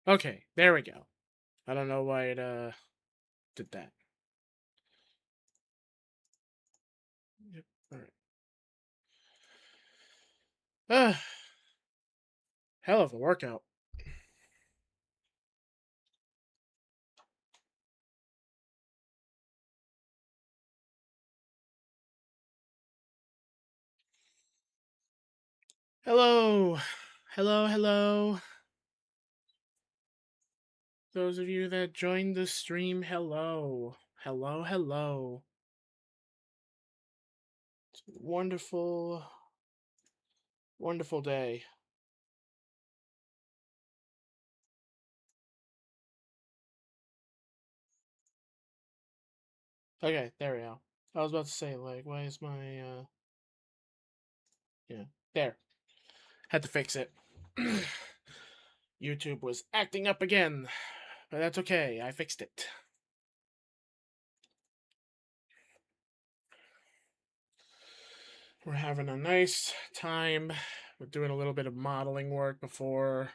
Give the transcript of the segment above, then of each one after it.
Okay, there we go. I don't know why it did that. Yep. All right. Hell of a workout. Hello. Hello. Those of you that joined the stream, hello. Hello. It's a wonderful day. Okay, there we go. I was about to say, like, why is my, yeah, there. Had to fix it. YouTube was acting up again, but that's okay. I fixed it. We're having a nice time. We're doing a little bit of modeling work before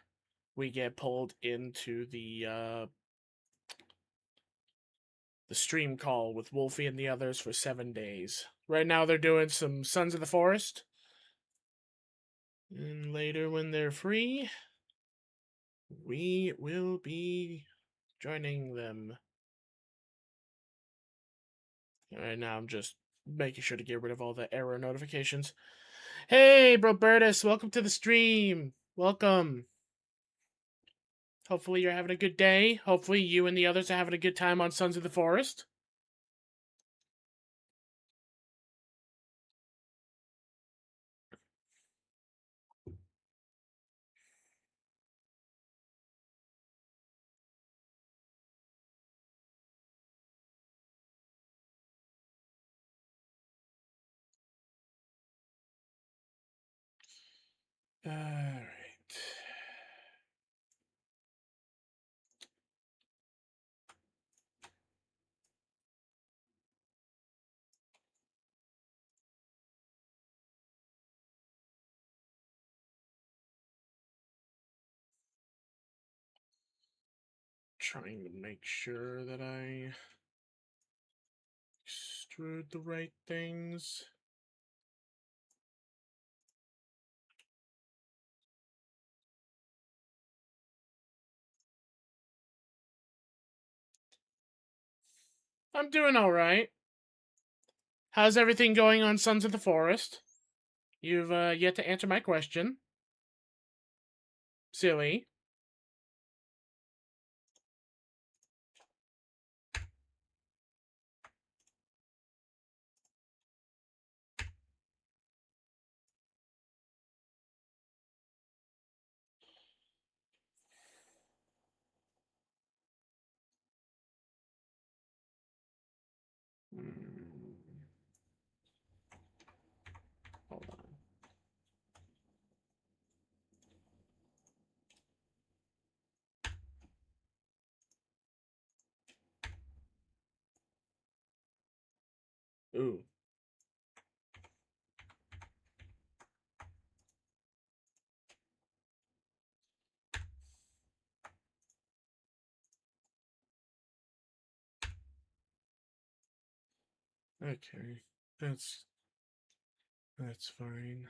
we get pulled into the stream call with Wolfie and the others for 7 days. Right now they're doing some Sons of the Forest. And later when they're free, we will be joining them. Right now I'm just making sure to get rid of all the error notifications. Hey, Brobertus, welcome to the stream. Welcome. Hopefully you're having a good day. Hopefully you and the others are having a good time on Sons of the Forest. All right. Trying to make sure that I extrude the right things. I'm doing all right. How's everything going on Sons of the Forest? You've yet to answer my question. Silly. Hold on. Ooh. Okay. That's fine.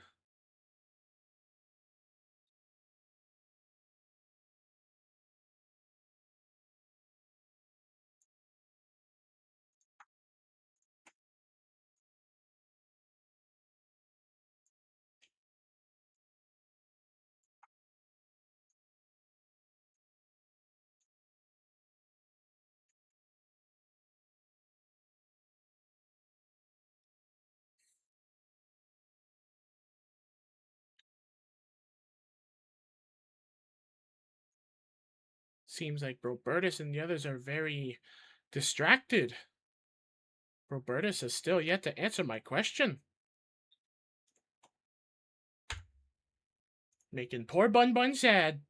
Seems like Robertus and the others are very distracted. Robertus has still yet to answer my question. Making poor Bun Bun sad.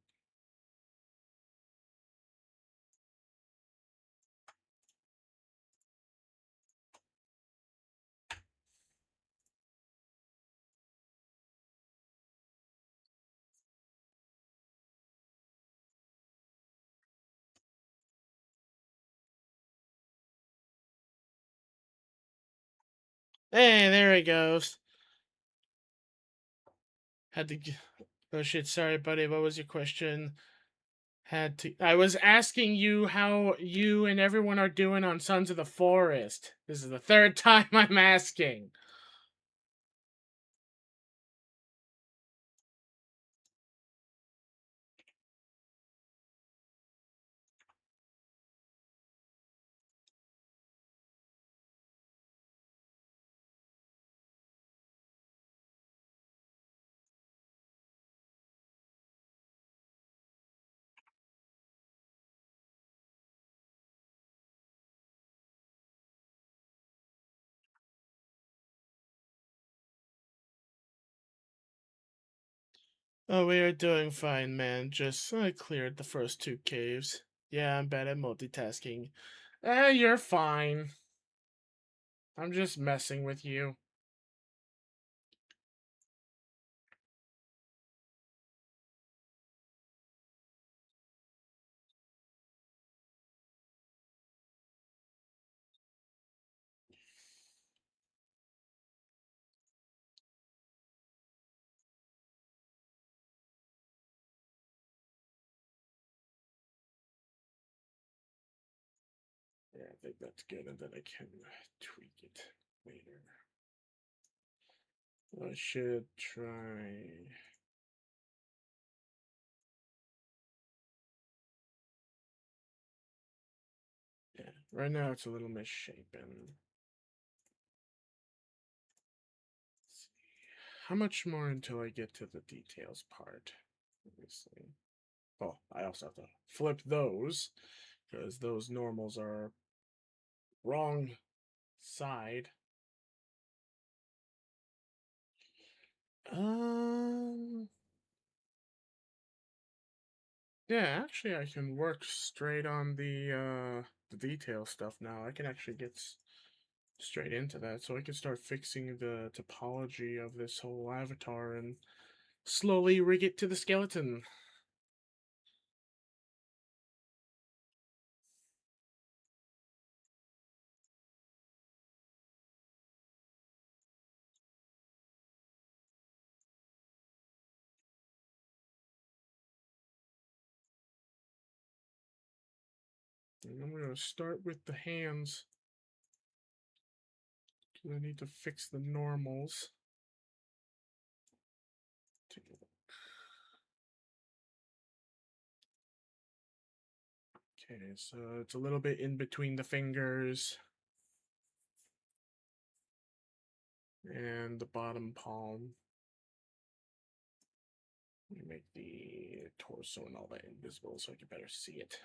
Hey, there he goes. Had to. Oh shit! Sorry, buddy. What was your question? Had to. I was asking you how you and everyone are doing on Sons of the Forest. This is the third time I'm asking. Oh, we are doing fine, man. Just cleared the first two caves. Yeah, I'm bad at multitasking. You're fine. I'm just messing with you. Yeah, I think that's good, and then I can tweak it later. I should try. Yeah, right now it's a little misshapen. Let's see. How much more until I get to the details part? Let me see. Oh, I also have to flip those because those normals are wrong side. Um, yeah, actually, I can work straight on the detail stuff now. I can actually get straight into that, so I can start fixing the topology of this whole avatar and slowly rig it to the skeleton. And I'm gonna start with the hands. I need to fix the normals. Okay, so it's a little bit in between the fingers and the bottom palm. Let me make the torso and all that invisible so I can better see it.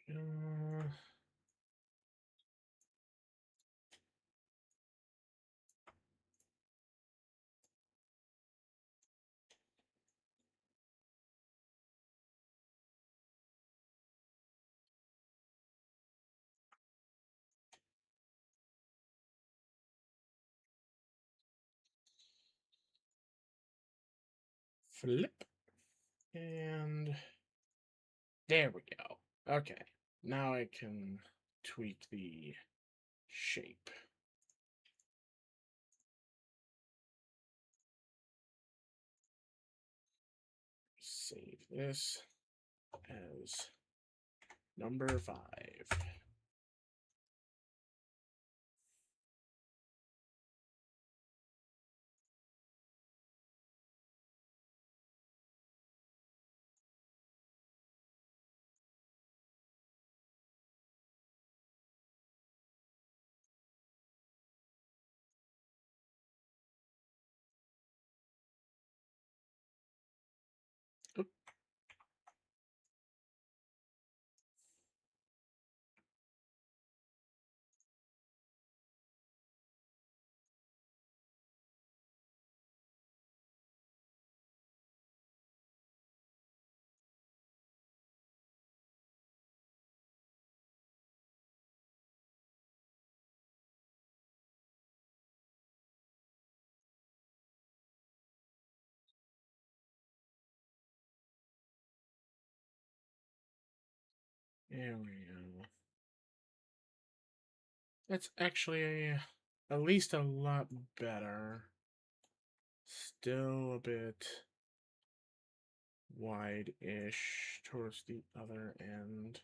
Uh, Flip. And there we go. Okay. Now I can tweak the shape. Save this as number 5. Oop. There we go. That's actually at least a lot better. Still a bit wide-ish towards the other end.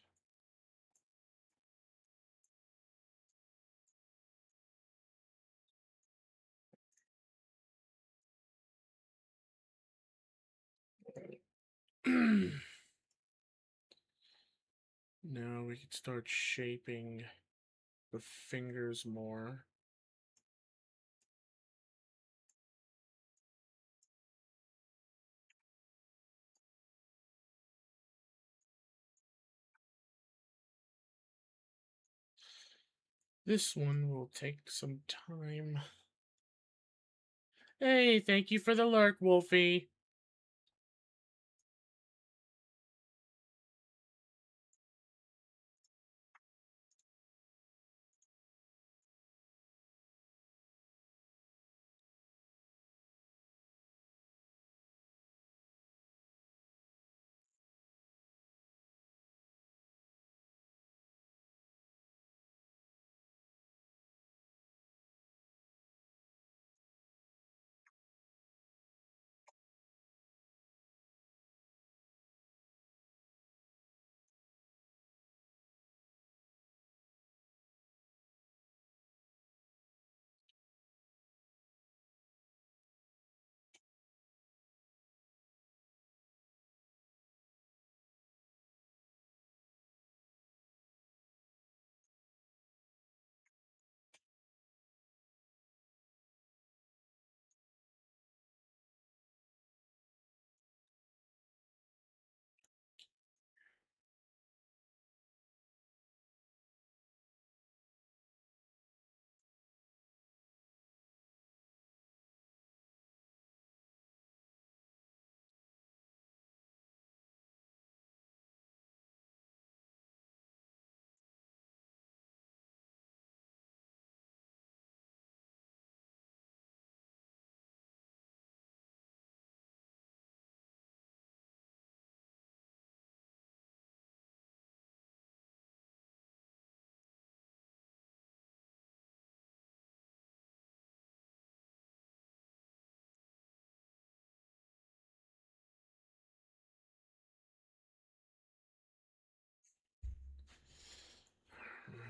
Now we can start shaping the fingers more. This one will take some time. Hey, thank you for the lurk, Wolfie.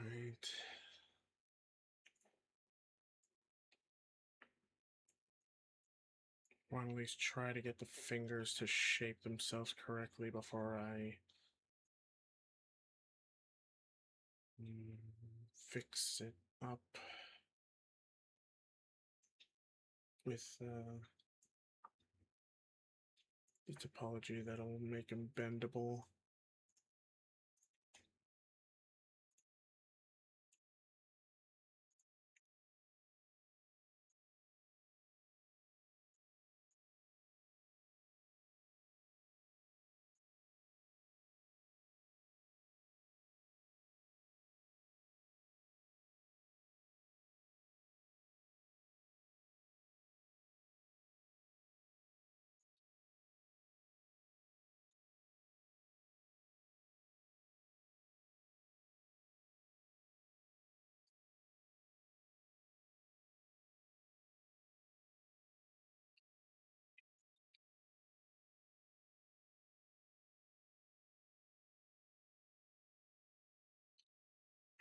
Right. Want to at least try to get the fingers to shape themselves correctly before I fix it up with the topology that'll make them bendable.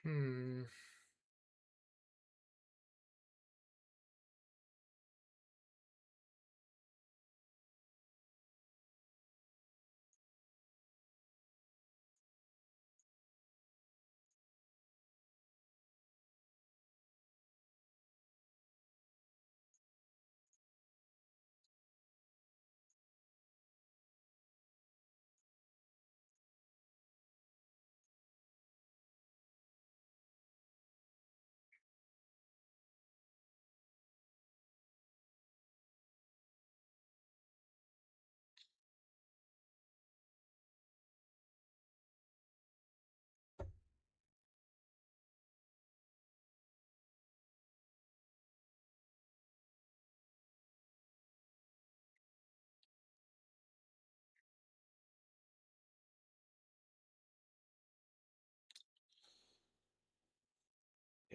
Hmm.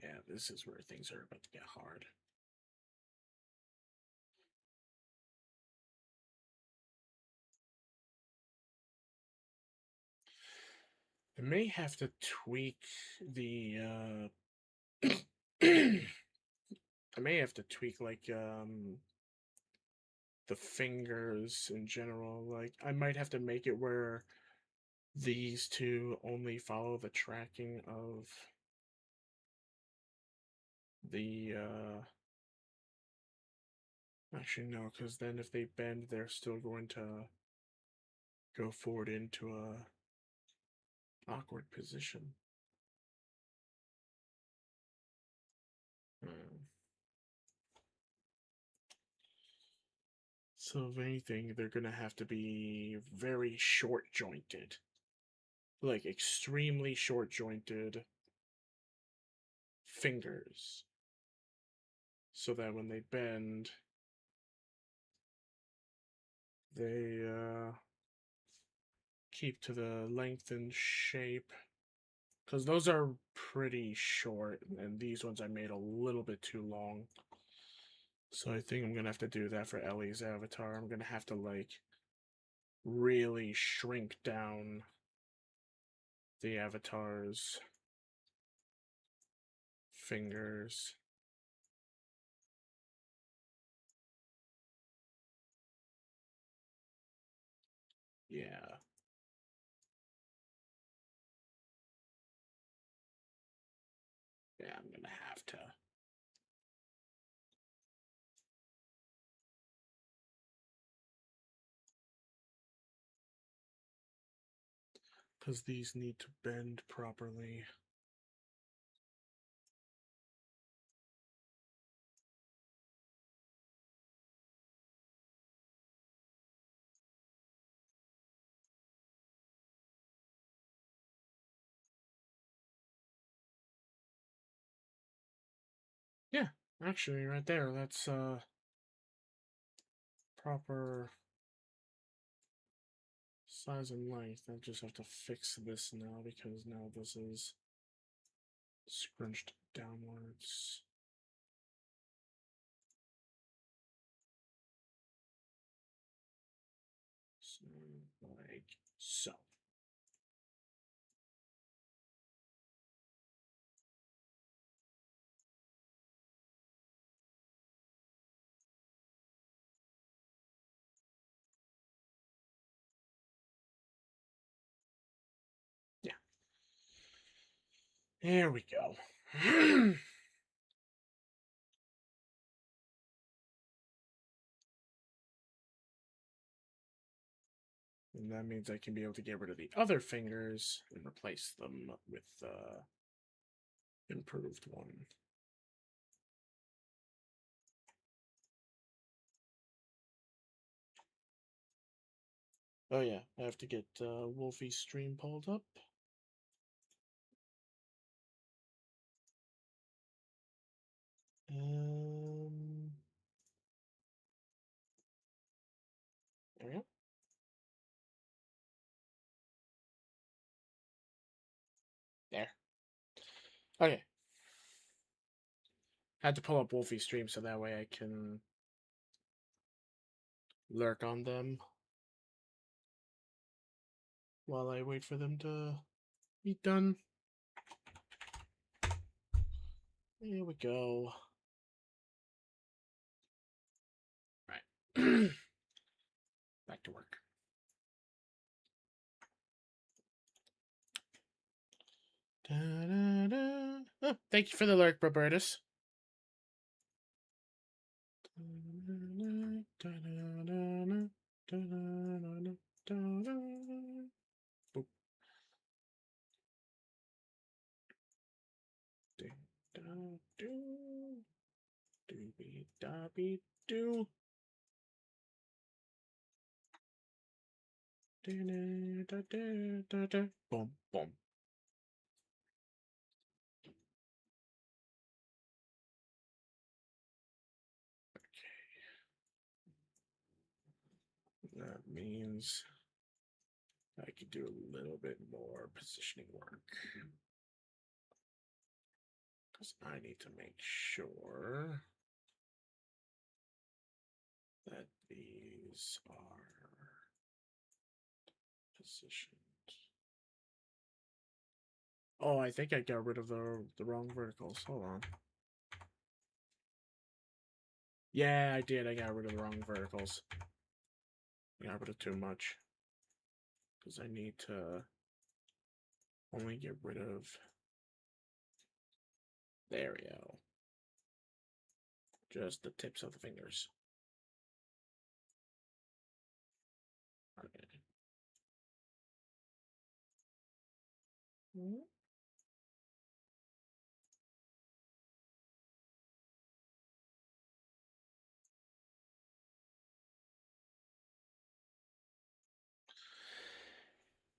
Yeah, this is where things are about to get hard. I may have to tweak the I may have to tweak like the fingers in general. Like I might have to make it where these two only follow the tracking of the actually no, because then if they bend they're still going to go forward into a awkward position. Hmm. So if anything, they're gonna have to be very short jointed. Like extremely short jointed fingers. So that when they bend, they keep to the length and shape. Because those are pretty short, and these ones I made a little bit too long. So I think I'm gonna have to do that for Ellie's avatar. I'm gonna have to like really shrink down the avatar's fingers. Yeah. Yeah, I'm gonna have to. Because these need to bend properly. Yeah, actually, right there, that's proper size and length. I just have to fix this now because now this is scrunched downwards. So, like so. Yeah. There we go. And that means I can be able to get rid of the other fingers and replace them with the improved one. Oh yeah, I have to get Wolfie's stream pulled up. There we go. There. Okay. Had to pull up Wolfie's stream so that way I can lurk on them while I wait for them to be done. Here we go. Right. Back to work. Da, da, da. Oh, thank you for the lurk, Robertus. Do. Boom, boom. That means I could do a little bit more positioning work. Because I need to make sure that these are positioned. Oh, I think I got rid of the wrong verticals. Hold on. Yeah, I did. I got rid of the wrong verticals. I got rid of too much. Because I need to only get rid of... There we go. Just the tips of the fingers. Okay.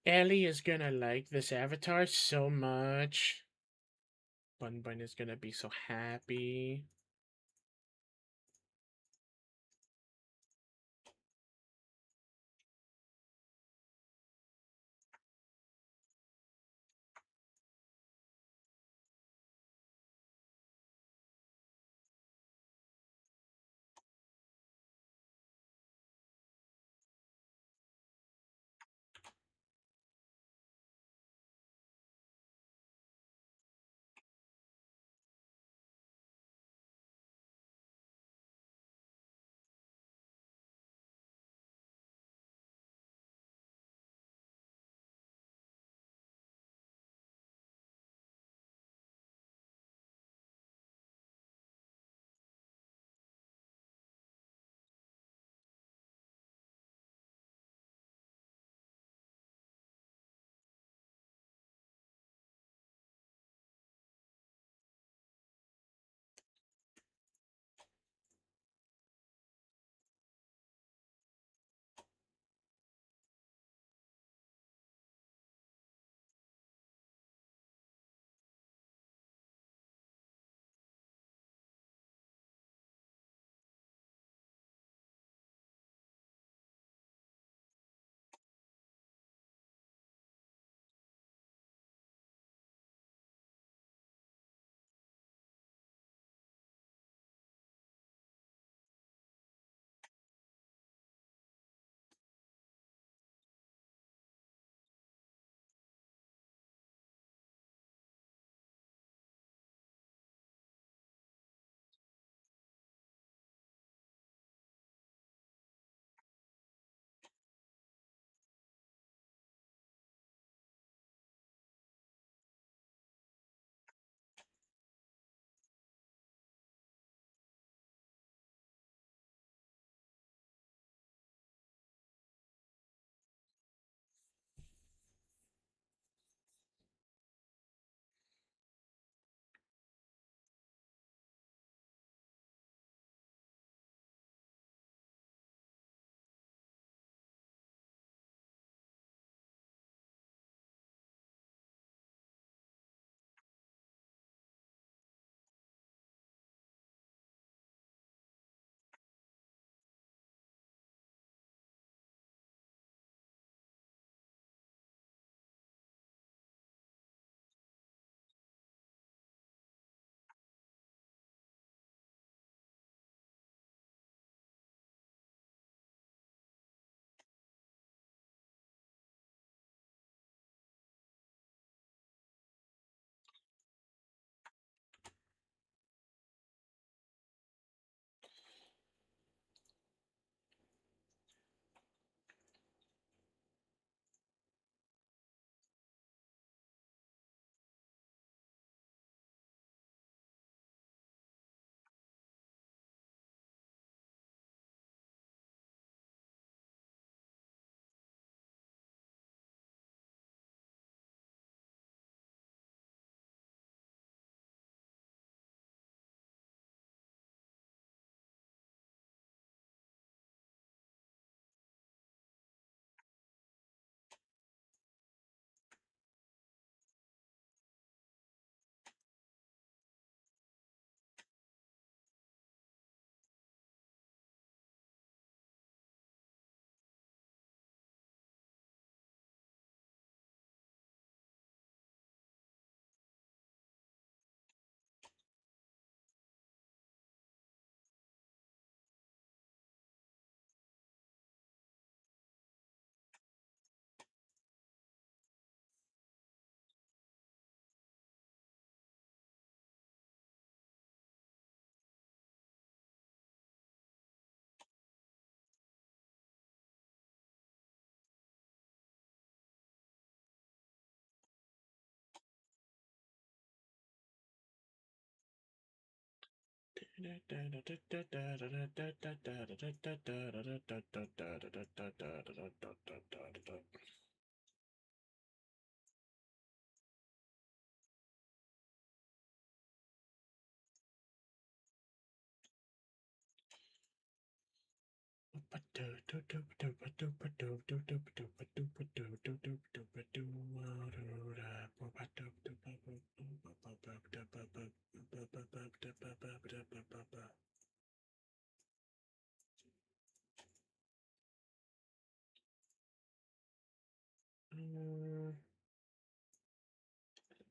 Ellie is gonna like this avatar so much. Bun Bun is gonna be so happy.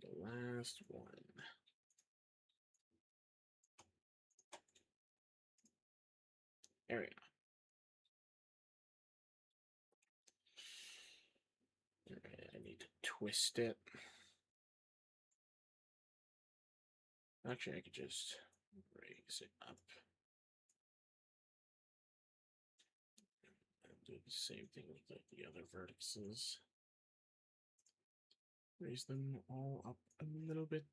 The last one. There we go. Alright, I need to twist it. Actually, I could just raise it up. And do the same thing with like the other vertices. Raise them all up a little bit.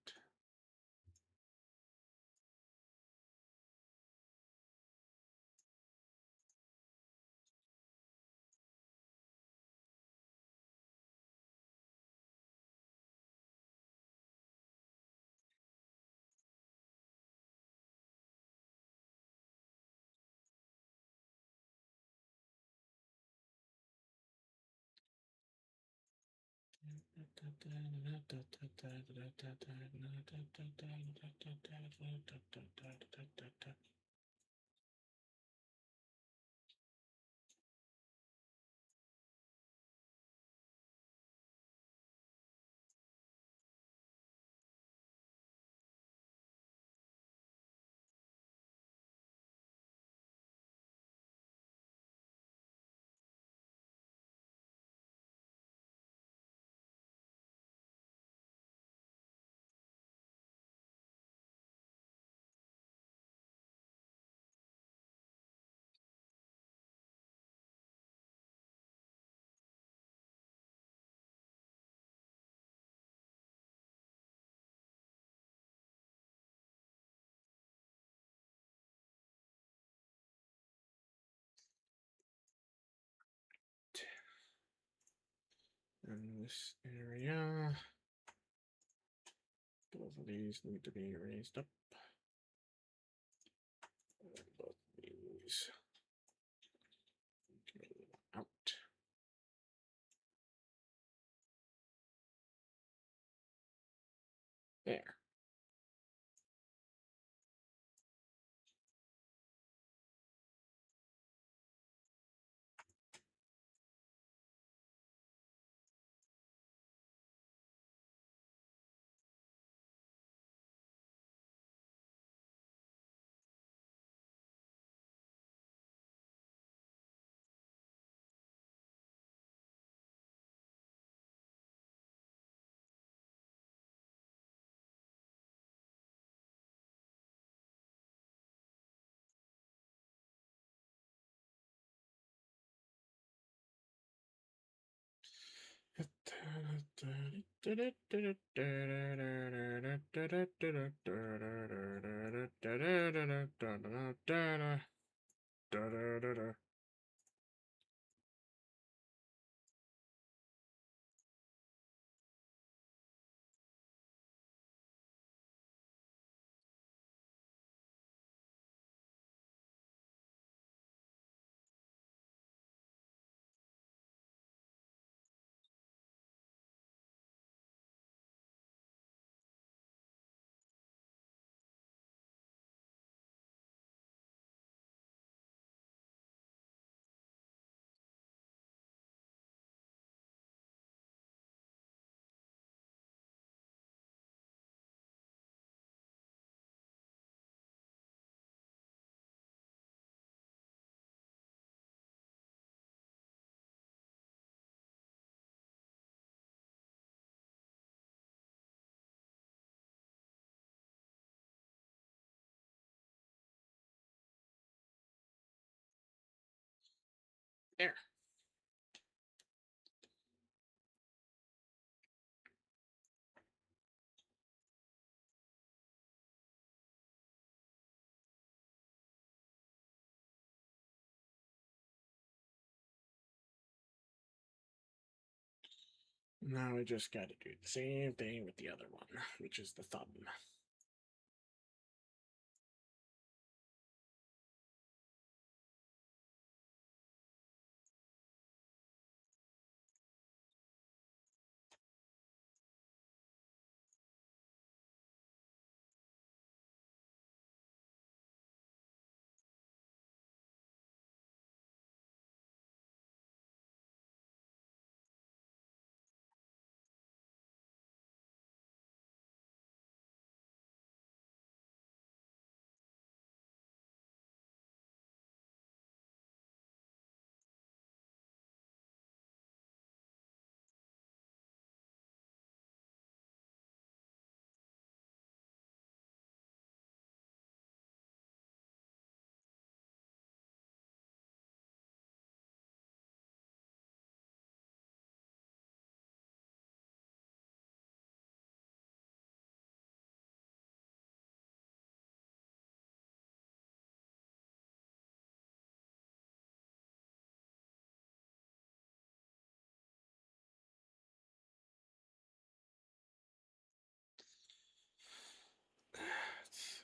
And this area, both of these need to be raised up. And both of these go out. There. There. Now I just gotta do the same thing with the other one, which is the thumb. Let's see.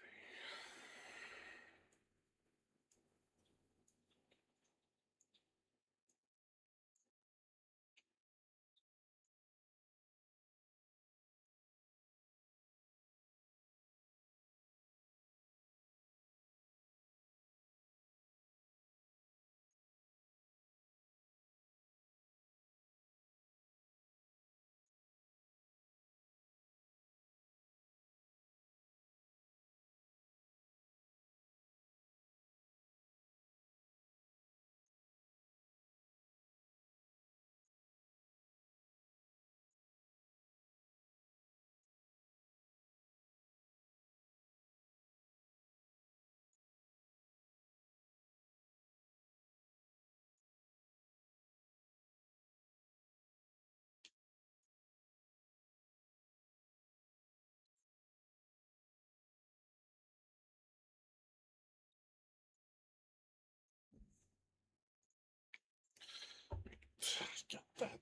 Got that.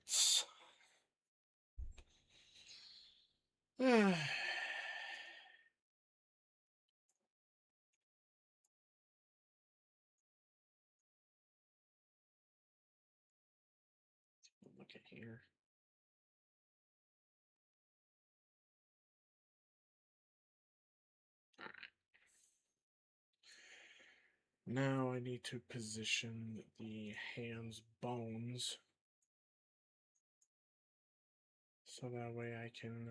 Look at here. Now I need to position the hand's bones so that way I can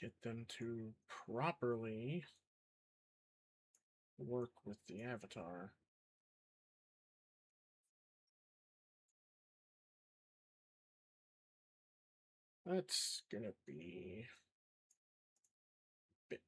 get them to properly work with the avatar. That's gonna be bit.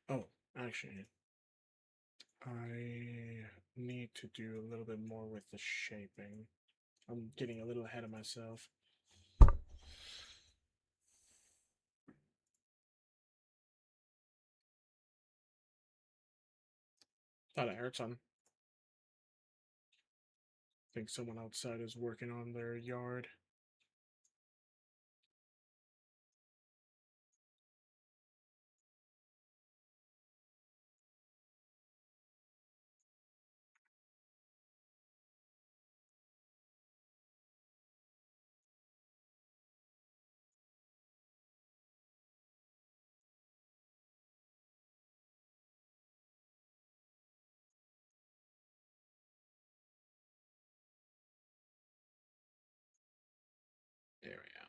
Oh, actually, I need to do a little bit more with the shaping. I'm getting a little ahead of myself. Thought I heard something. Think someone outside is working on their yard. There we go.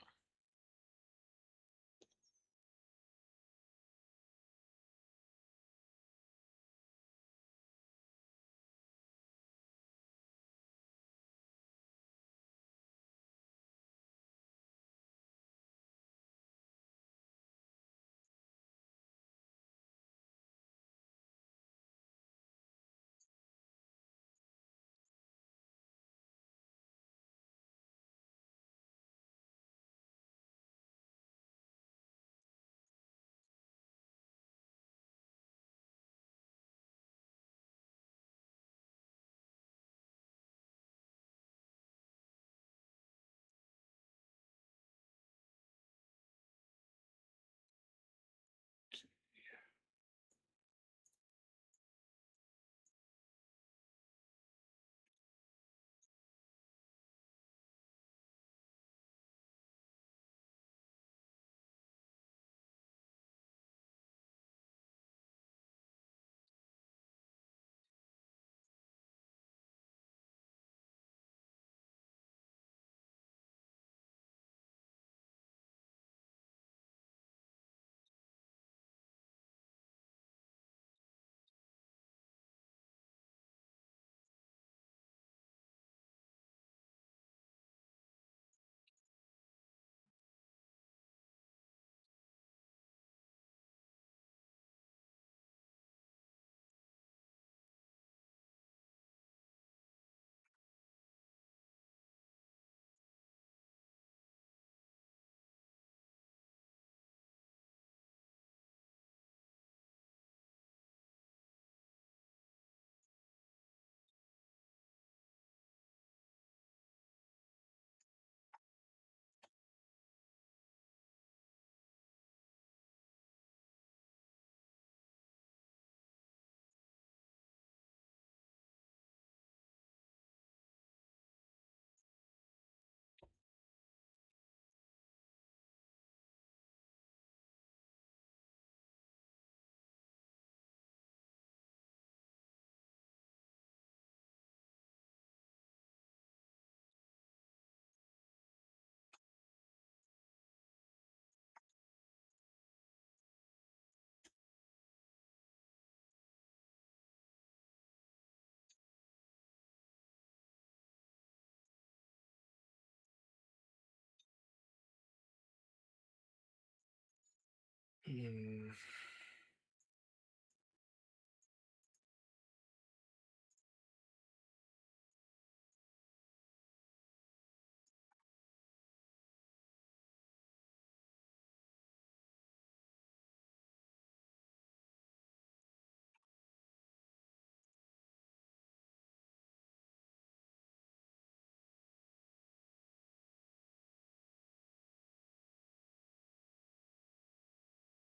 Hmm.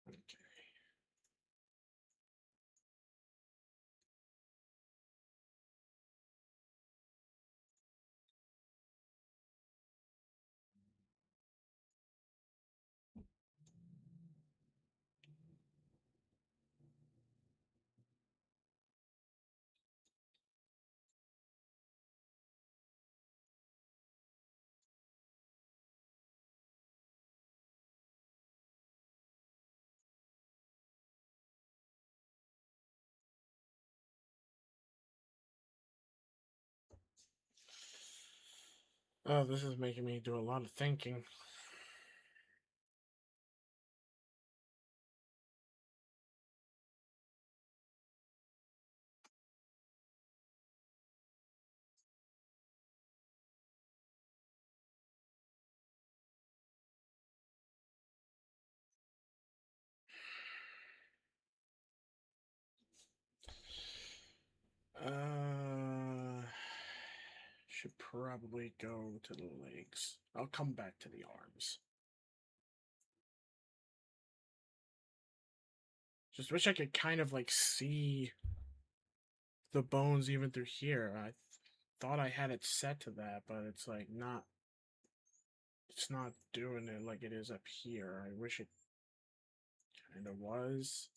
Okay. Oh, this is making me do a lot of thinking. Should probably go to the legs. I'll come back to the arms. Just wish I could kind of like see the bones even through here. I thought I had it set to that, but it's like not. It's not doing it like it is up here. I wish it kind of was.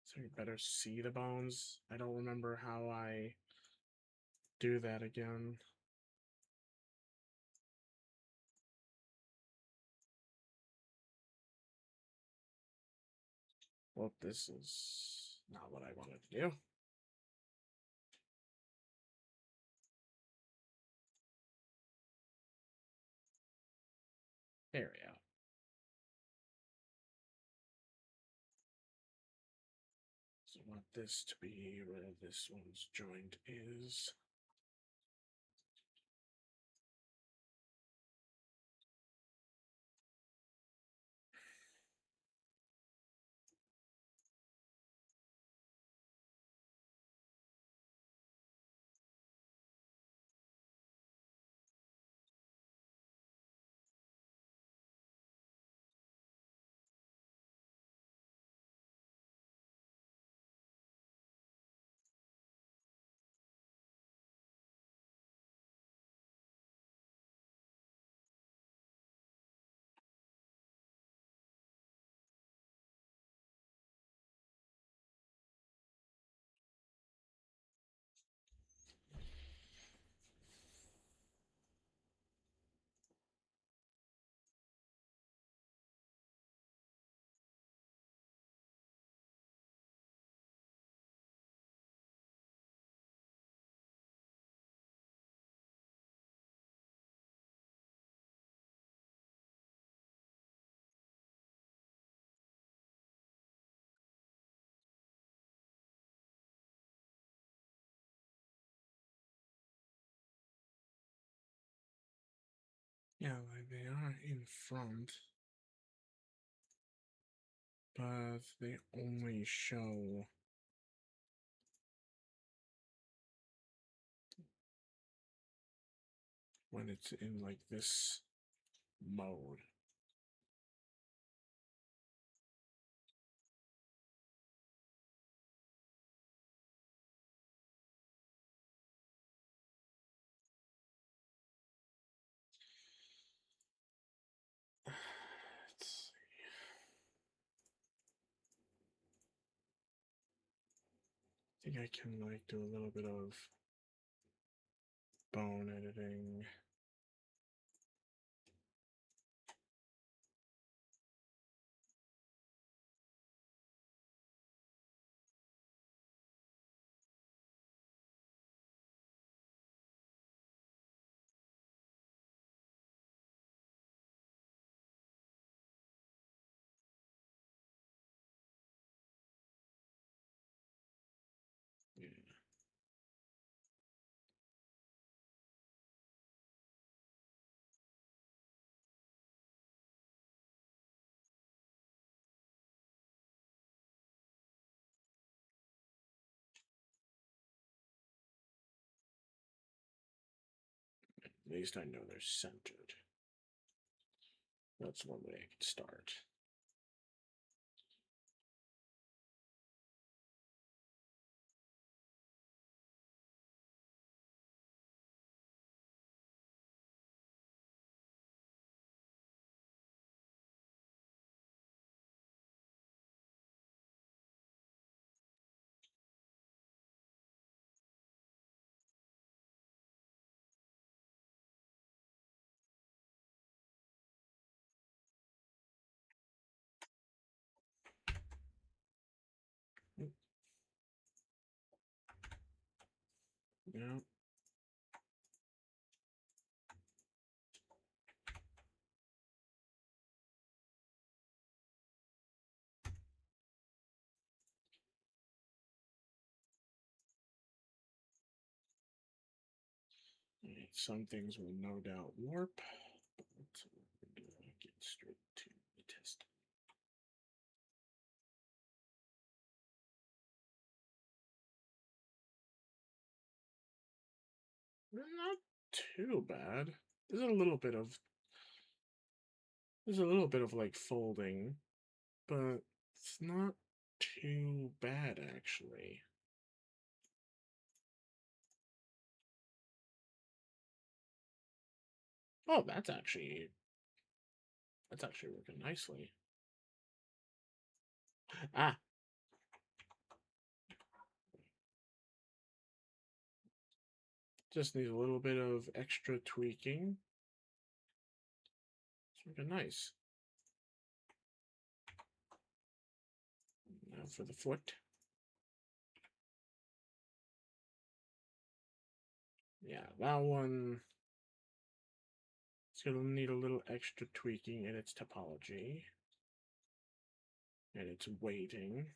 So you better see the bones. I don't remember how I do that again. Well, this is not what I wanted to do. There we go. So I want this to be where this one's joint is. Yeah, like they are in front, but they only show when it's in like this mode. Let's see. I think I can like do a little bit of bone editing. At least I know they're centered. That's one way I can start. Yeah. Some things will no doubt warp, but get straight to the test. Not too bad. There's a little bit of like folding, but it's not too bad actually. Oh, that's actually working nicely. Ah, just needs a little bit of extra tweaking. It's working nice. Now for the foot. Yeah, that one. It's going to need a little extra tweaking in its topology and its weighting.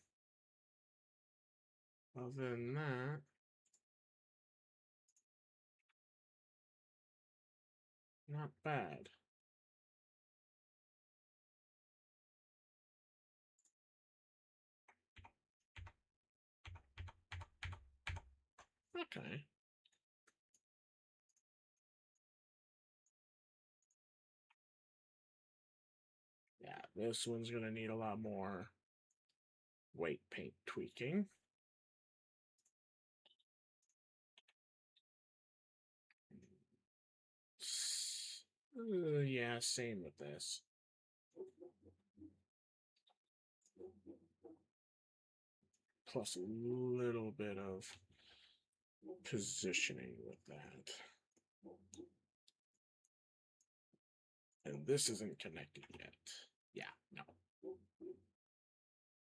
Other than that, not bad. Okay. Yeah, this one's going to need a lot more weight paint tweaking. Yeah, same with this. Plus a little bit of positioning with that. And this isn't connected yet. Yeah, no.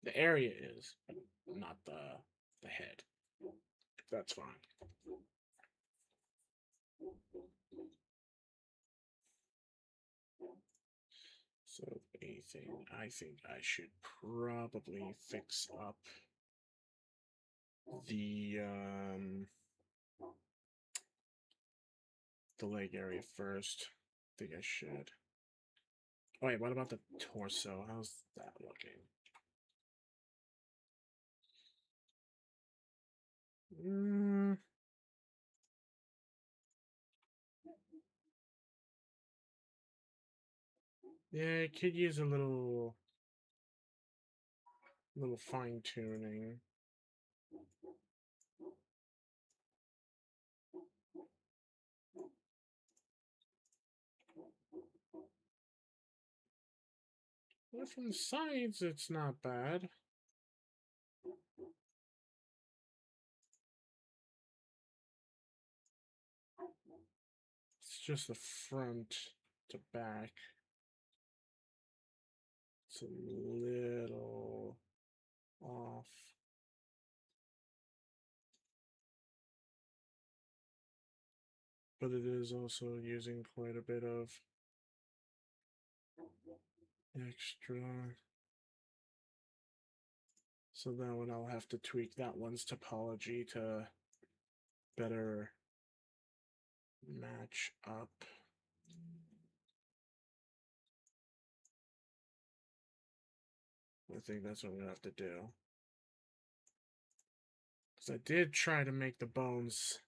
The area is, but not the head. That's fine. So if anything, I think I should probably fix up the leg area first. I think I should. Oh, wait, what about the torso? How's that looking? Yeah, it could use a little fine tuning. But from the sides, it's not bad. It's just the front to back. It's a little off. But it is also using quite a bit of extra. So that one I'll have to tweak that one's topology to better match up. I think that's what I'm gonna have to do. Because I did try to make the bones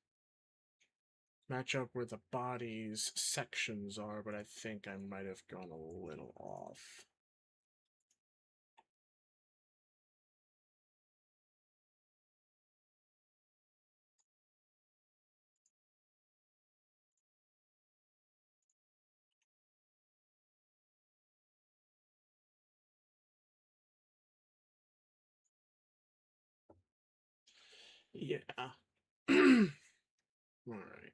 match up where the body's sections are, but I think I might have gone a little off. Yeah. All right.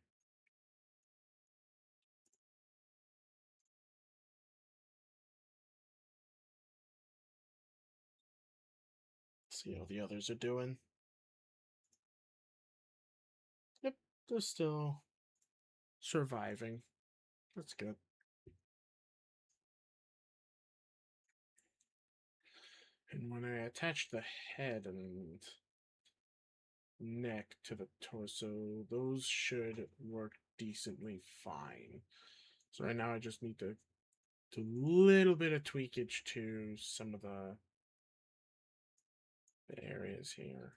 See how the others are doing. Yep, they're still surviving. That's good. And when I attach the head and neck to the torso, those should work decently fine. So right now I just need to do a little bit of tweakage to some of the areas here.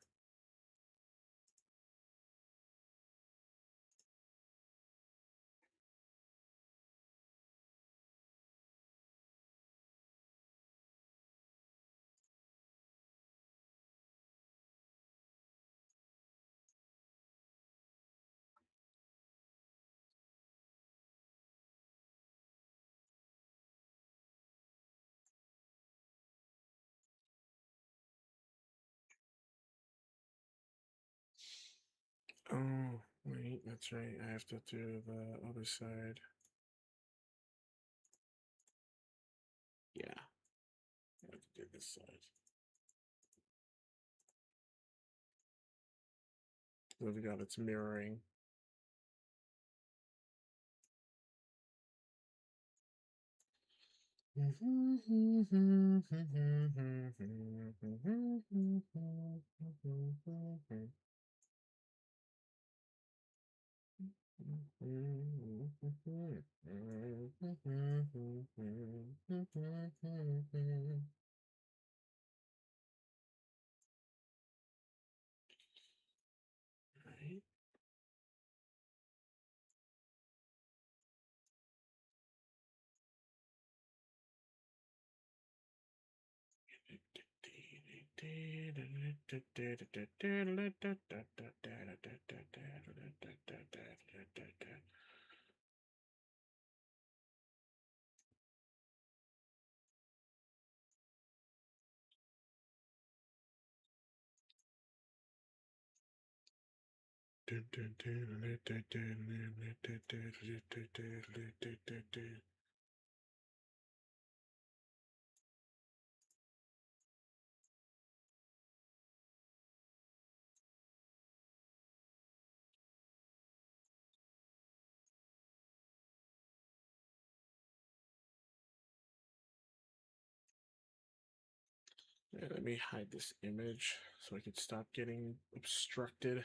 Oh, wait, that's right. I have to do the other side. Yeah, I have to do this side. There we go, it's mirroring. Right. Yeah, let me hide this image so I can stop getting obstructed.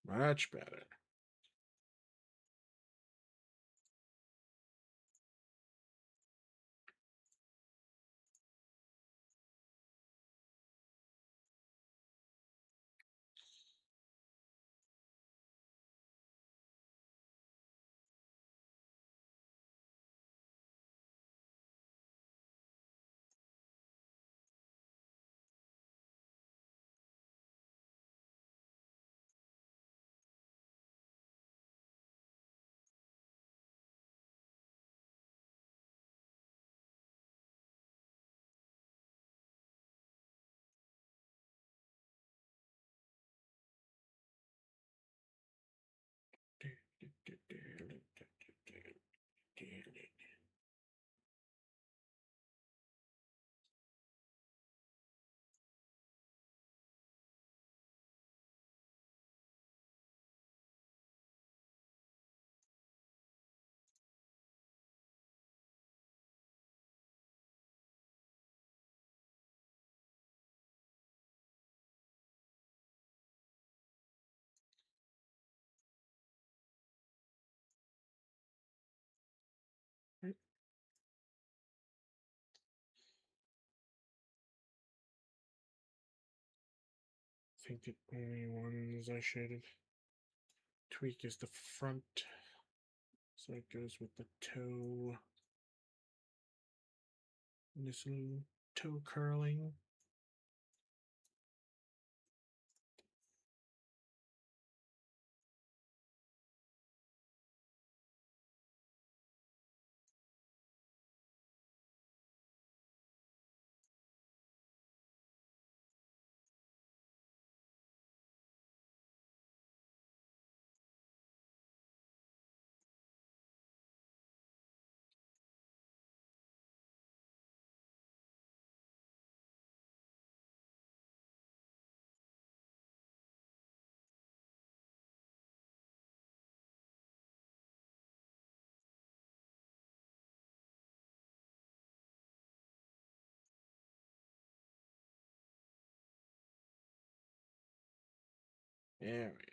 Much better. think the only ones I should tweak is the front. So it goes with the toe. This little toe curling. There we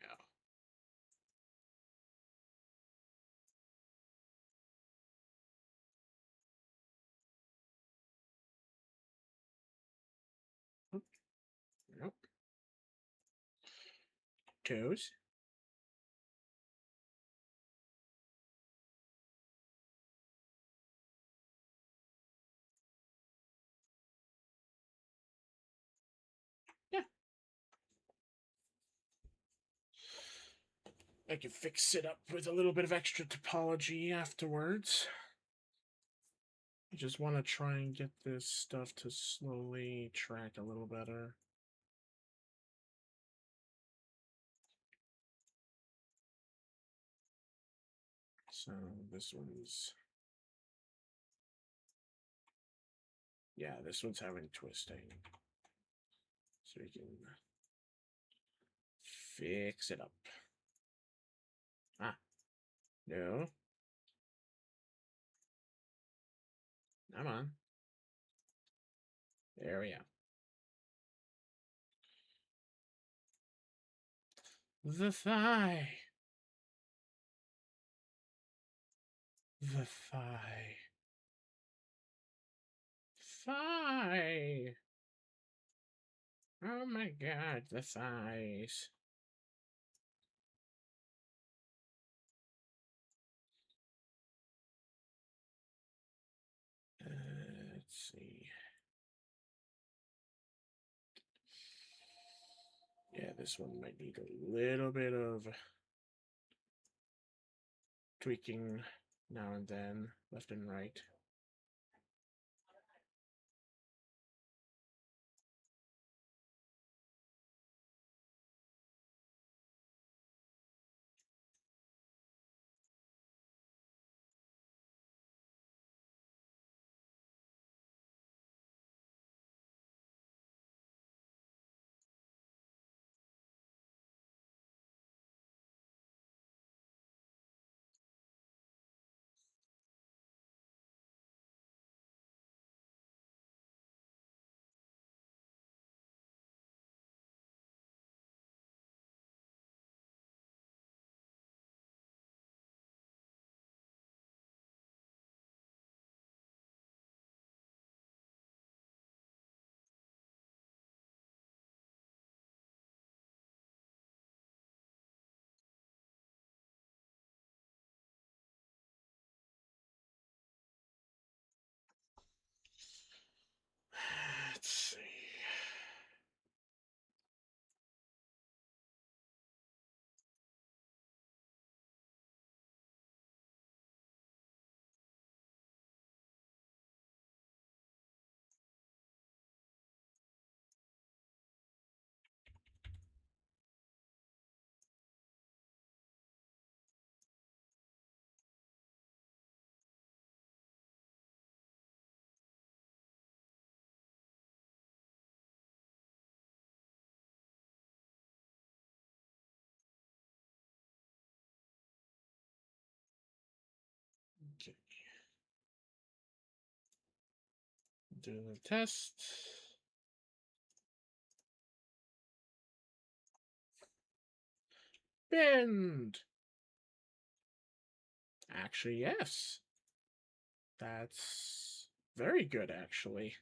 go. Nope. Toes. Yeah. I can fix it up with a little bit of extra topology afterwards. I just want to try and get this stuff to slowly track a little better. So this one's... Yeah, this one's having twisting. So we can fix it up. Ah, no. Come on. There we go. The thigh. The thigh. Thigh. Oh my god, the thighs. Let's see. Yeah, this one might need a little bit of tweaking now and then, left and right. Let's see. Okay. Do the test. Bend. Actually, yes. That's very good, actually.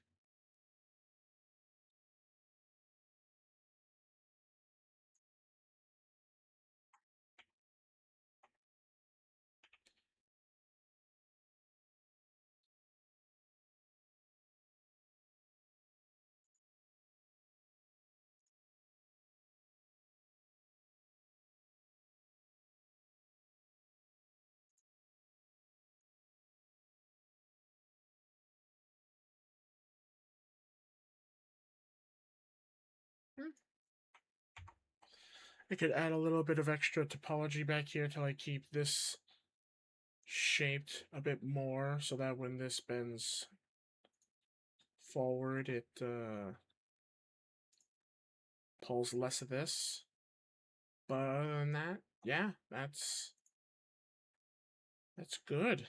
I could add a little bit of extra topology back here to like keep this shaped a bit more so that when this bends forward, it pulls less of this. But other than that, yeah, that's good.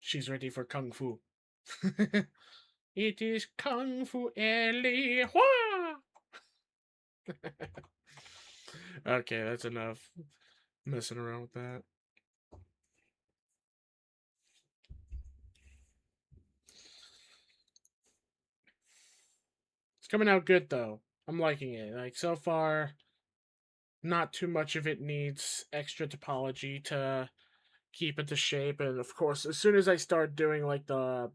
She's ready for kung fu. It is kung fu Ellie. Hua! Okay, that's enough messing around with that. It's coming out good though. I'm liking it. Like so far, not too much of it needs extra topology to keep it to shape. And of course, as soon as I start doing like as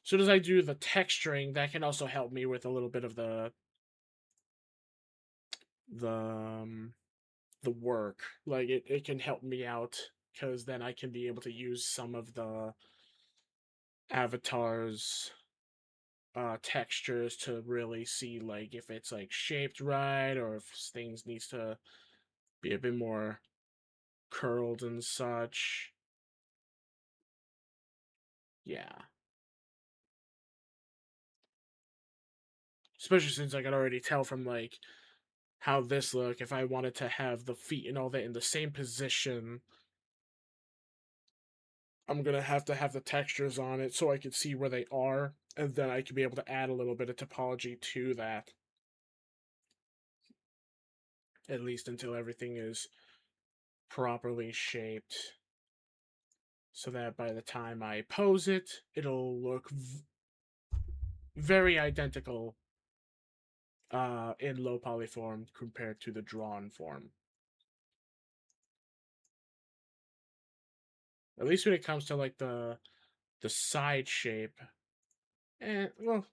soon as I do the texturing, that can also help me with a little bit of the the work. Like it can help me out because then I can be able to use some of the avatars textures to really see like if it's like shaped right or if things needs to be a bit more curled and such. Yeah. Especially since I can already tell from like how this look, if I wanted to have the feet and all that in the same position, I'm gonna have the textures on it so I can see where they are, and then I can be able to add a little bit of topology to that. At least until everything is properly shaped. So that by the time I pose it, it'll look very identical in low poly form compared to the drawn form. At least when it comes to like the side shape, and well,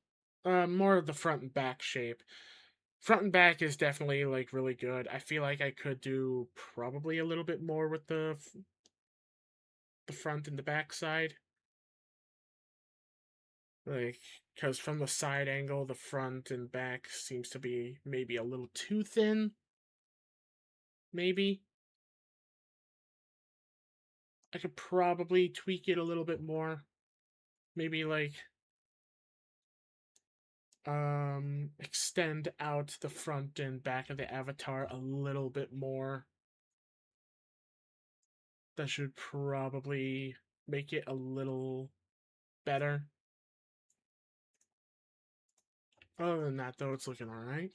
more of the front and back shape. Front and back is definitely like really good. I feel like I could do probably a little bit more with the front and the back side. Like, because from the side angle, the front and back seems to be maybe a little too thin. Maybe. I could probably tweak it a little bit more. Maybe like extend out the front and back of the avatar a little bit more. That should probably make it a little better. Other than that, though, it's looking alright.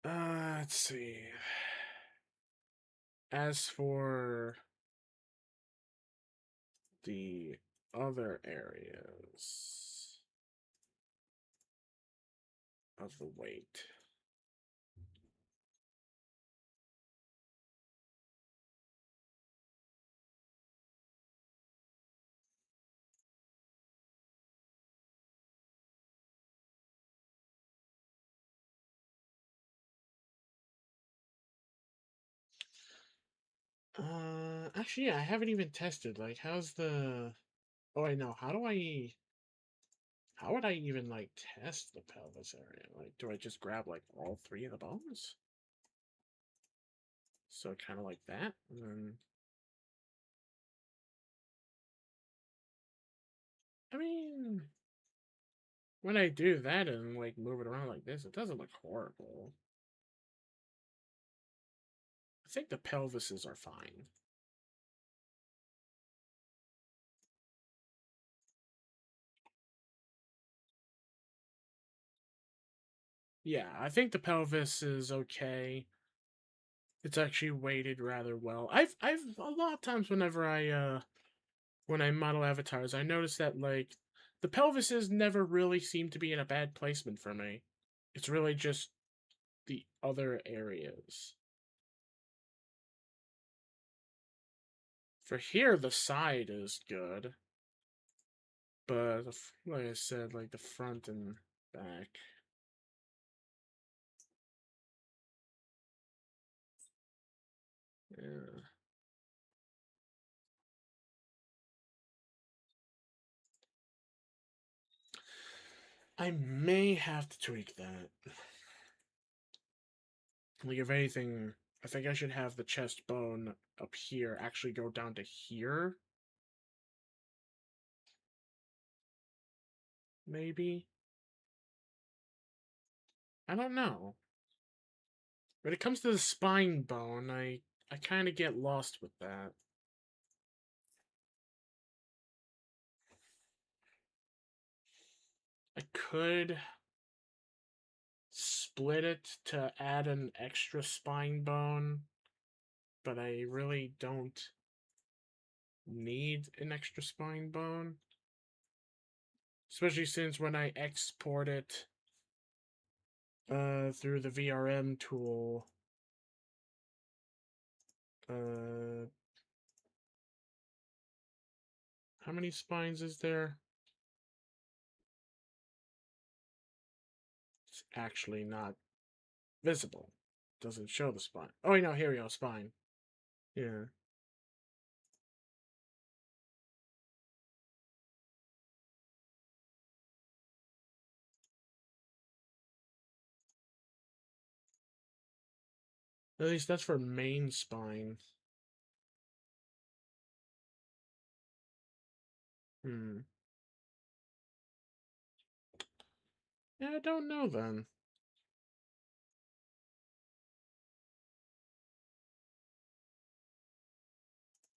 Let's see. As for the other areas of the weight, actually, yeah, I haven't even tested. Like, how's the? Oh, I know. How do I? How would I even like test the pelvis area? Like, do I just grab like all three of the bones? So kind of like that, and then I mean, when I do that and like move it around like this, it doesn't look horrible. I think the pelvises are fine. Yeah, I think the pelvis is okay. It's actually weighted rather well. I've a lot of times when I model avatars, I notice that like the pelvises never really seem to be in a bad placement for me. It's really just the other areas. For here, the side is good, but like I said, like the front and back. Yeah. I may have to tweak that. Like, if anything, I think I should have the chest bone up here actually go down to here. Maybe? I don't know. When it comes to the spine bone, I kind of get lost with that. I could split it to add an extra spine bone, but I really don't need an extra spine bone. Especially since when I export it through the VRM tool, uh, how many spines is there? It's actually not visible. Doesn't show the spine. Oh, wait, no, here we go, spine. Yeah. At least that's for main spine. Hmm. Yeah, I don't know then.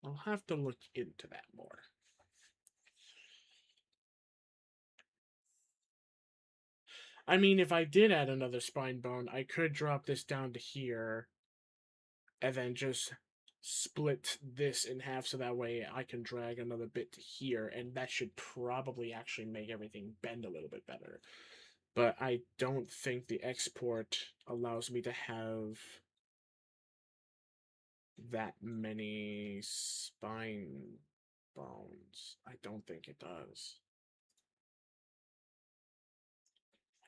I'll have to look into that more. I mean, if I did add another spine bone, I could drop this down to here and then just split this in half so that way I can drag another bit to here, and that should probably actually make everything bend a little bit better. But I don't think the export allows me to have that many spine bones. I don't think it does.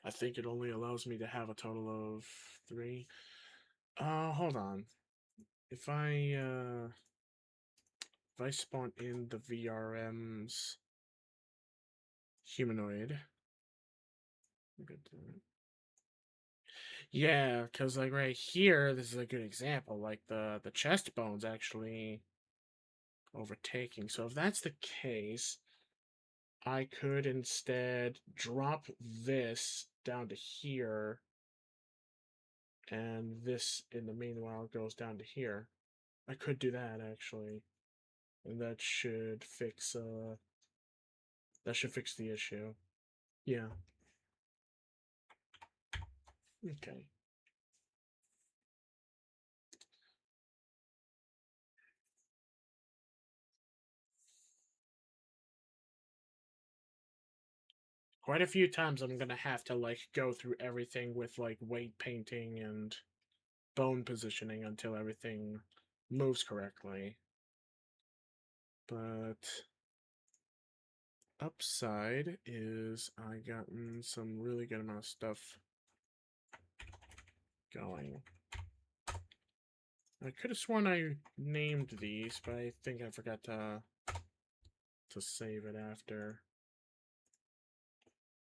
I think it only allows me to have a total of 3. Hold on. If I spawn in the VRM's humanoid. Yeah, because like right here, this is a good example. Like the chest bone's actually overtaking. So if that's the case, I could instead drop this down to here, and this in the meanwhile goes down to here. I could do that actually, and that should fix the issue. Yeah. Okay. Quite a few times I'm gonna have to like go through everything with like weight painting and bone positioning until everything moves correctly. But upside is I gotten some really good amount of stuff going. I could have sworn I named these, but I think I forgot to save it after.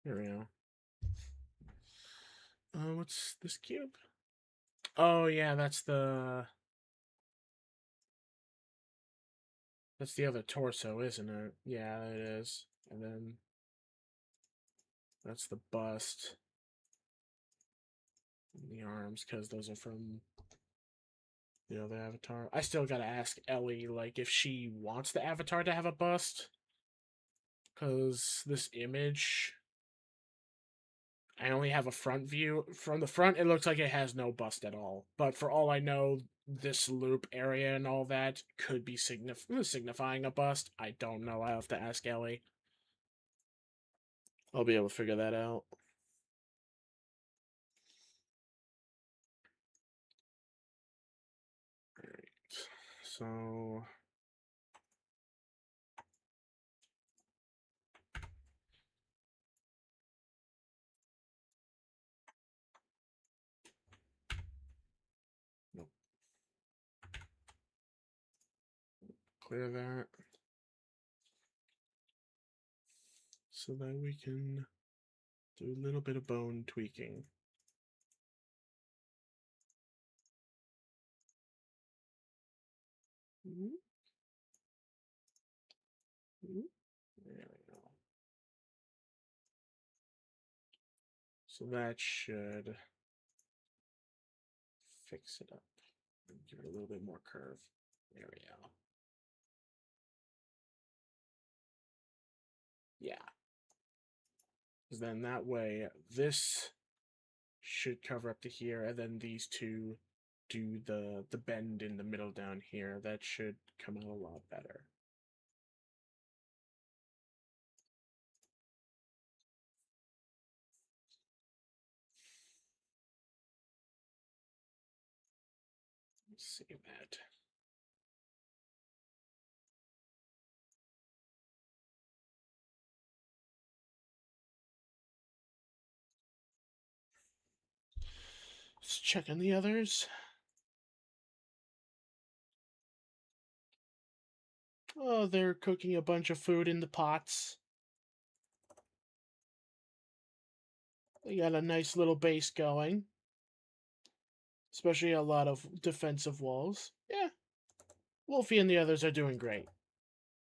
Here we go. What's this cube? Oh yeah, that's the other torso, isn't it? Yeah, it is. And then that's the bust. And the arms, because those are from the other avatar. I still gotta ask Ellie, like, if she wants the avatar to have a bust. Because this image, I only have a front view. From the front, it looks like it has no bust at all. But for all I know, this loop area and all that could be signifying a bust. I don't know. I have to ask Ellie. I'll be able to figure that out. Alright. So nope. clear that so that we can do a little bit of bone tweaking. There we go. So that should fix it up and give it a little bit more curve. There we go. Yeah. Because then that way, this should cover up to here, and then these two do the bend in the middle down here. That should come out a lot better. Let's save that. Let's check on the others. Oh, they're cooking a bunch of food in the pots. They got a nice little base going. Especially a lot of defensive walls. Yeah. Wolfie and the others are doing great.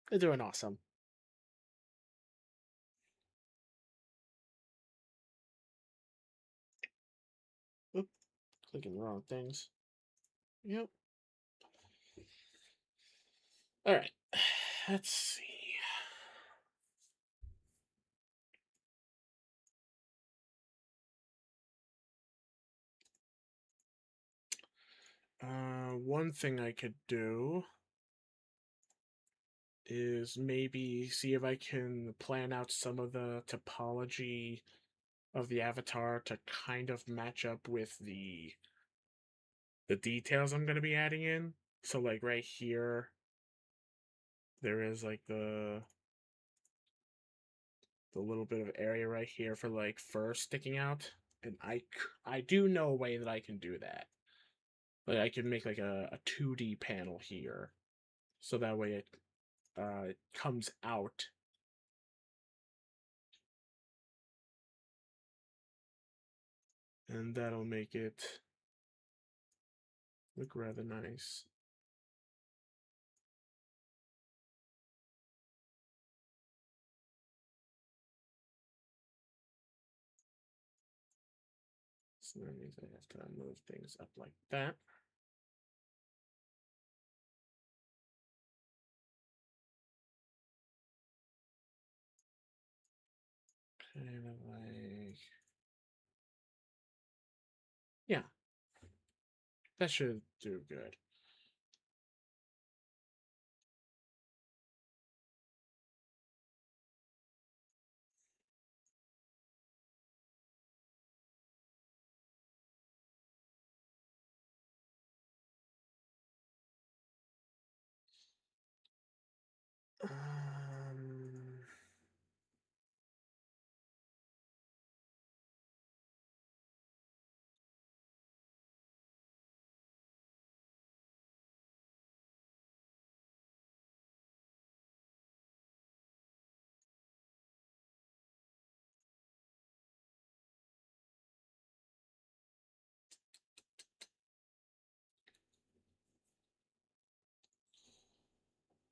They're doing awesome. Oop, clicking the wrong things. Yep. Alright. Let's see. One thing I could do is maybe see if I can plan out some of the topology of the avatar to kind of match up with the details I'm going to be adding in. So like right here, there is like the little bit of area right here for like fur sticking out, and I do know a way that I can do that. Like I can make like a 2D panel here, so that way it comes out. And that'll make it look rather nice. So that means I have to move things up like that. Kind of like, yeah, that should do good. Um,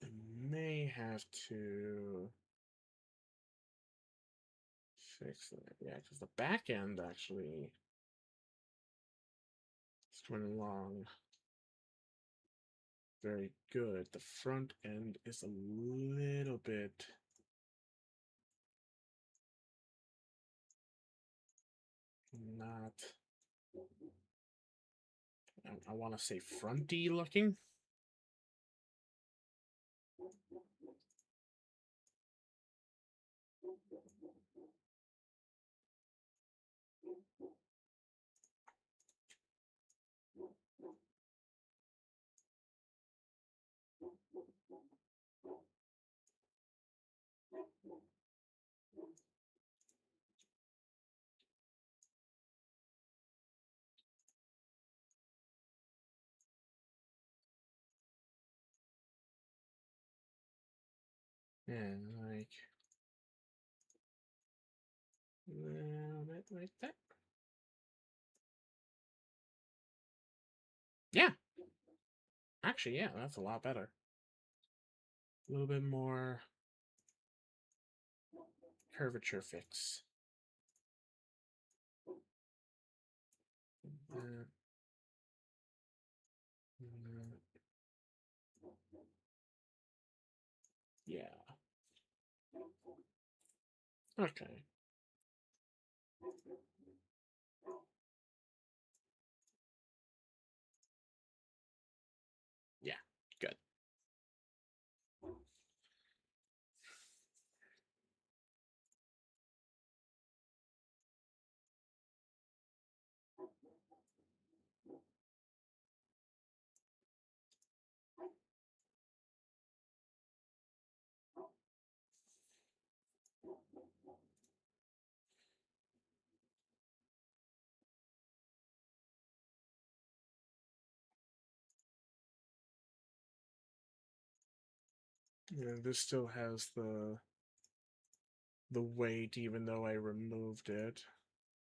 I may have to fix that. Yeah, because the back end actually is coming along very good. The front end is a little bit not, I want to say fronty looking. And like a little bit like that. Yeah, actually, yeah, that's a lot better. A little bit more curvature fix. Uh, yeah. Okay. Yeah. Good. Yeah, this still has the weight, even though I removed it.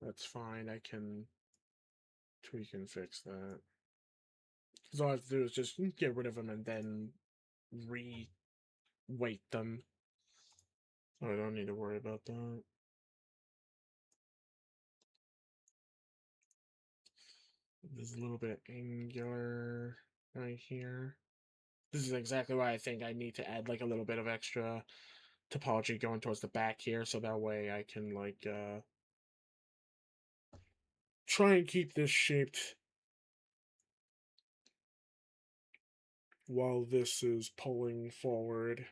That's fine. I can tweak and fix that. Because all I have to do is just get rid of them and then re-weight them. So I don't need to worry about that. This is a little bit angular right here. This is exactly why I think I need to add like a little bit of extra topology going towards the back here, so that way I can like try and keep this shaped while this is pulling forward.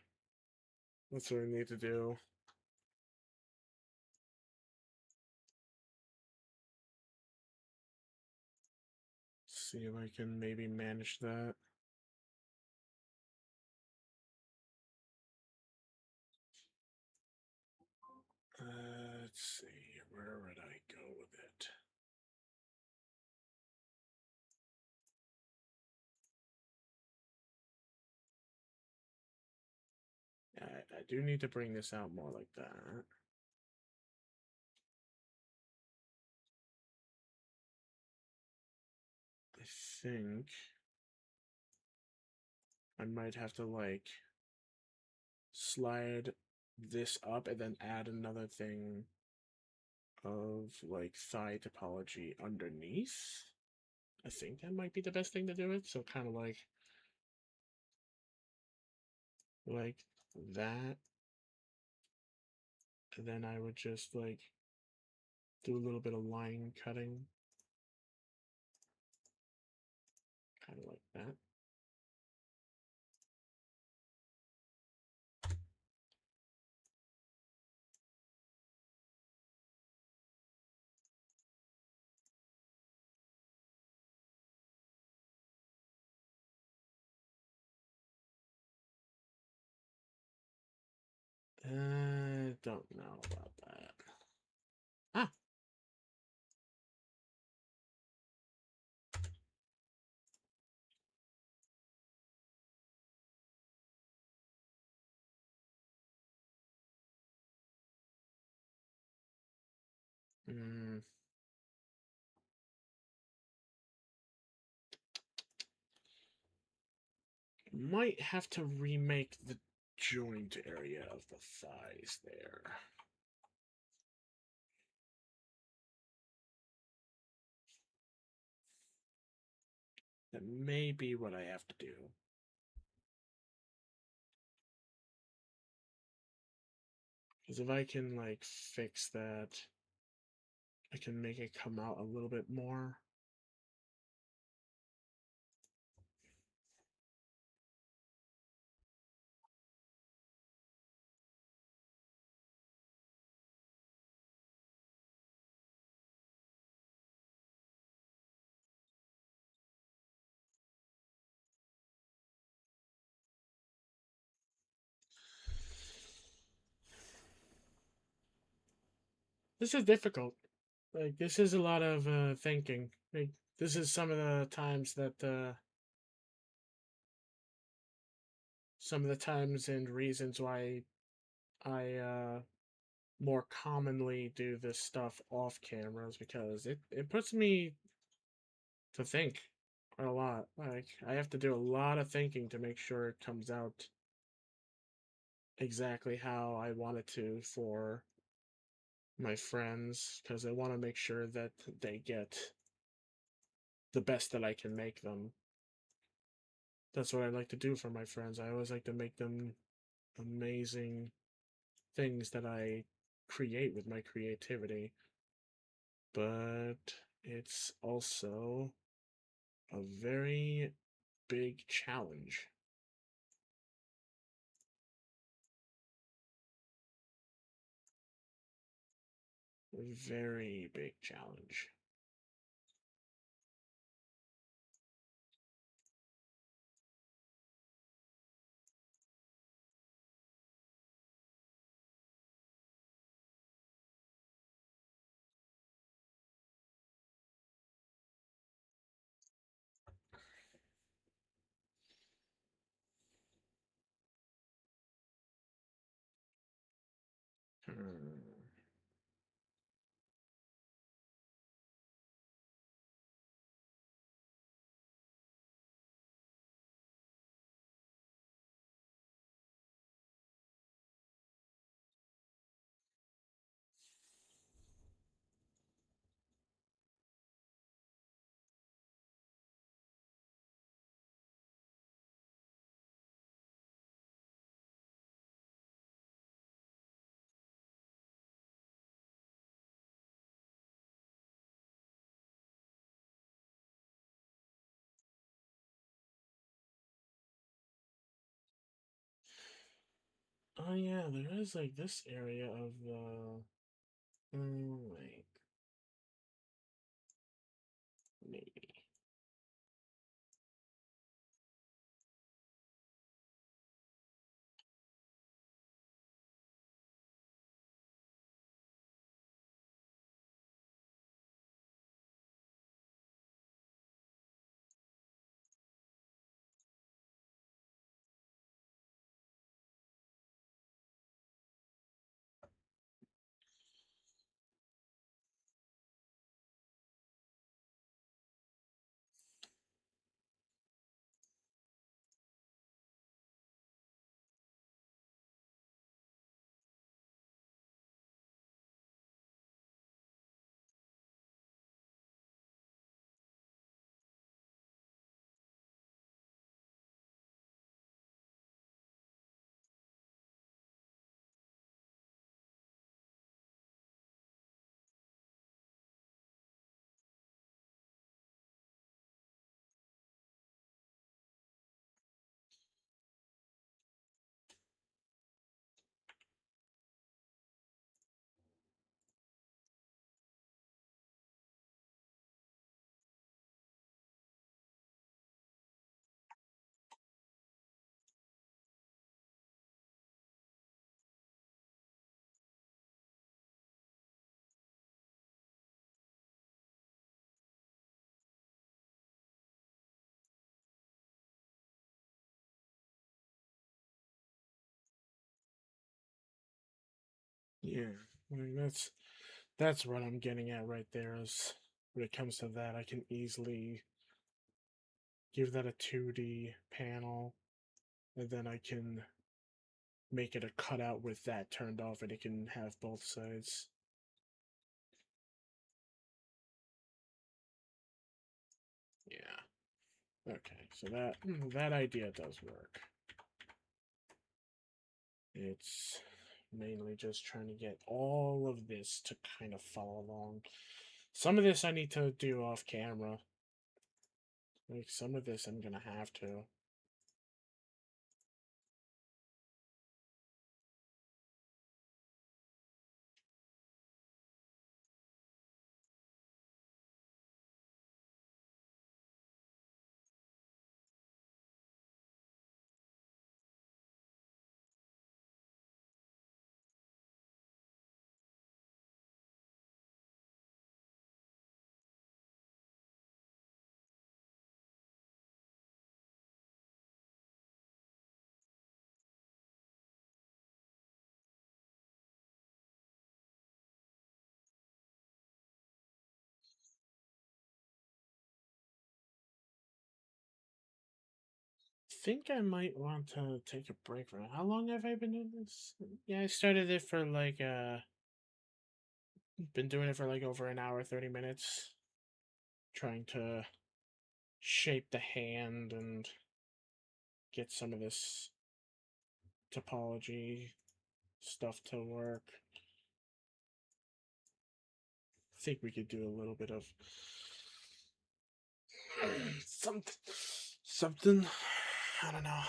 That's what I need to do. See if I can maybe manage that. Let's see, where would I go with it? I do need to bring this out more like that. I think I might have to like slide this up and then add another thing of like thigh topology underneath. I think that might be the best thing to do it. So kind of like that. And then I would just like do a little bit of line cutting. Kind of like that. Don't know about that. Ah. Mm, might have to remake the joint area of the thighs there. That may be what I have to do. Because if I can, like, fix that, I can make it come out a little bit more. This is difficult. Like, this is a lot of thinking. Like, this is some of the times that, some of the times and reasons why I more commonly do this stuff off cameras because it puts me to think a lot. Like I have to do a lot of thinking to make sure it comes out exactly how I want it to for my friends because I want to make sure that they get the best that I can make them. That's what I like to do for my friends. I always like to make them amazing things that I create with my creativity. But it's also a very big challenge. A very big challenge. Hmm. Oh yeah, there is like this area of the. Wait, maybe. Yeah, I mean, that's what I'm getting at right there. Is when it comes to that, I can easily give that a 2D panel, and then I can make it a cutout with that turned off, and it can have both sides. Yeah. Okay, so that idea does work. It's mainly just trying to get all of this to kind of follow along. Some of this I need to do off camera. Like some of this I'm gonna have to. think I might want to take a break from it. How long have I been doing this? Yeah, I started it for like been doing it for like over an hour, 30 minutes, trying to shape the hand and get some of this topology stuff to work. I think we could do a little bit of something. I don't know.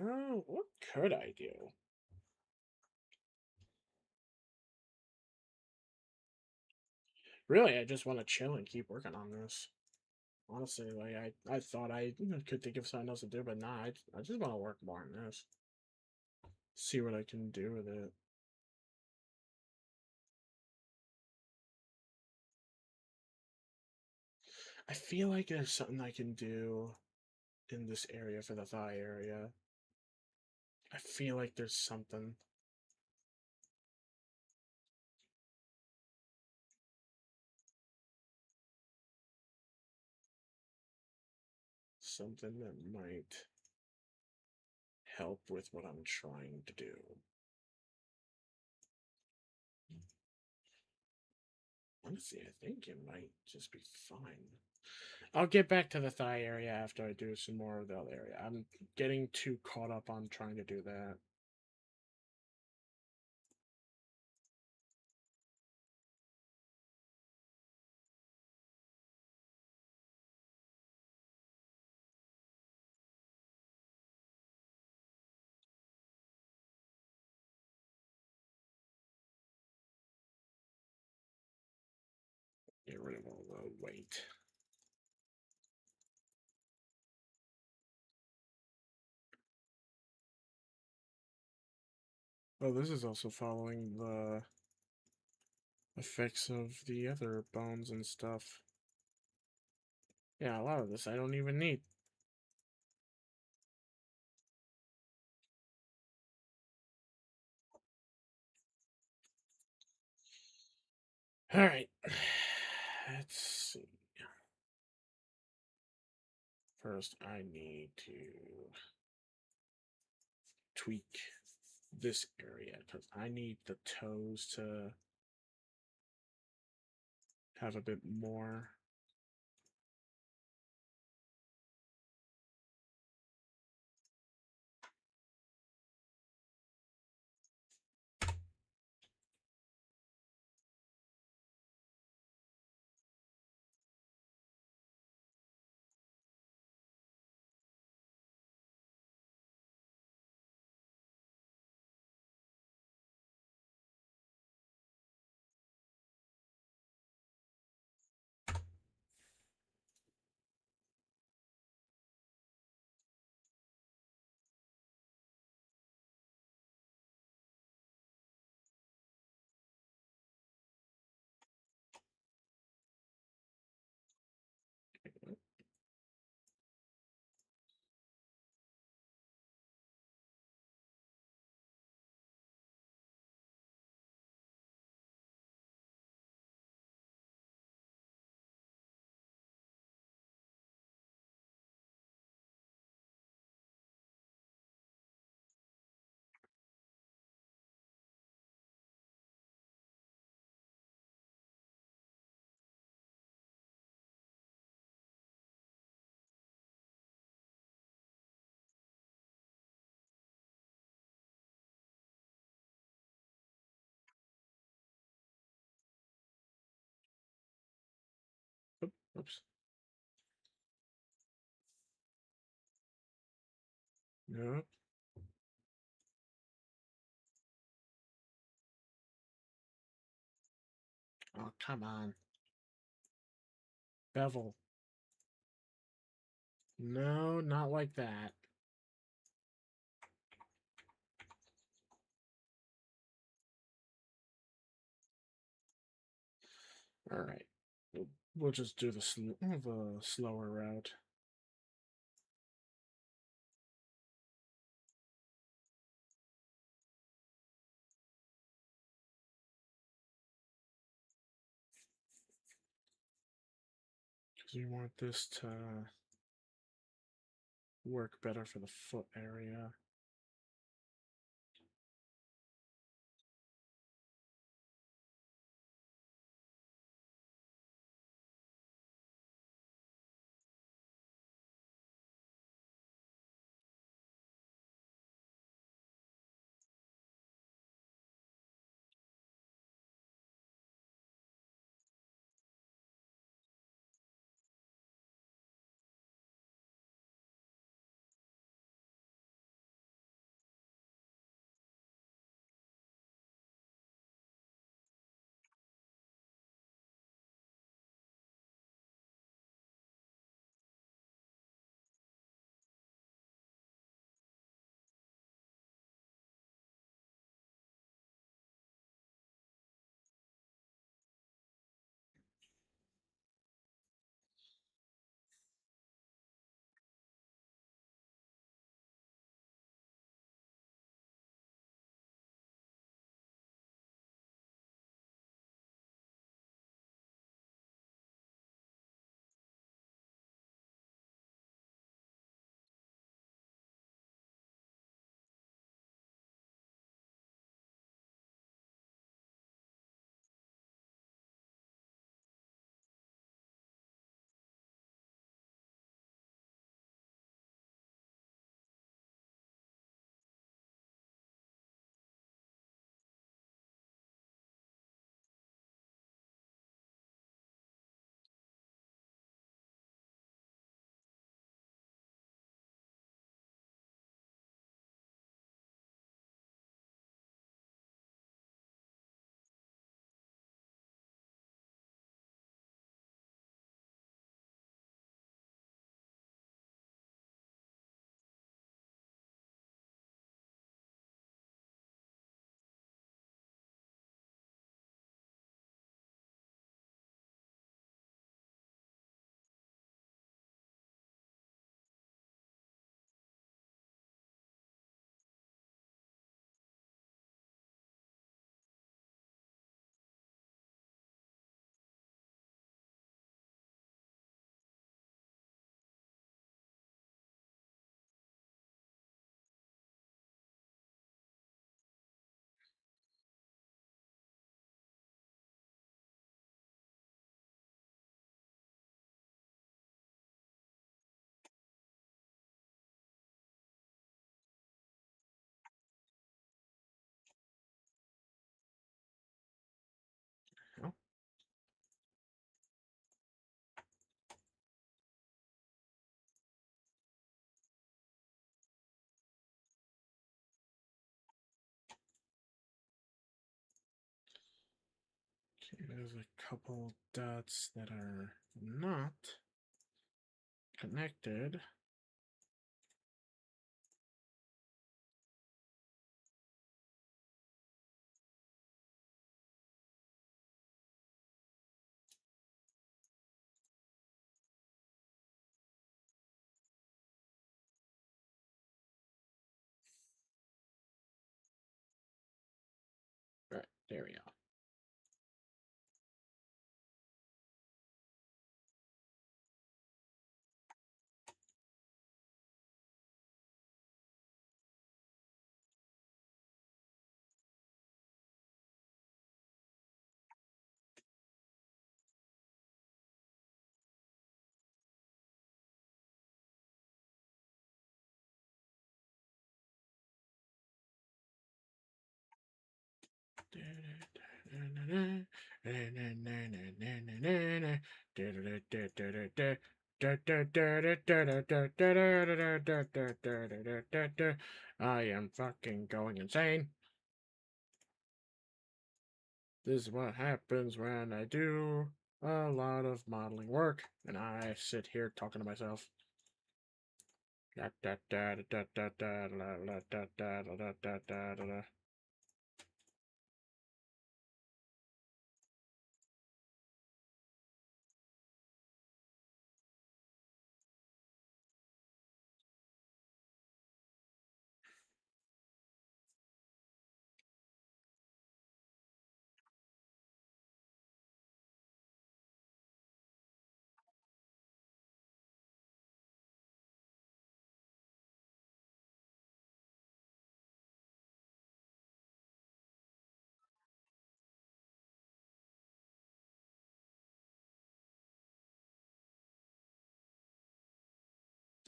Oh, what could I do? Really, I just want to chill and keep working on this. Honestly, like I thought I could think of something else to do, but nah, I just want to work more on this. See what I can do with it. I feel like there's something I can do in this area for the thigh area. I feel like there's something. Something that might help with what I'm trying to do. Honestly, I think it might just be fine. I'll get back to the thigh area after I do some more of the other area. I'm getting too caught up on trying to do that. Get rid of all the weight. Oh, this is also following the effects of the other bones and stuff. Yeah, a lot of this I don't even need. Alright. Let's see. First, I need to tweak this area because I need the toes to have a bit more. Oops. No. Oh, come on. Bevel. No, not like that. Alright. We'll just do the slower route. Because we want this to work better for the foot area. Oh, okay, there's a couple dots that are not connected. Right, there we go. I am fucking going insane. This is what happens when I do a lot of modeling work and I sit here talking to myself.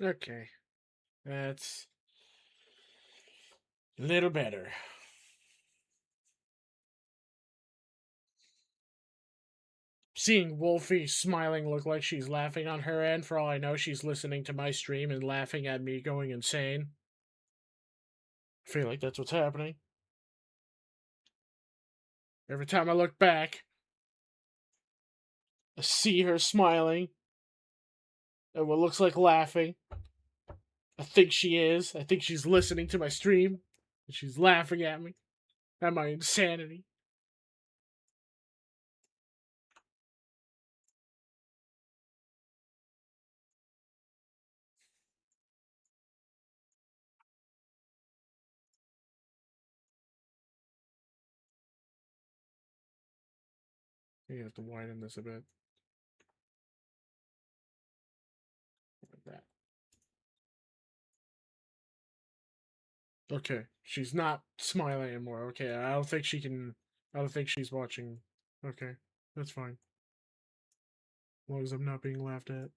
Okay. That's a little better. Seeing Wolfie smiling look like she's laughing on her end, for all I know, she's listening to my stream and laughing at me going insane. I feel like that's what's happening. Every time I look back, I see her smiling and what looks like laughing. I think she is. I think she's listening to my stream. And she's laughing at me. At my insanity. You have to widen this a bit. Like that. Okay. She's not smiling anymore. Okay. I don't think she can. I don't think she's watching. Okay. That's fine. As long as I'm not being laughed at.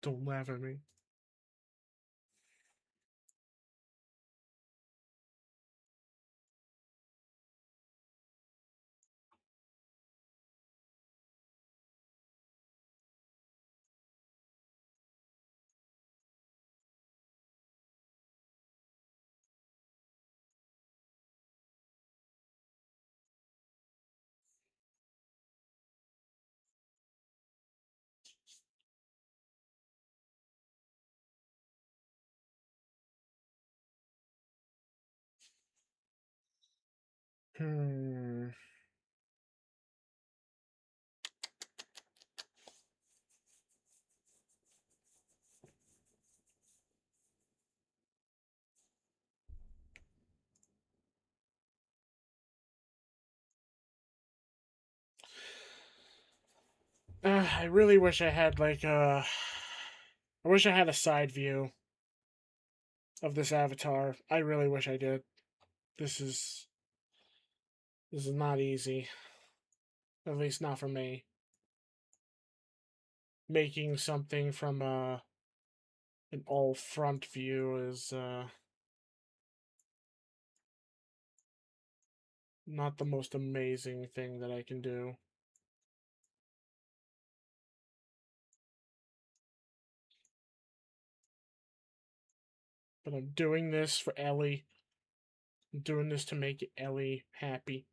Don't laugh at me. Hmm. I really wish I had like I wish I had a side view of this avatar. I really wish I did. This is this is not easy. At least not for me. Making something from an all front view is not the most amazing thing that I can do. But I'm doing this for Ellie. I'm doing this to make Ellie happy.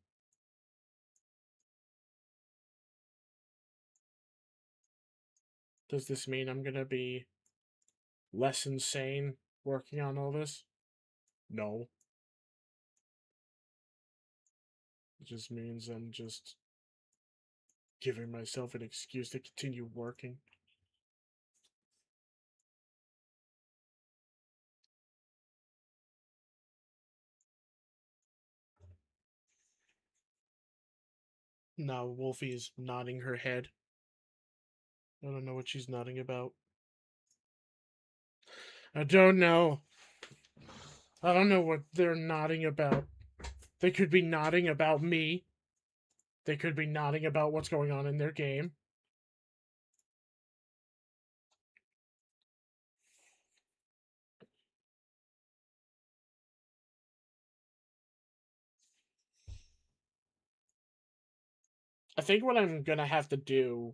Does this mean I'm gonna be less insane working on all this? No. It just means I'm just giving myself an excuse to continue working. Now Wolfie is nodding her head. I don't know what she's nodding about. I don't know. I don't know what they're nodding about. They could be nodding about me. They could be nodding about what's going on in their game. I think what I'm gonna have to do,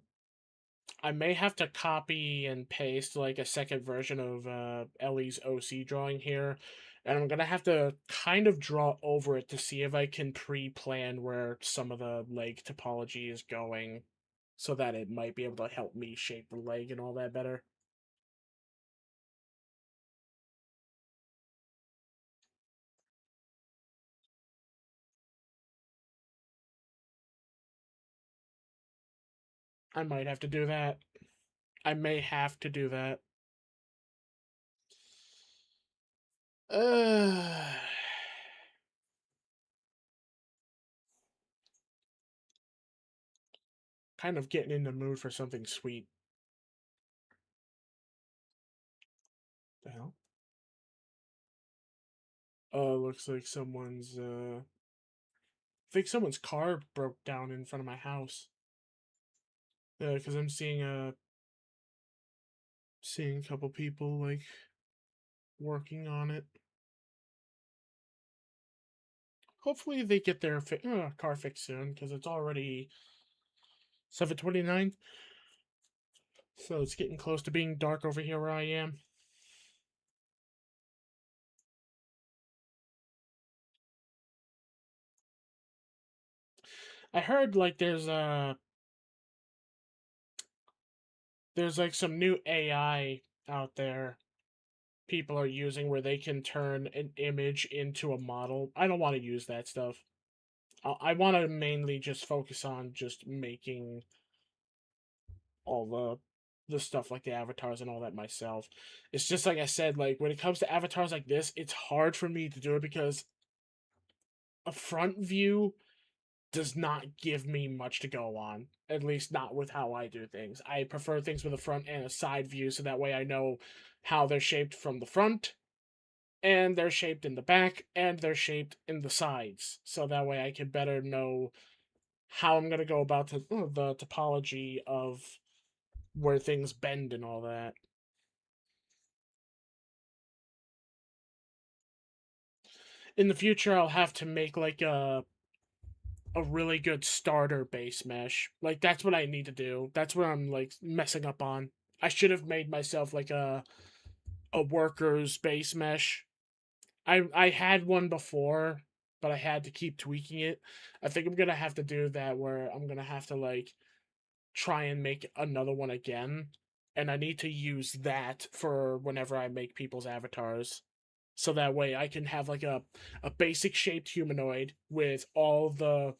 I may have to copy and paste like a second version of Ellie's OC drawing here, and I'm gonna have to kind of draw over it to see if I can pre-plan where some of the leg topology is going, so that it might be able to help me shape the leg and all that better. I might have to do that. I may have to do that. Uh, kind of getting in the mood for something sweet. The hell? Looks like someone's I think someone's car broke down in front of my house. Because I'm seeing a couple people like working on it. Hopefully they get their car fixed soon because it's already 7:29, so it's getting close to being dark over here where I am. I heard like there's like some new AI out there people are using where they can turn an image into a model. I don't want to use that stuff. I want to mainly just focus on just making all the stuff like the avatars and all that myself. It's just like I said, like when it comes to avatars like this, it's hard for me to do it because a front view does not give me much to go on. At least not with how I do things. I prefer things with a front and a side view so that way I know how they're shaped from the front, and they're shaped in the back, and they're shaped in the sides. So that way I can better know how I'm gonna go about the topology of where things bend and all that. In the future, I'll have to make like a really good starter base mesh. Like that's what I need to do. That's what I'm like messing up on. I should have made myself like a worker's base mesh. I had one before, but I had to keep tweaking it. I think I'm gonna have to do that where I'm gonna have to like try and make another one again. And I need to use that for whenever I make people's avatars. So that way I can have like a basic shaped humanoid with all the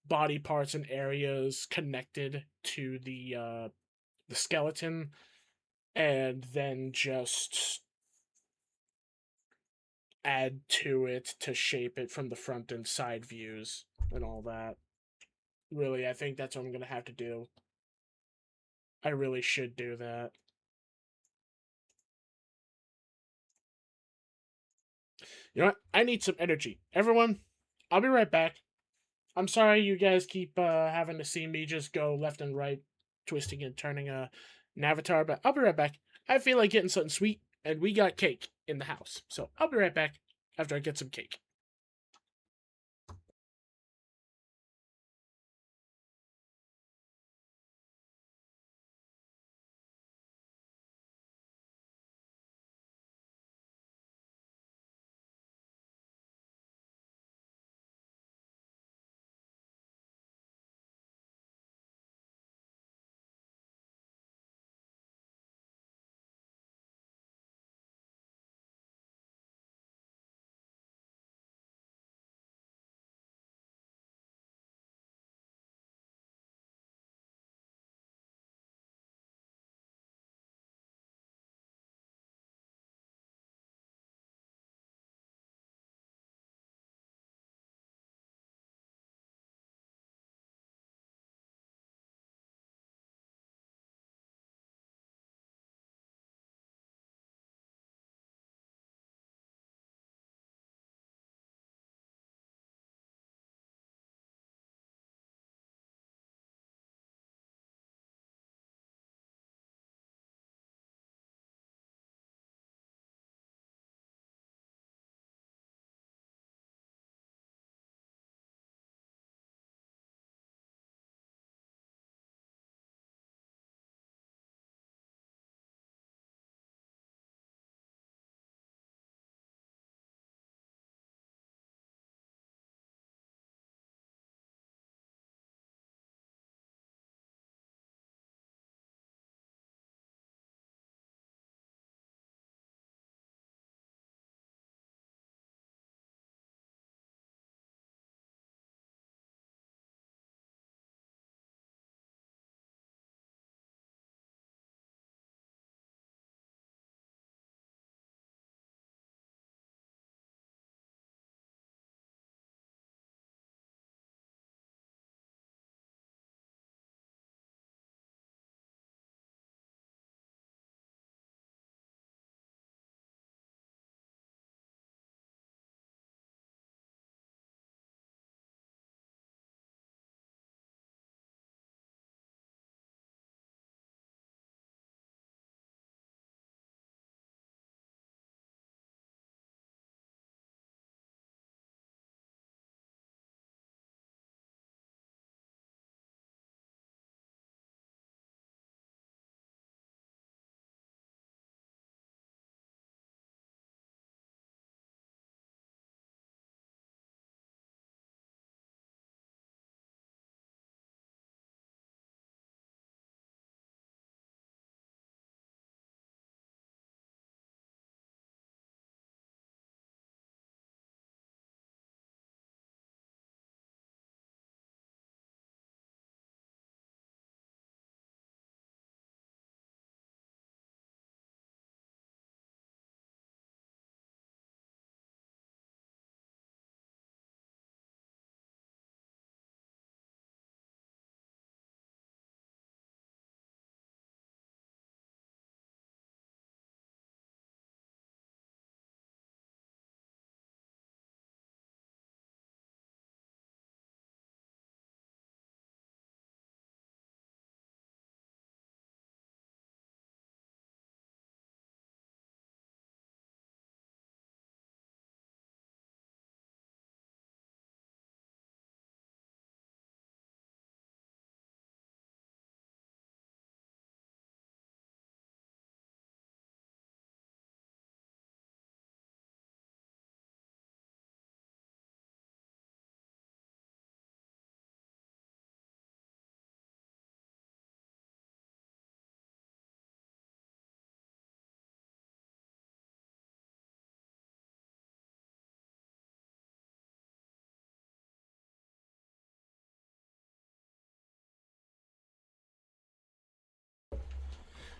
body parts and areas connected to the skeleton, and then just add to it to shape it from the front and side views and all that. Really, I think that's what I'm gonna have to do. I really should do that. You know what? I need some energy. Everyone, I'll be right back. I'm sorry you guys keep having to see me just go left and right, twisting and turning an avatar, but I'll be right back. I feel like getting something sweet, and we got cake in the house. So I'll be right back after I get some cake.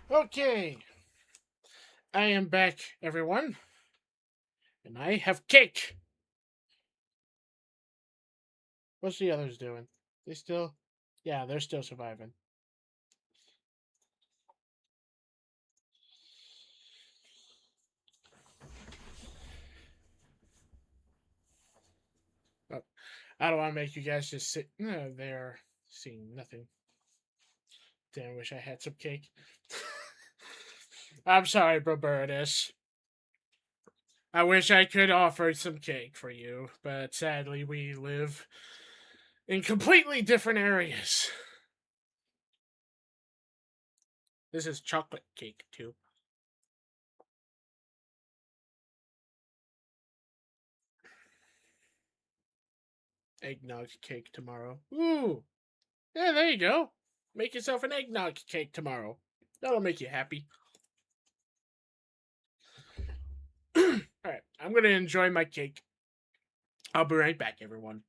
Okay, I am back, everyone, and I have cake. What's the others doing? They still, yeah, they're still surviving. Oh, I don't want to make you guys just sit there seeing nothing. Damn, wish I had some cake. I'm sorry, Robertus. I wish I could offer some cake for you, but sadly, we live in completely different areas. This is chocolate cake, too. Eggnog cake tomorrow. Ooh, yeah, there you go. Make yourself an eggnog cake tomorrow. That'll make you happy. All right, I'm gonna enjoy my cake. I'll be right back, everyone.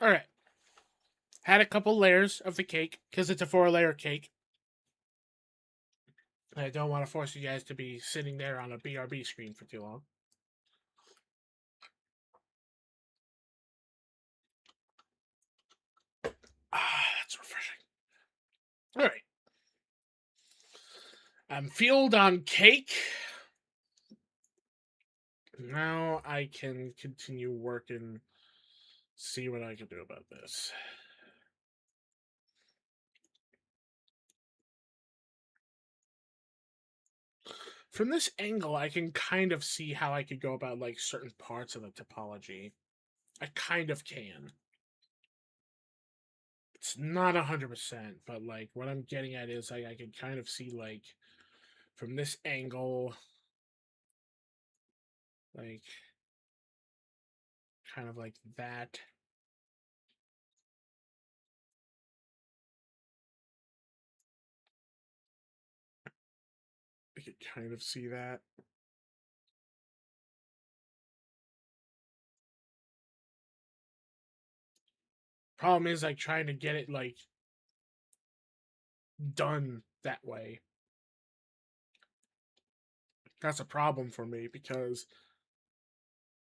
All right. Had a couple layers of the cake because it's a 4-layer cake. I don't want to force you guys to be sitting there on a BRB screen for too long. Ah, that's refreshing. All right. I'm fueled on cake. Now I can continue working, see what I can do about this. From this angle, I can kind of see how I could go about like certain parts of the topology. I kind of can. It's not 100%, but like what I'm getting at is like I can kind of see like from this angle, like kind of like that. I could kind of see that. Problem is like trying to get it like done that way. That's a problem for me because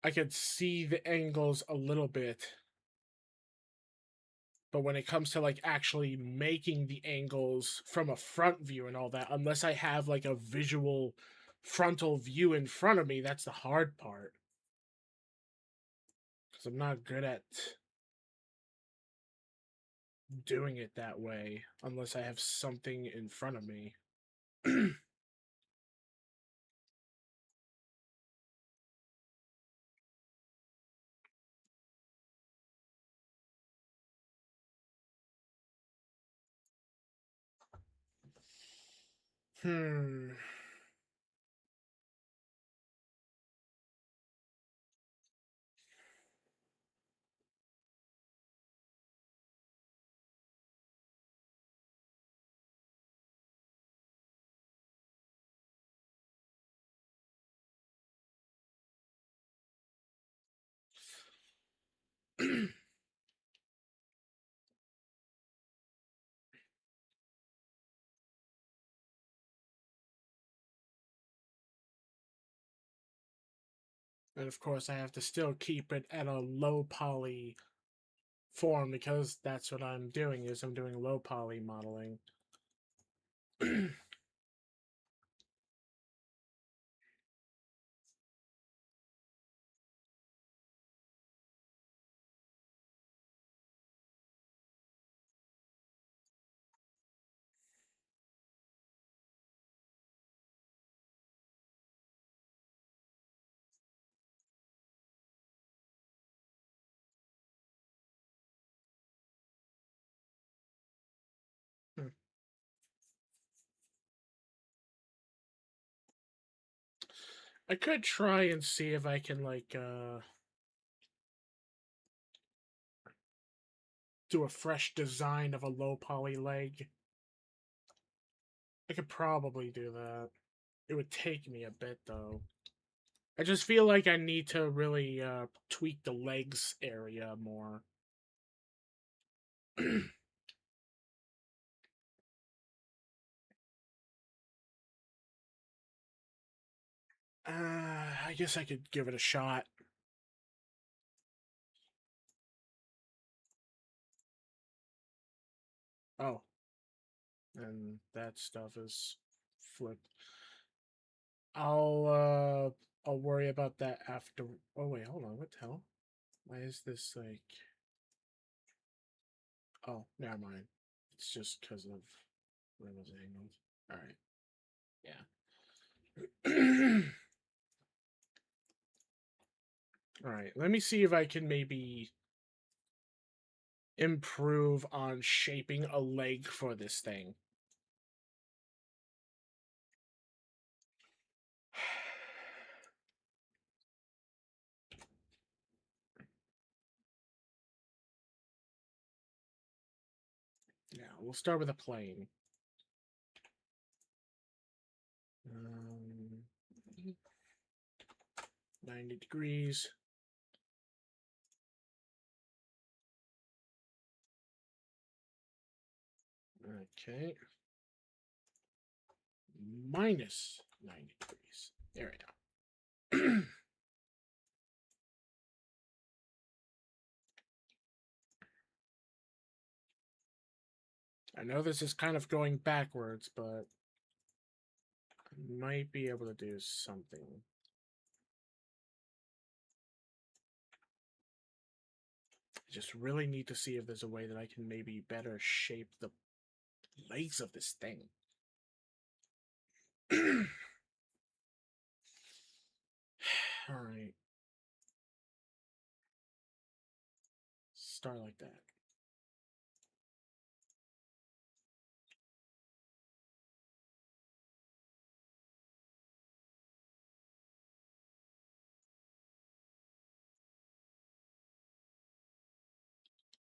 I could see the angles a little bit, but when it comes to like actually making the angles from a front view and all that, unless I have like a visual frontal view in front of me, that's the hard part. Because I'm not good at doing it that way unless I have something in front of me. Hmm. And of course, I have to still keep it at a low poly form because that's what I'm doing. Is I'm doing low poly modeling. I could try and see if I can like do a fresh design of a low poly leg. I could probably do that. It would take me a bit though. I just feel like I need to really tweak the legs area more. I guess I could give it a shot. Oh, and that stuff is flipped. I'll worry about that after. Oh wait, hold on. What the hell? Why is this like? Oh, never mind. It's just because of where those angles. All right. Yeah. All right. Let me see if I can maybe improve on shaping a leg for this thing. Yeah, we'll start with a plane. 90 degrees. Okay. Minus 90 degrees. There we go. I know this is kind of going backwards, but I might be able to do something. just really need to see if there's a way that I can maybe better shape the legs of this thing. Alright. Start like that.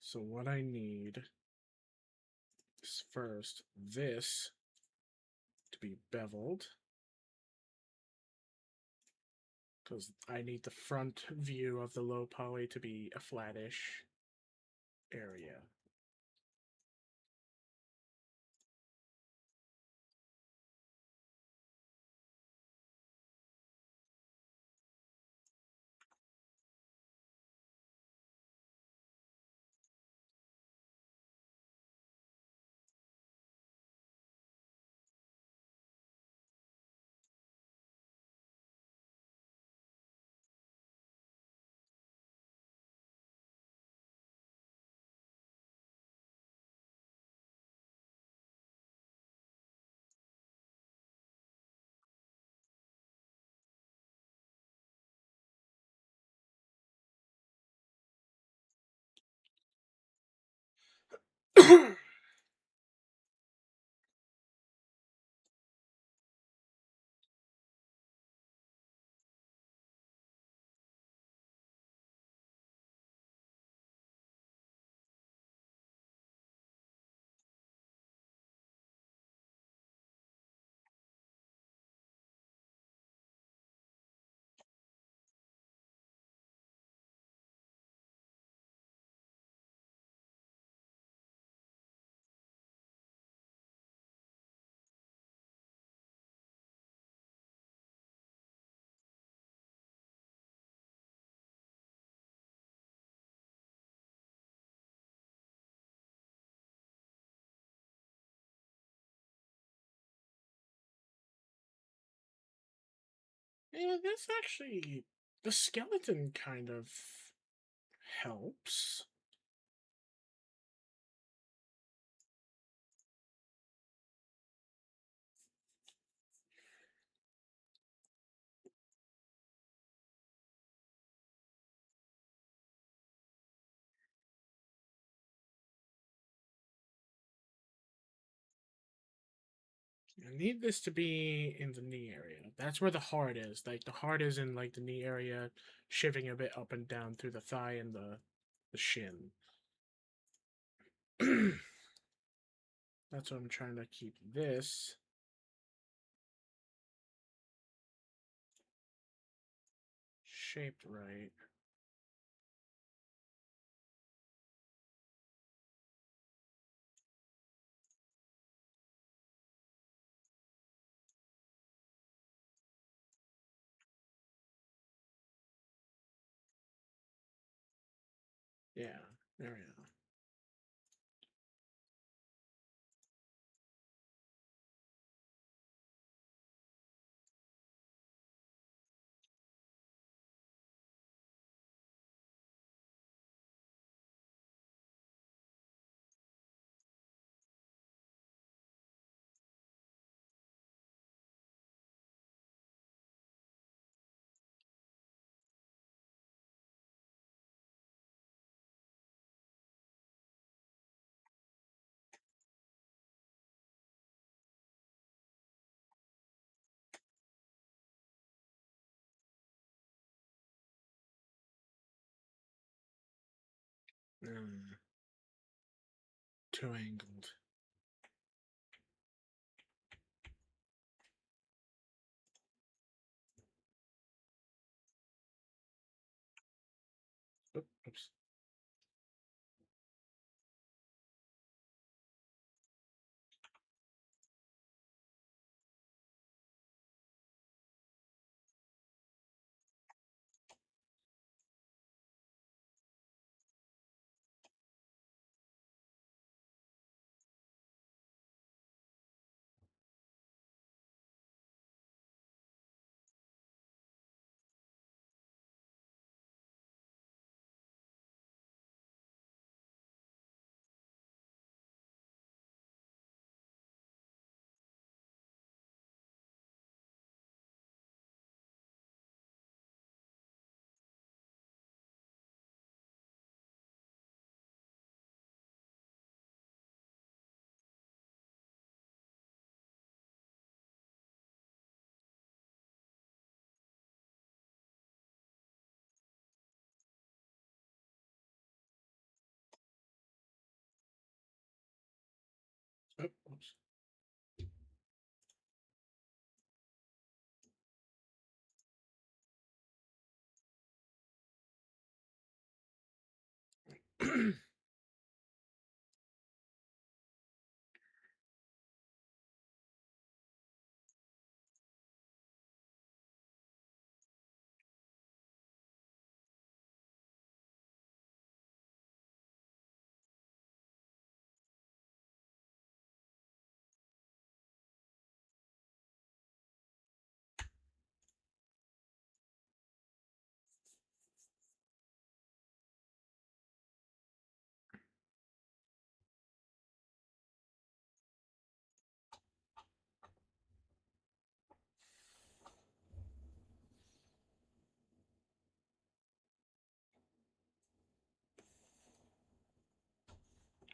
So what I need is first this to be beveled, because I need the front view of the low poly to be a flattish area. Yeah, this actually, the skeleton kind of helps. I need this to be in the knee area. That's where the heart is. Like the heart is in like the knee area, shifting a bit up and down through the thigh and the shin. That's what I'm trying to keep this shaped right. Yeah, there we go. Mm, too angled. Oops. Oh, oops.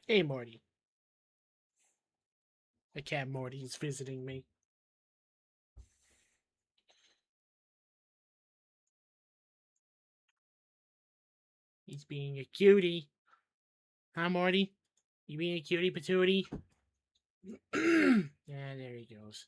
Hey, Morty. The cat Morty's visiting me. He's being a cutie. Huh, Morty? You being a cutie patootie? Yeah, there he goes.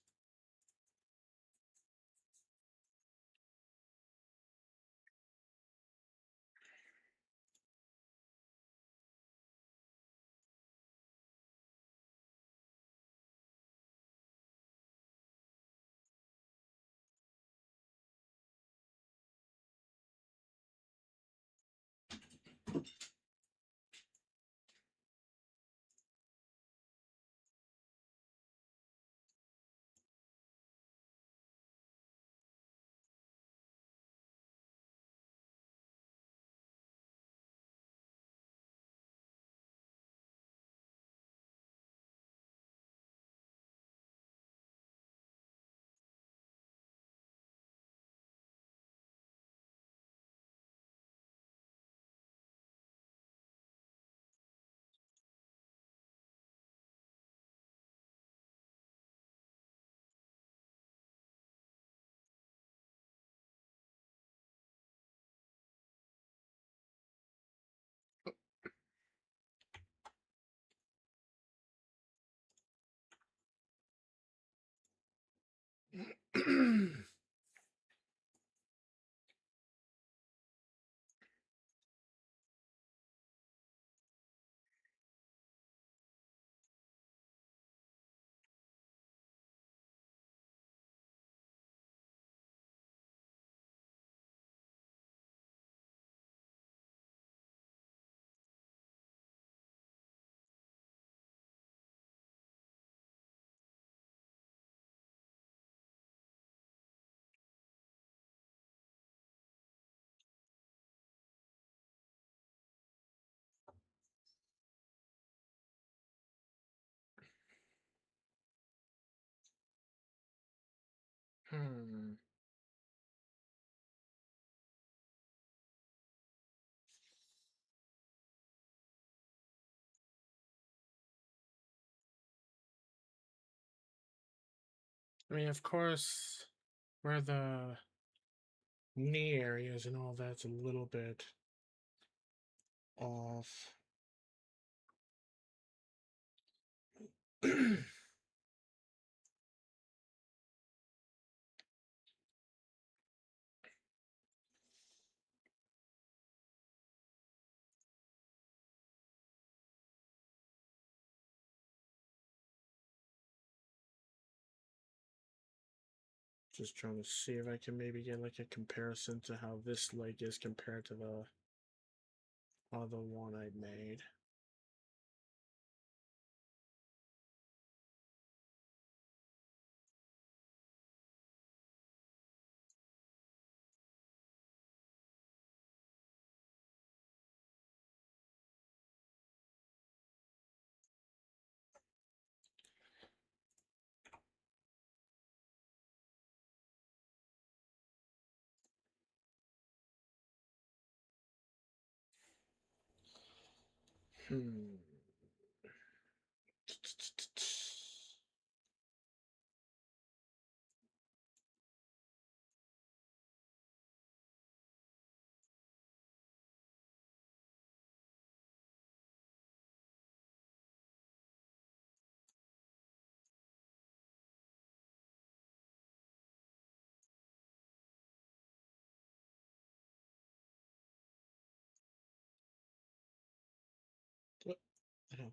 Hmm. I mean, of course, where the knee areas and all that's a little bit off. Just trying to see if I can maybe get like a comparison to how this leg is compared to the other one I made. Hmm. Uh-huh.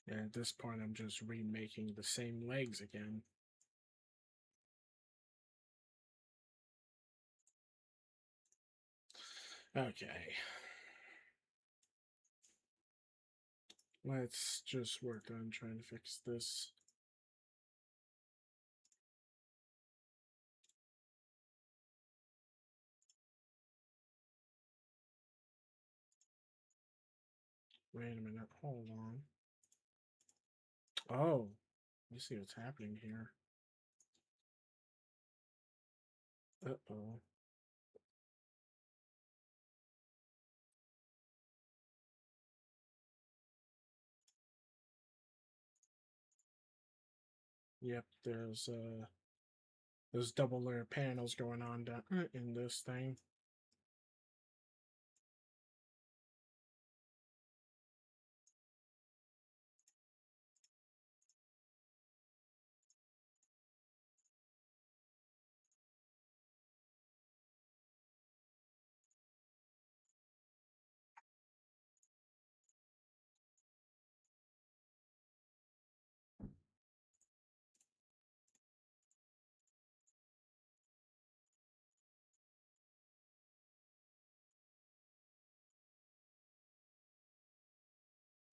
And at this point, I'm just remaking the same legs again. Okay. Let's just work on trying to fix this. Wait a minute, hold on. Oh, you see what's happening here. Uh-oh. Yep, there's double layer panels going on down in this thing.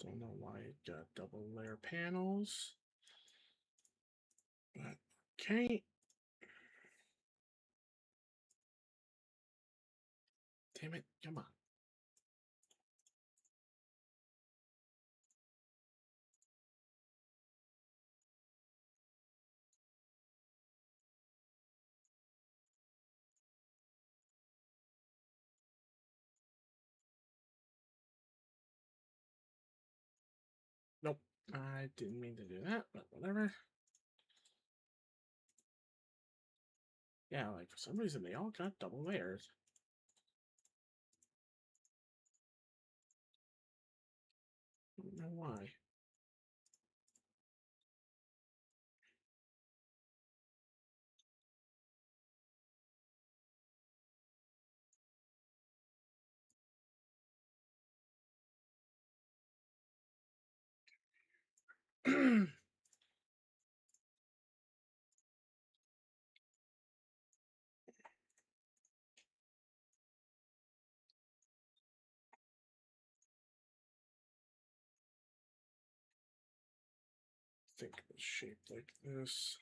Don't know why it got double layer panels. But okay. Damn it, come on. Nope, I didn't mean to do that, but whatever. Yeah, like for some reason they all got double layers. I don't know why. Think it was shaped like this.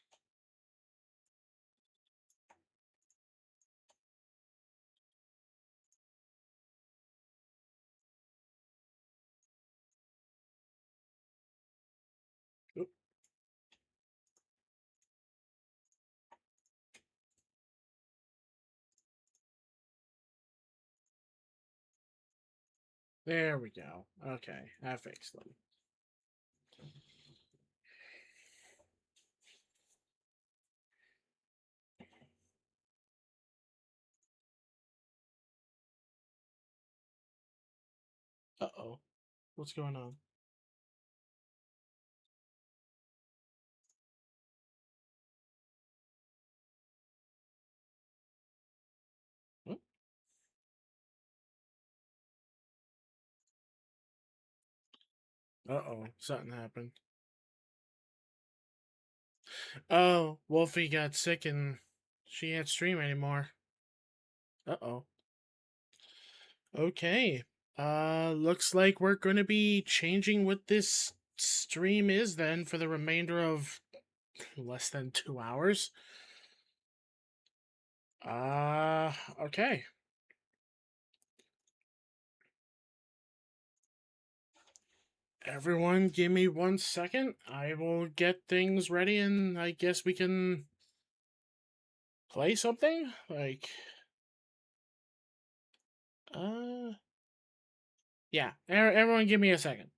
Oop. There we go. Okay, that fixed them. Uh-oh. What's going on? Hmm? Uh-oh. Something happened. Oh, Wolfie got sick and she can't stream anymore. Uh-oh. Okay. Looks like we're gonna be changing what this stream is then for the remainder of less than 2 hours. Okay. Everyone, give me 1 second. I will get things ready and I guess we can play something? Like, uh, yeah. Everyone, give me a second.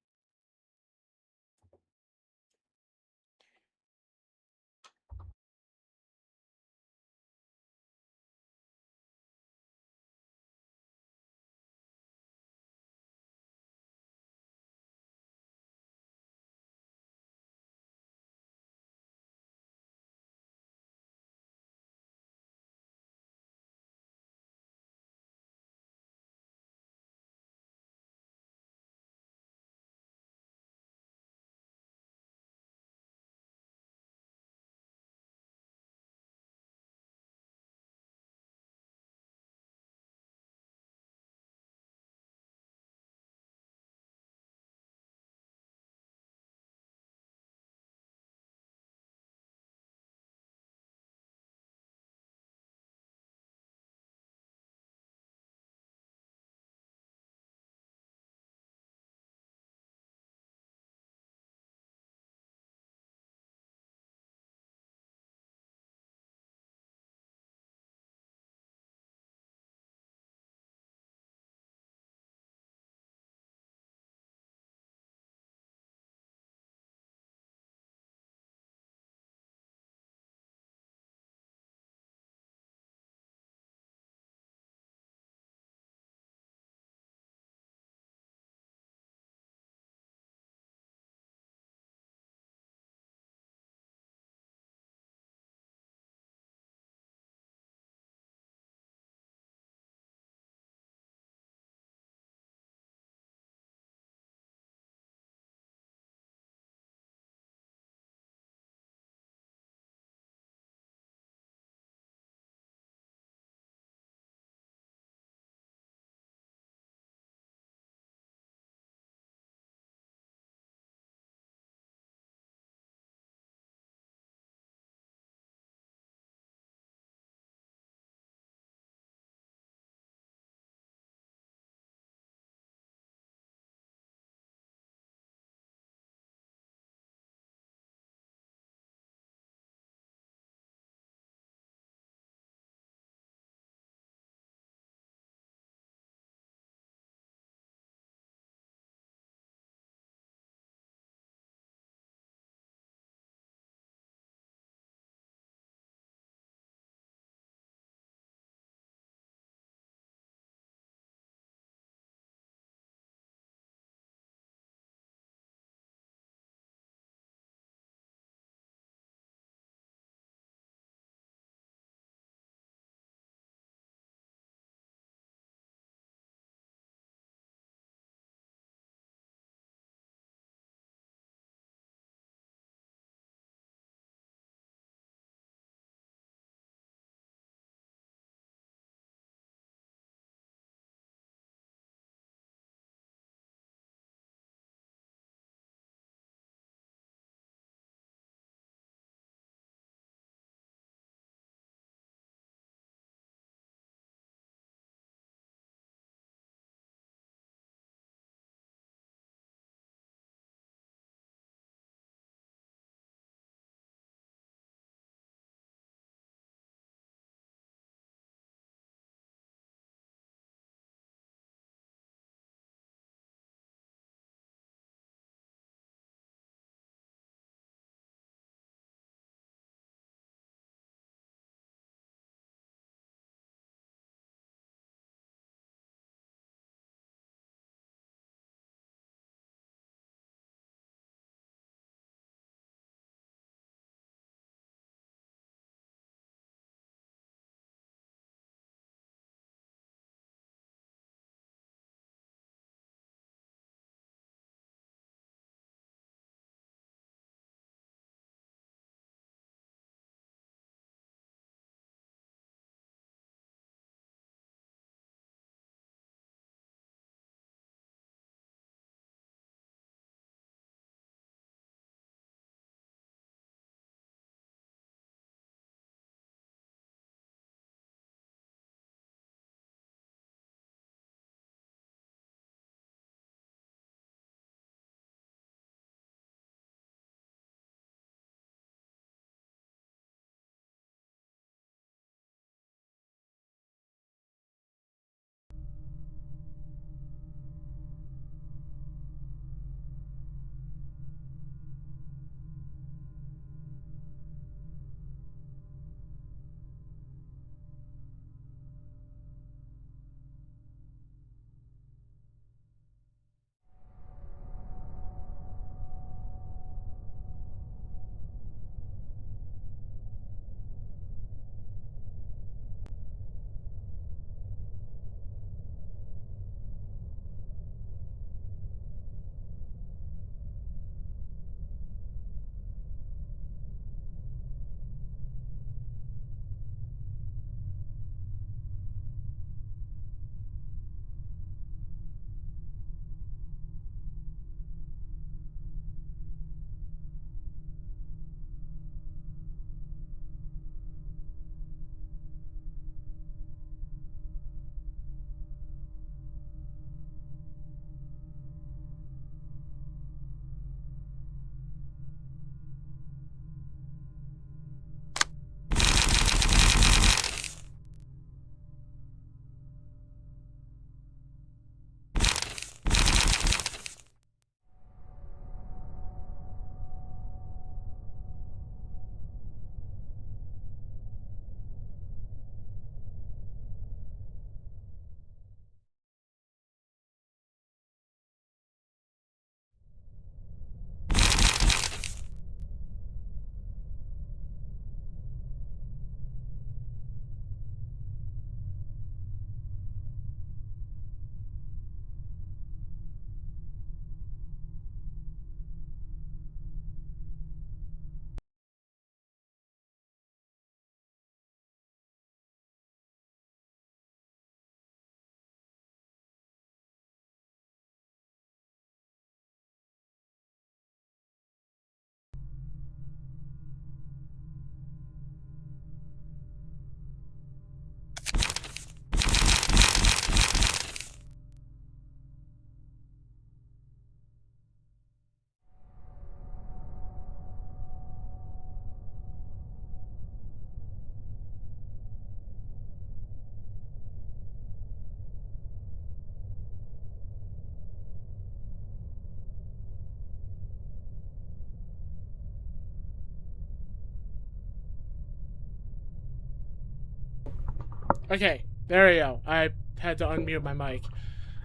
Okay, there we go. I had to unmute my mic.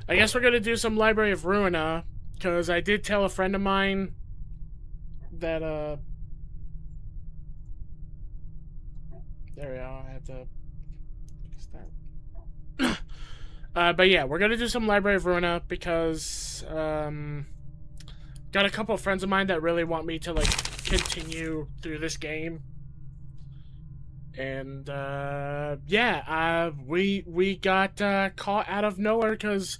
I guess we're gonna do some Library of Ruina, because I did tell a friend of mine that, there we go, I had to fix that. But yeah, we're gonna do some Library of Ruina, because, got a couple of friends of mine that really want me to, like, continue through this game. And, yeah, we got, caught out of nowhere, because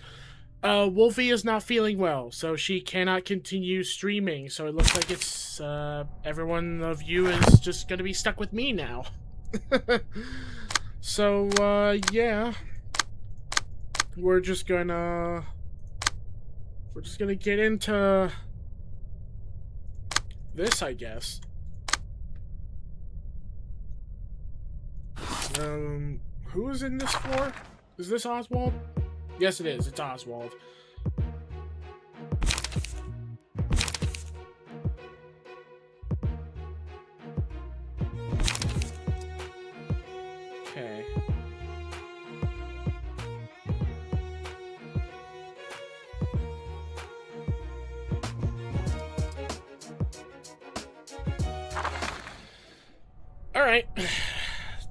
Wolfie is not feeling well, so she cannot continue streaming. So it looks like it's everyone of you is just gonna be stuck with me now. So yeah, we're just gonna get into this, I guess. Who is in this floor? Is this Oswald? Yes, it is. It's Oswald. Okay. Alright.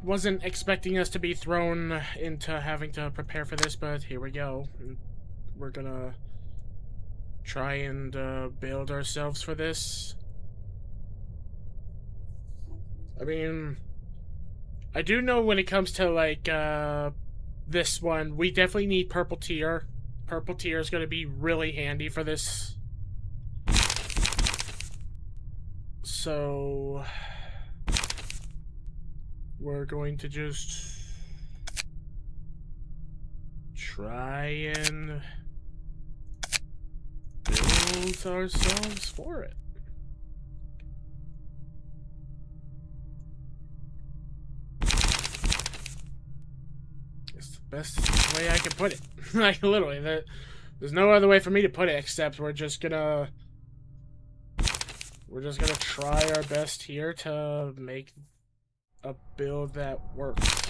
Wasn't expecting us to be thrown into having to prepare for this, but here we go. We're gonna try and build ourselves for this. I mean, I do know when it comes to, like, this one, we definitely need purple tier. Purple tier is gonna be really handy for this. So we're going to just try and build ourselves for it. It's the best way I can put it. Like, literally, there's no other way for me to put it except we're just gonna try our best here to make a build that works.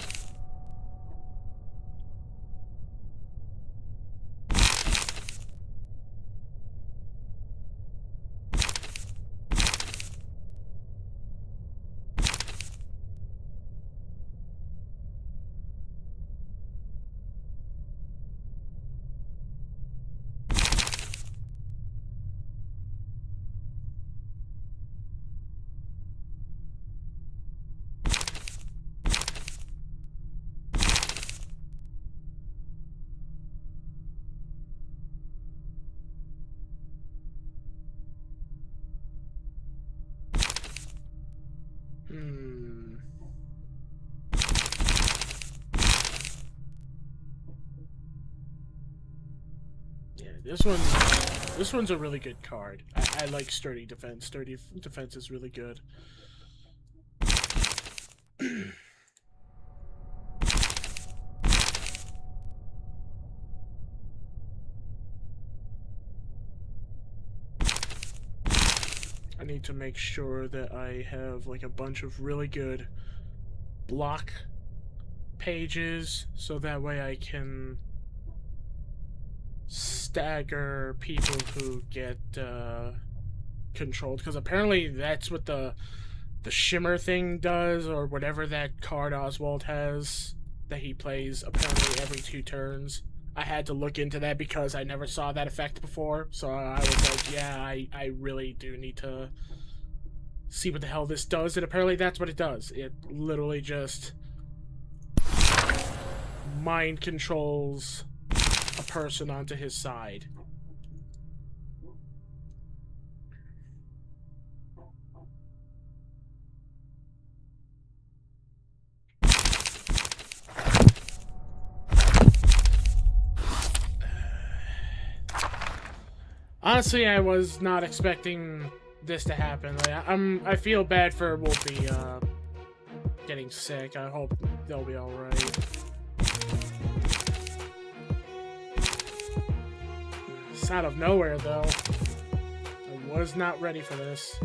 Yeah, this one's a really good card. I like sturdy defense. Sturdy defense is really good. I need to make sure that I have like a bunch of really good block pages so that way I can stagger people who get controlled, because apparently that's what the shimmer thing does, or whatever that card Oswald has that he plays apparently every 2 turns. I had to look into that because I never saw that effect before, so I was like, yeah, I really do need to see what the hell this does, and apparently that's what it does. It literally just mind controls a person onto his side. Honestly, I was not expecting this to happen. Like, I feel bad for Wolfie getting sick. I hope they'll be all right. It's out of nowhere, though. I was not ready for this.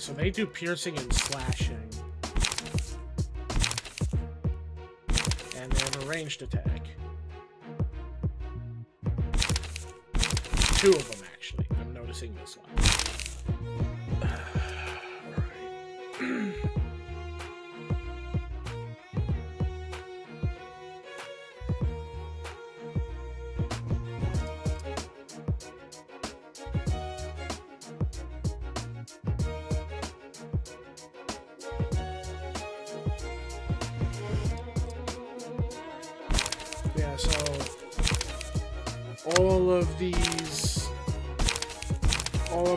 so they do piercing and slashing. And they have a ranged attack. 2 of them, actually. I'm noticing this one. Alright. Yeah, so all of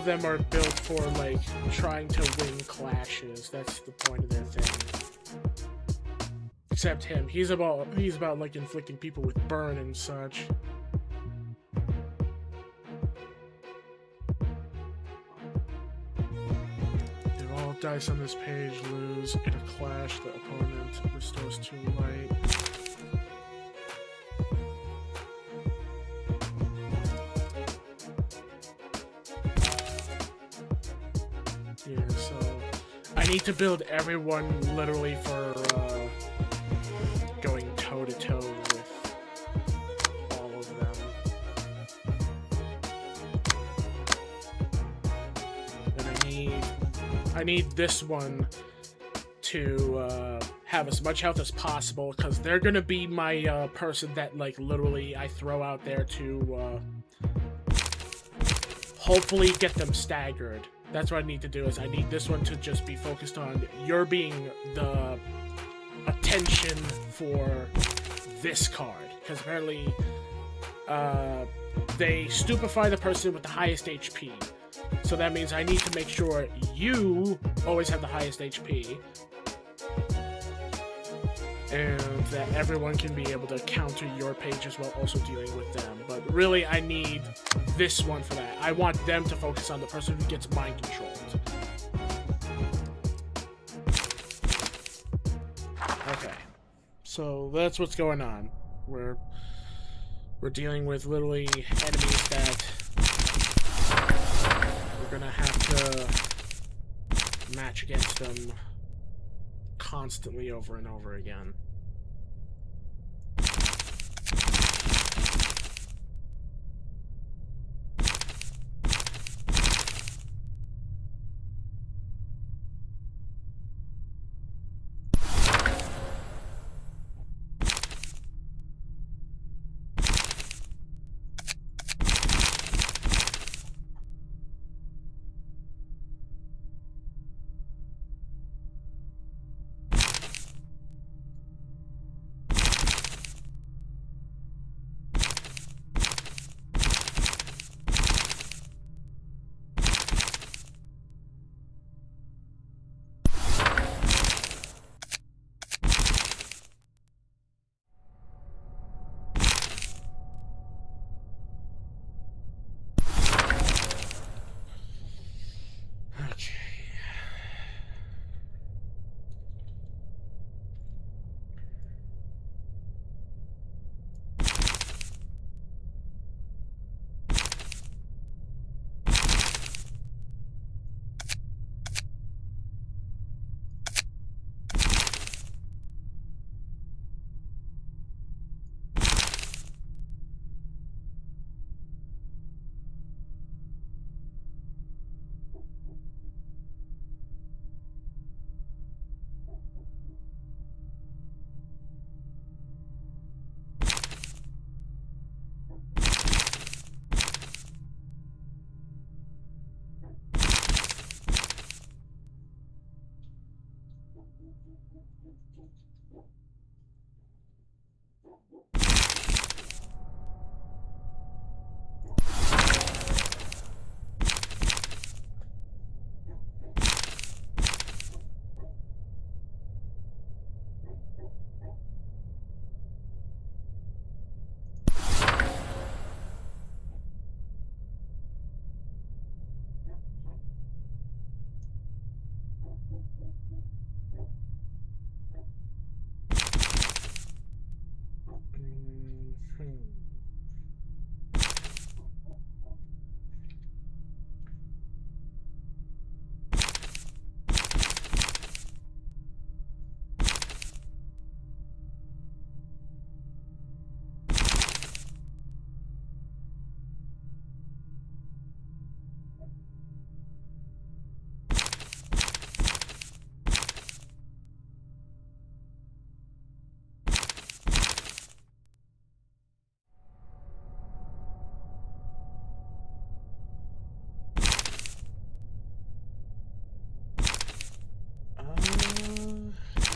them are built for, like, trying to win clashes. That's the point of their thing. Except him. He's about like inflicting people with burn and such. If all dice on this page lose in a clash, the opponent restores 2 light. Yeah, so I need to build everyone literally for going toe-to-toe with all of them. Then I need this one to have as much health as possible, because they're gonna be my person that, like, literally I throw out there to hopefully get them staggered. That's what I need to do, is I need this one to just be focused on you're being the attention for this card. Because apparently they stupefy the person with the highest HP. So that means I need to make sure you always have the highest HP. And that everyone can be able to counter your pages while also dealing with them. But really, I need this one for that. I want them to focus on the person who gets mind controlled. Okay. So that's what's going on. We're dealing with literally enemies that we're gonna have to match against them constantly over and over again.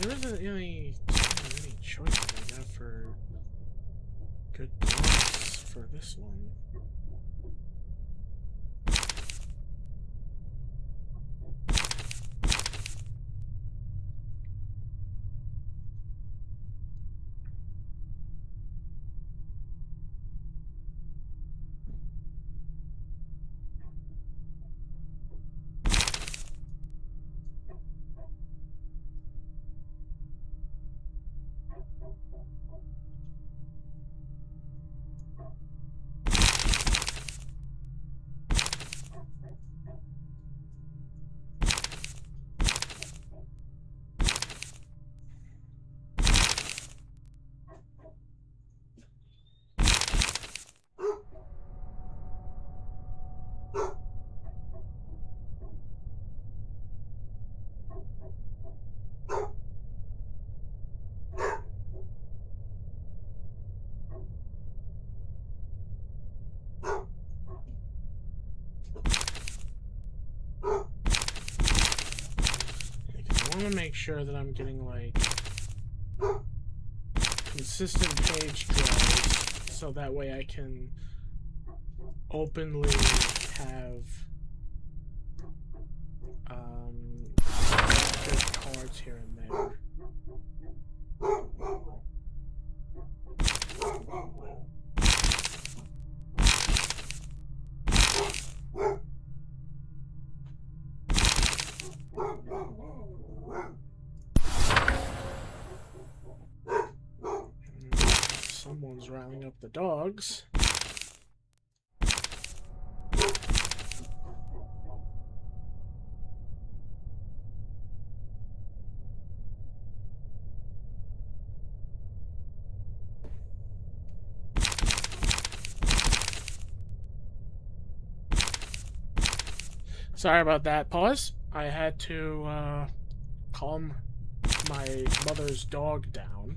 there isn't any choices I got for good dogs for this one. I want to make sure that I'm getting like consistent page draws, so that way I can openly have good cards here and there. Someone's riling up the dogs. Sorry about that. Pause. I had to calm my mother's dog down.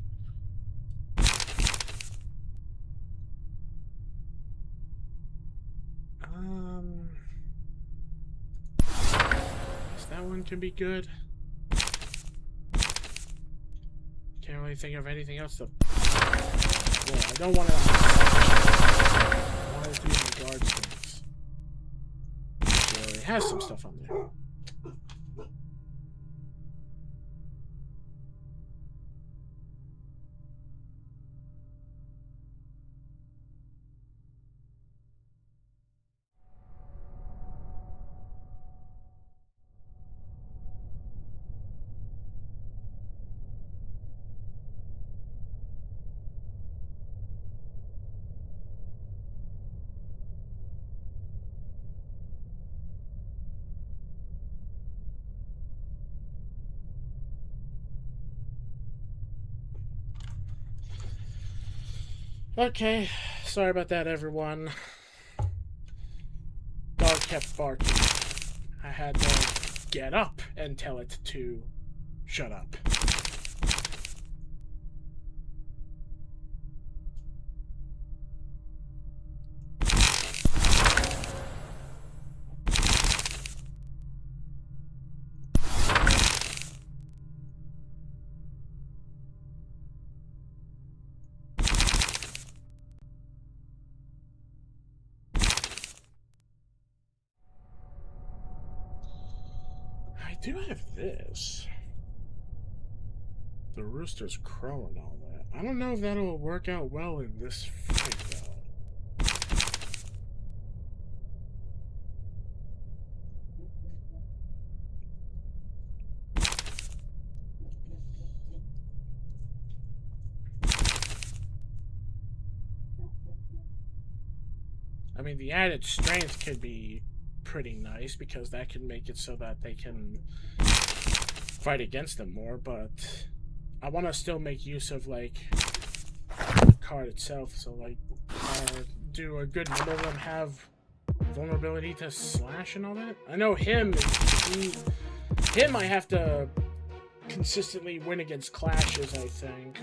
Guess that one can be good. Can't really think of anything else to. Well, I don't want to. I want it to be in the guard things. It already has some stuff on there. Okay, sorry about that, everyone. Dog kept barking. I had to get up and tell it to shut up. I do have this. The rooster's crow and all that. I don't know if that'll work out well in this fight, though. I mean, the added strength could be pretty nice because that can make it so that they can fight against them more, but I want to still make use of like the card itself. So like, do a good number of them have vulnerability to slash and all that? I know him I have to consistently win against clashes, I think.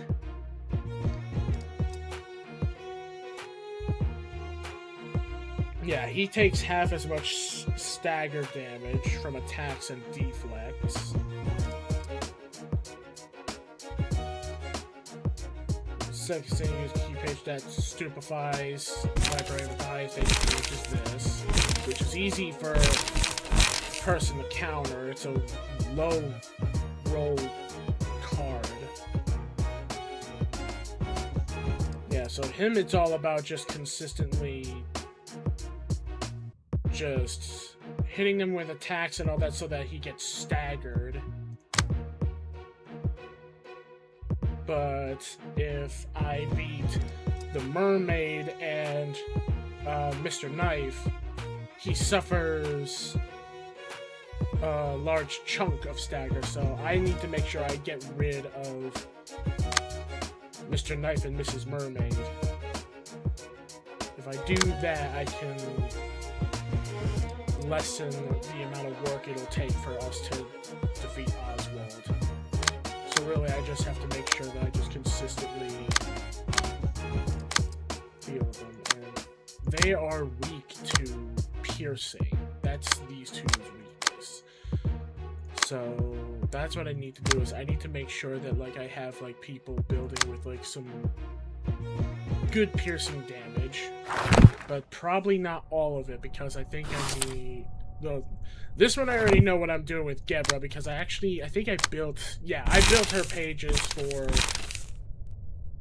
Yeah, he takes half as much stagger damage from attacks and deflects. Second thing is key page that stupefies. Library with the highest HP, which is this, which is easy for a person to counter. It's a low roll card. Yeah, so him, it's all about just consistently just hitting them with attacks and all that so that he gets staggered. But if I beat the mermaid and Mr. Knife, he suffers a large chunk of stagger, so I need to make sure I get rid of Mr. Knife and Mrs. Mermaid. If I do that, I can lessen the amount of work it'll take for us to defeat Oswald. So really, I just have to make sure that I just consistently deal with them. And they are weak to piercing. That's these two's weakness. So that's what I need to do, is I need to make sure that like I have like people building with like some good piercing damage, but probably not all of it, because I think I need this one. I already know what I'm doing with Gebra, because I think I built her pages for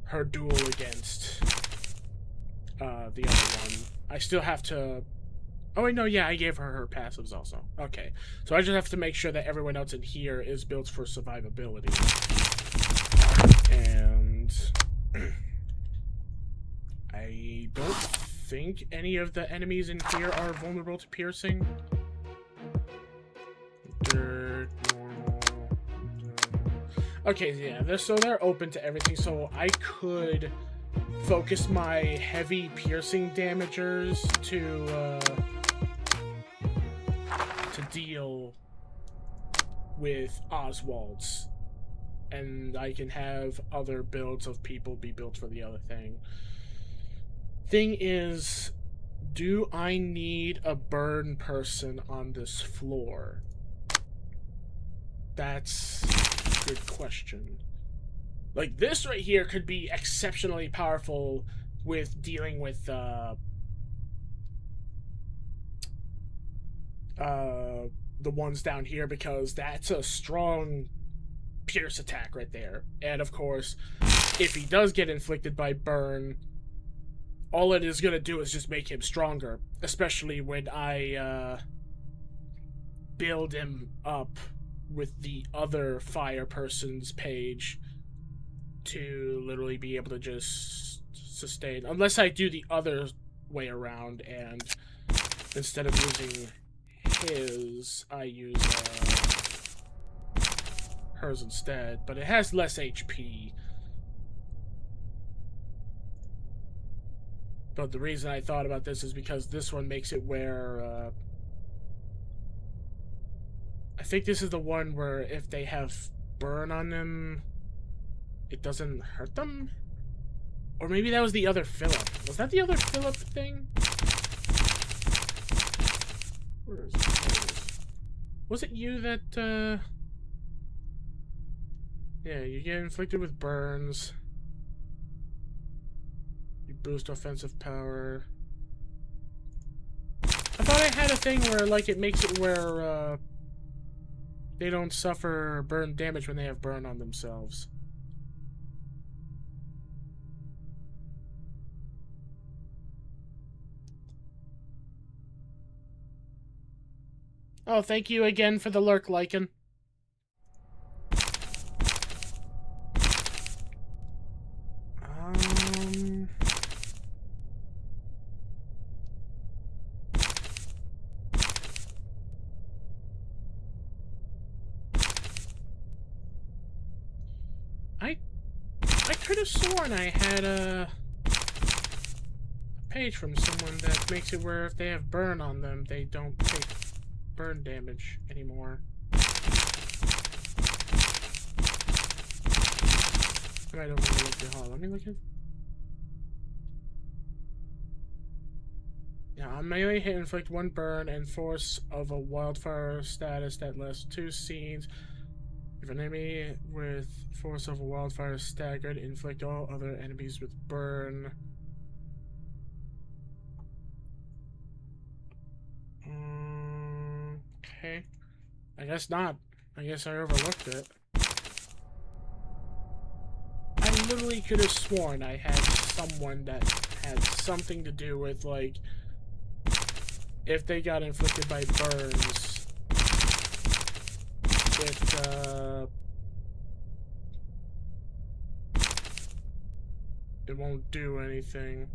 her duel against the other one. I still have to. Oh wait, no, yeah, I gave her passives also. Okay, so I just have to make sure that everyone else in here is built for survivability. And I don't think any of the enemies in here are vulnerable to piercing. Dirt, normal. Okay, yeah, so they're open to everything, so I could focus my heavy piercing damagers to deal with Oswald's, and I can have other builds of people be built for the other thing. Thing is, do I need a burn person on this floor? That's a good question. Like, this right here could be exceptionally powerful with dealing with the ones down here, because that's a strong pierce attack right there. And of course, if he does get inflicted by burn, all it is going to do is just make him stronger, especially when I build him up with the other fire person's page to literally be able to just sustain, unless I do the other way around, and instead of using his, I use hers instead, but it has less HP. But the reason I thought about this is because this one makes it where I think this is the one where if they have burn on them, it doesn't hurt them? Or maybe that was the other Philip. Was that the other Philip thing? Where is it? Was it you that, yeah, you get inflicted with burns. You boost offensive power. I thought I had a thing where, like, it makes it where, they don't suffer burn damage when they have burn on themselves. Oh, thank you again for the lurk, Lycan. I could have sworn I had a page from someone that makes it where if they have burn on them, they don't take burn damage anymore. I don't want to look at. Let me look at. Yeah, on melee hit, inflict 1 burn and force of a wildfire status that lasts 2 scenes. If an enemy with force of a wildfire is staggered, inflict all other enemies with burn. Okay. I guess not. I guess I overlooked it. I literally could have sworn I had someone that had something to do with, like, if they got inflicted by burns, it won't do anything.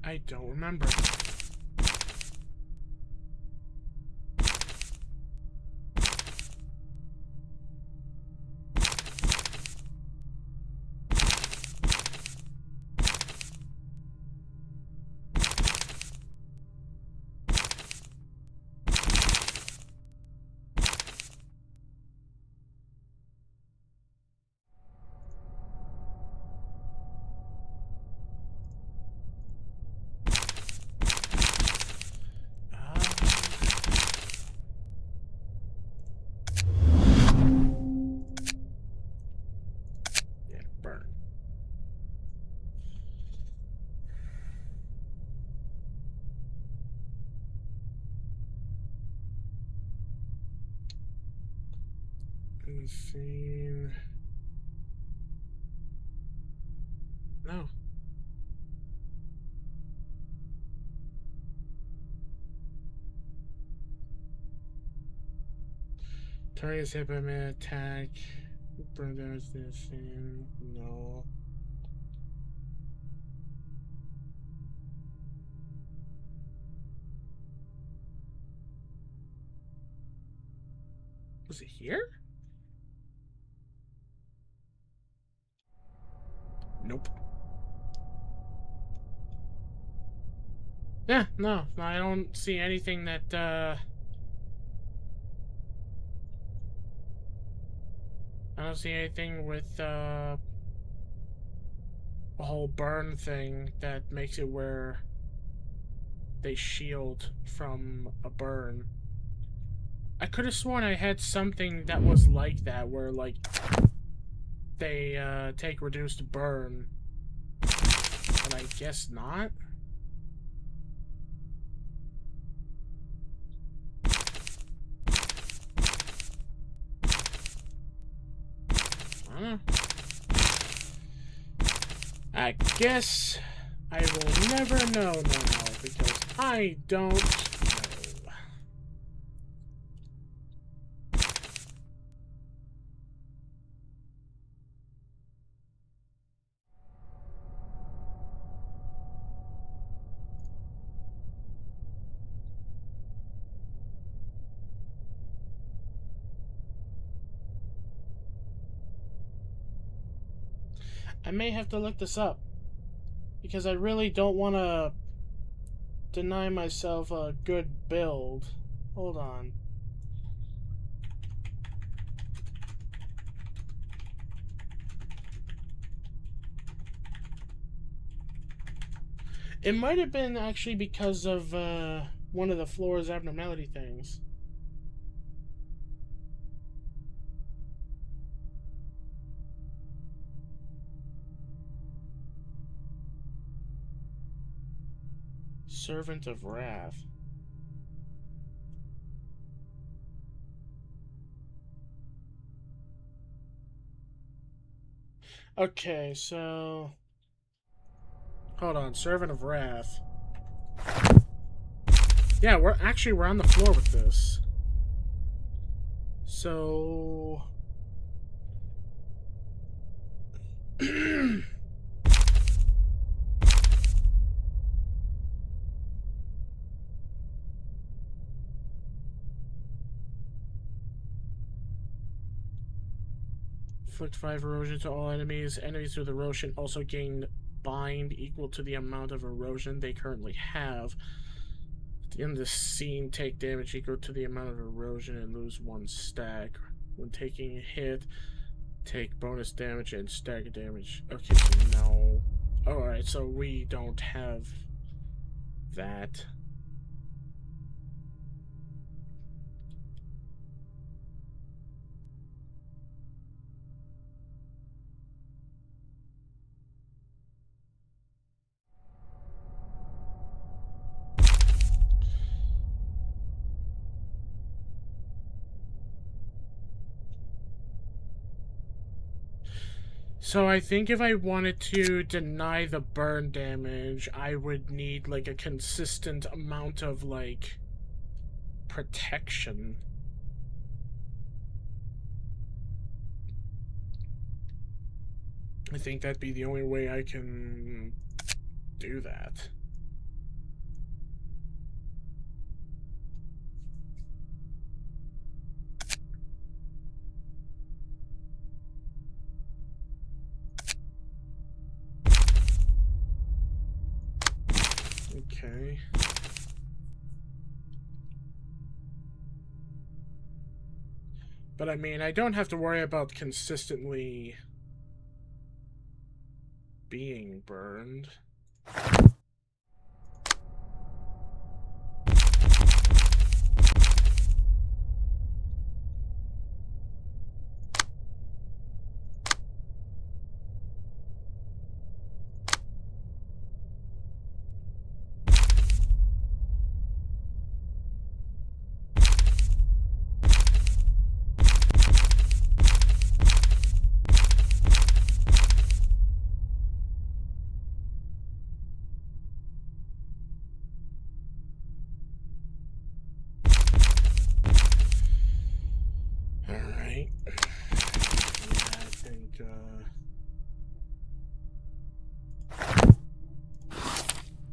I don't remember. Burn. Insane. No. Target is hit by an attack. Burn damage to the same. No. Was it here? Nope. Yeah, no, I don't see anything that, I don't see anything with, a whole burn thing that makes it where they shield from a burn. I could have sworn I had something that was like that, where, like, they, take reduced burn. But I guess not. I guess I will never know now, because I don't know. I may have to look this up, because I really don't want to deny myself a good build. Hold on. It might have been actually because of one of the floor's abnormality things. Servant of Wrath. Okay, so... Hold on, Servant of Wrath. Yeah, we're on the floor with this. So... Inflict 5 erosion to all enemies. Enemies with erosion also gain bind equal to the amount of erosion they currently have. At the end of the scene, take damage equal to the amount of erosion and lose 1 stack. When taking a hit, take bonus damage and stagger damage. Okay, so no. Alright, so we don't have that. So I think if I wanted to deny the burn damage, I would need like a consistent amount of like protection. I think that'd be the only way I can do that. Okay. But I mean, I don't have to worry about consistently being burned. Alright. Yeah, I think,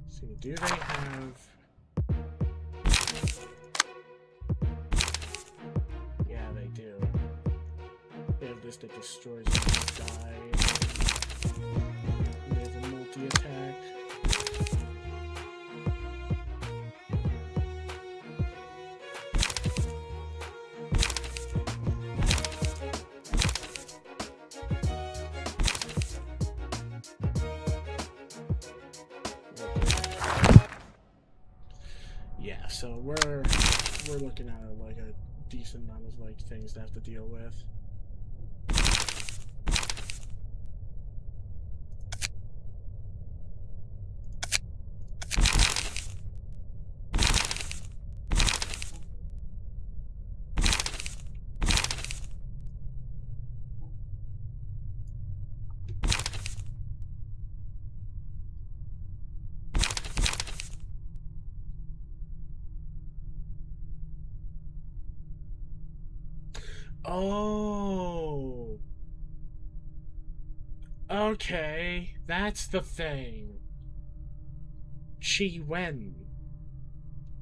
see, do they have... Yeah, they do. They have this that destroys and die. They have a multi-attack. Yeah, so we're looking at like a decent amount of like things to have to deal with. Oh. Okay, that's the thing. Chi Wen.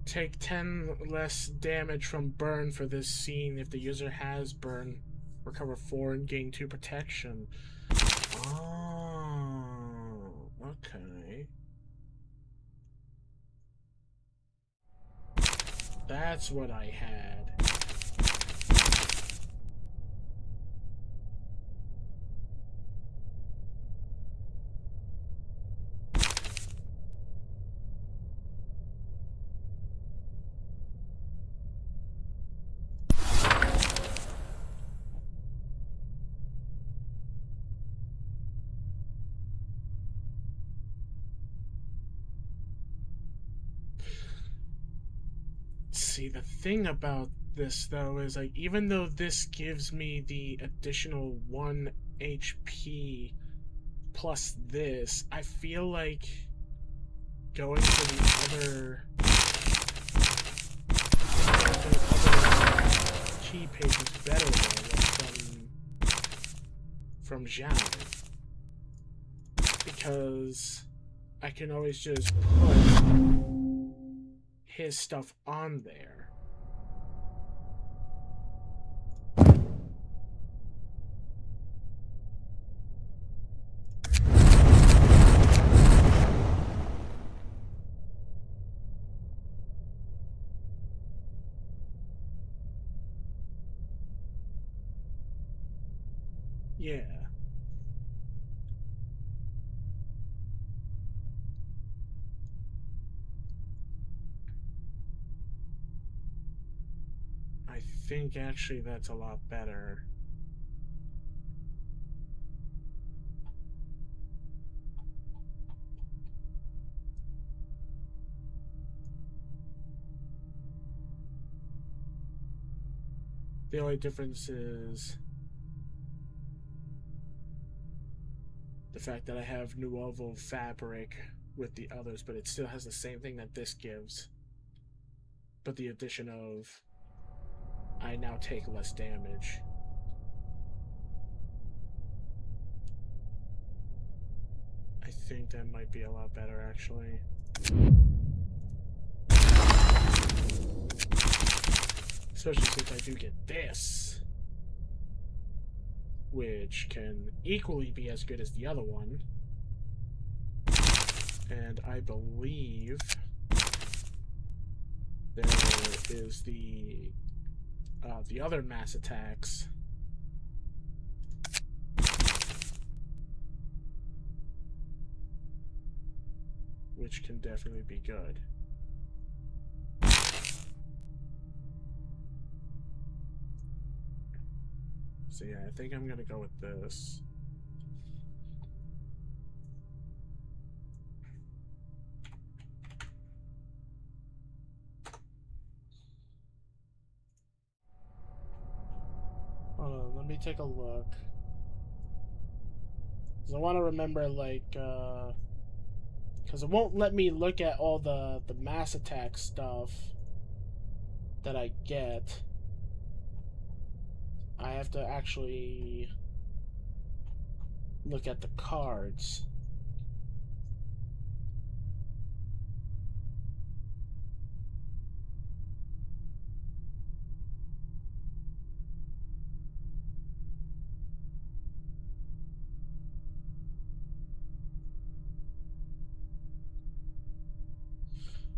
Take 10 less damage from burn for this scene if the user has burn. Recover 4 and gain 2 protection. Oh, okay. That's what I had. See, the thing about this though is like even though this gives me the additional 1 HP plus this, I feel like going for the other key page is better though, from Zhao. Because I can always just put his stuff on there. Yeah. I think actually that's a lot better. The only difference is the fact that I have Nuovo fabric with the others, but it still has the same thing that this gives. But the addition of I now take less damage. I think that might be a lot better, actually. Especially since I do get this, which can equally be as good as the other one. And I believe there is the other mass attacks. Which can definitely be good. So yeah, I think I'm gonna go with this. Hold on, let me take a look. Because I want to remember, like, because it won't let me look at all the mass attack stuff that I get. I have to actually look at the cards.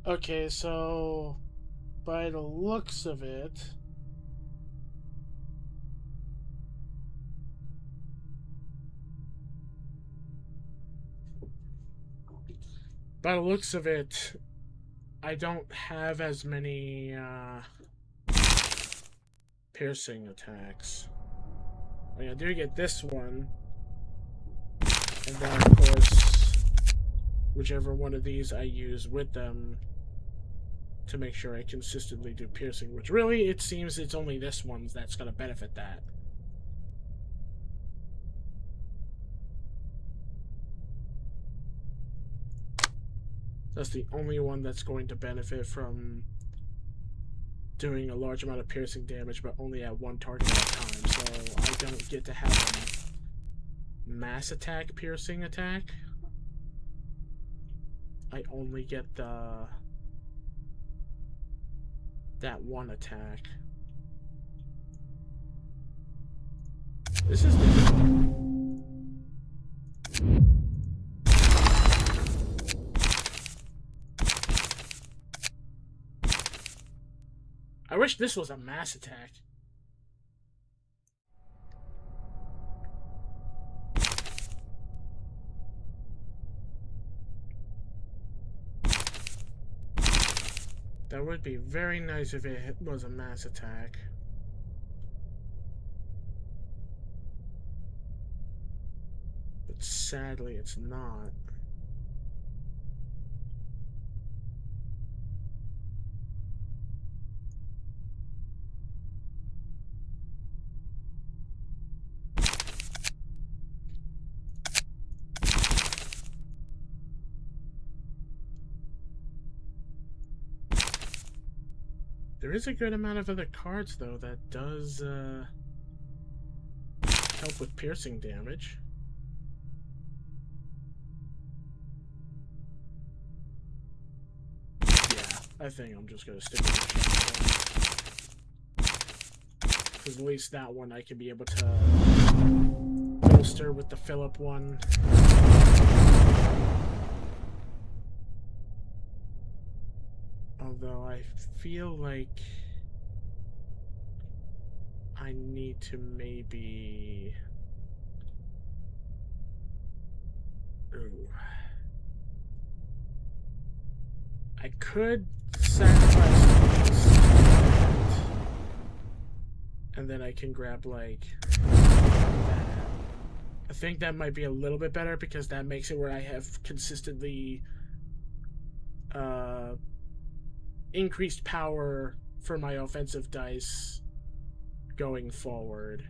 Okay, so by the looks of it, I don't have as many piercing attacks. I mean, I do get this one, and then of course, whichever one of these I use with them to make sure I consistently do piercing, which really it seems it's only this one that's going to benefit that. That's the only one that's going to benefit from doing a large amount of piercing damage, but only at one target at a time. So I don't get to have a mass attack piercing attack. I only get that one attack. This is difficult. I wish this was a mass attack. That would be very nice if it was a mass attack. But sadly, it's not. There is a good amount of other cards, though, that does help with piercing damage. Yeah, I think I'm just going to stick with it. Because at least that one I can be able to bolster with the Philip one. Although I feel like I need to maybe I could sacrifice these, and then I can grab like that. I think that might be a little bit better because that makes it where I have consistently uh, increased power for my offensive dice going forward.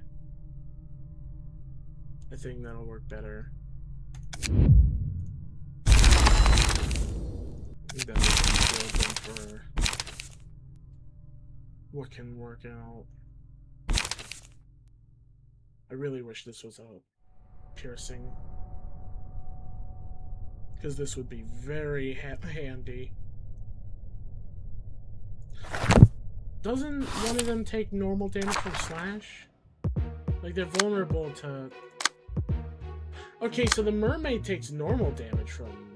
I think that'll work better. I think that'll be good for what can work out. I really wish this was a piercing, because this would be very handy. Doesn't one of them take normal damage from slash? Like, they're vulnerable to... Okay, so the mermaid takes normal damage from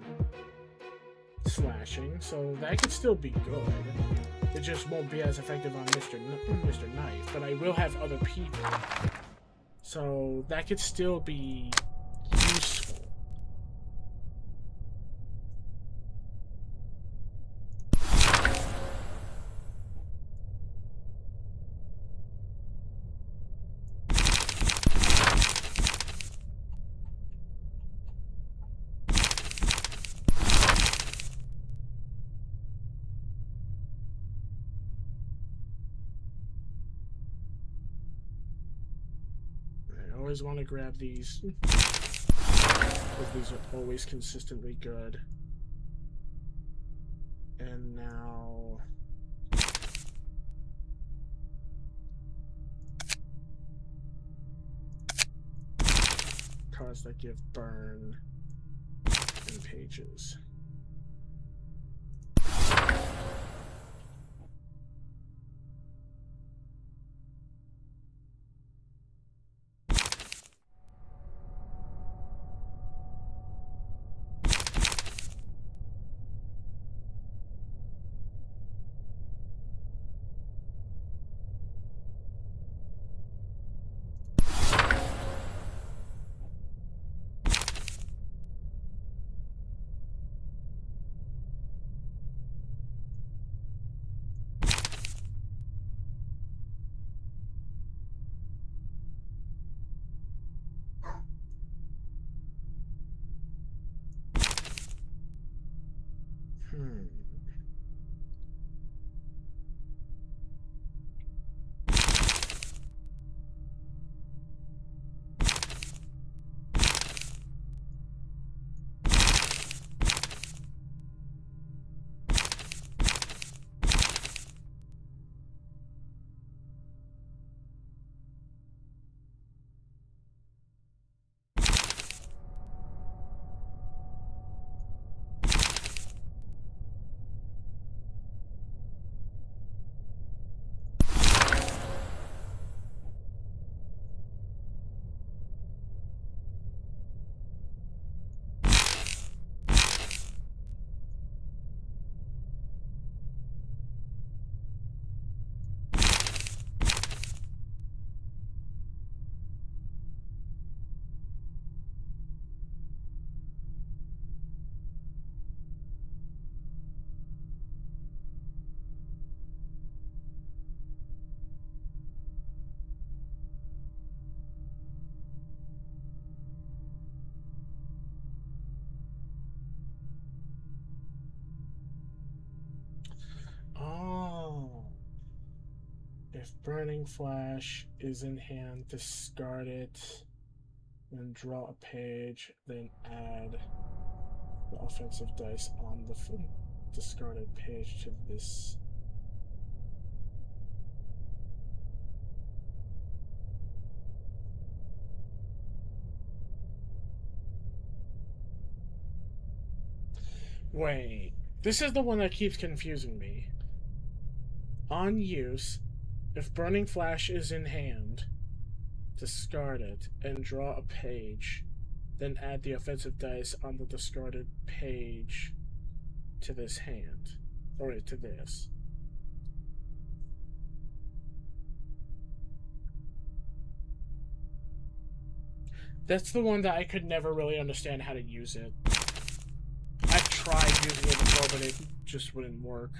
slashing, so that could still be good. It just won't be as effective on Mr. Knife, but I will have other people. So that could still be useful. I always want to grab these, because these are always consistently good. And now... cards that give burn and pages. Oh. If Burning Flash is in hand, discard it, then draw a page, then add the offensive dice on the discarded page to this. Wait, this is the one that keeps confusing me. On use, if Burning Flash is in hand, discard it and draw a page, then add the offensive dice on the discarded page to this hand, or to this. That's the one that I could never really understand how to use it. I've tried using it before, but it just wouldn't work.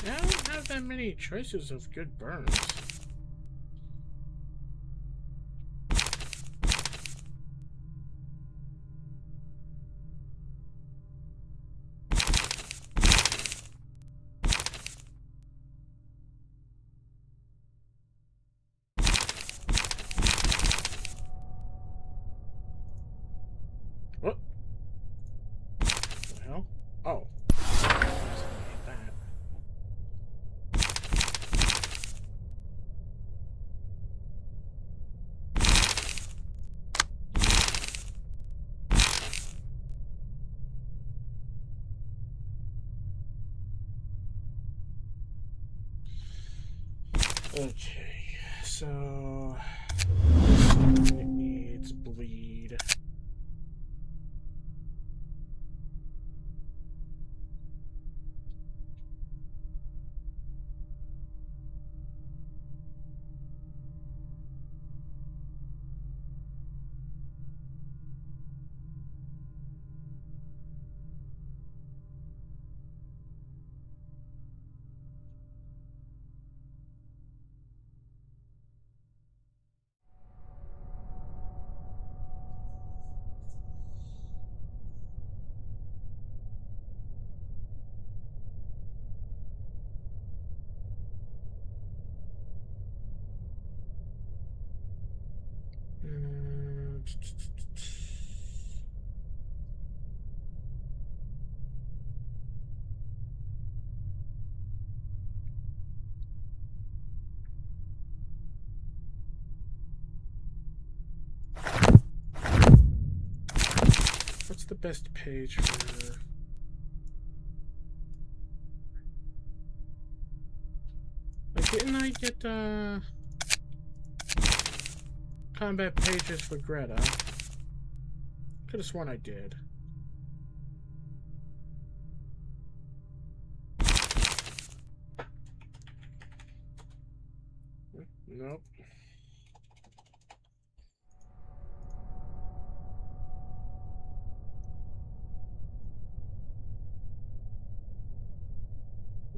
I don't have that many choices of good burns. What the hell? Oh. That. Okay, so it needs bleed. What's the best page for... Like, didn't I get, combat pages for Greta? Could have sworn I did. Nope.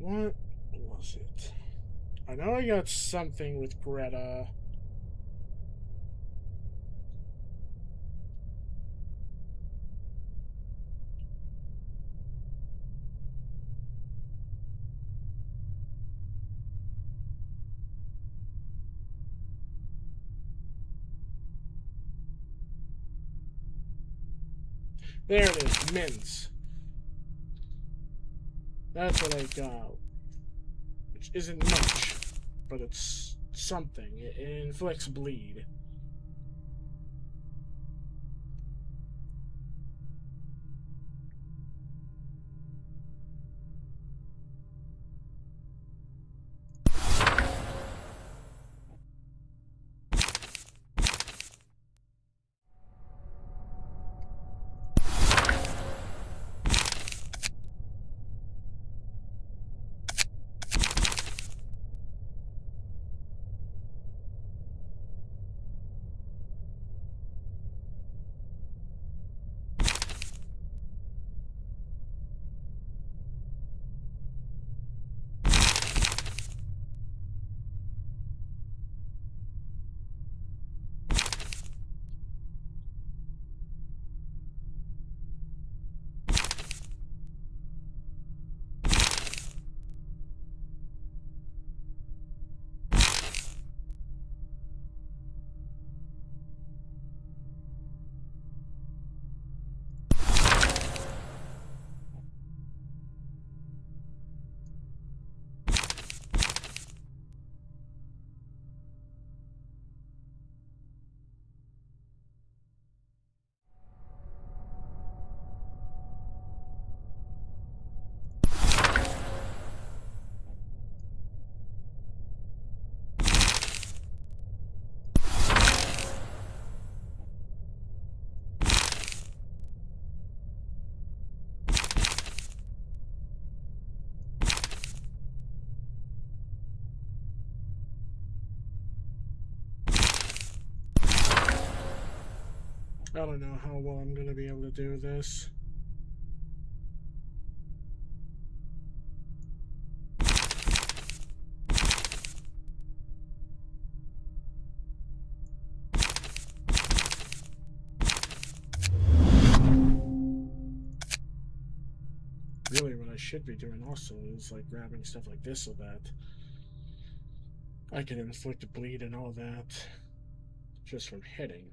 What was it? I know I got something with Greta. There it is, mints. That's what I got. Which isn't much, but it's something. It inflicts bleed. I don't know how well I'm gonna be able to do this. Really, what I should be doing also is like grabbing stuff like this so that I can inflict a bleed and all that just from hitting.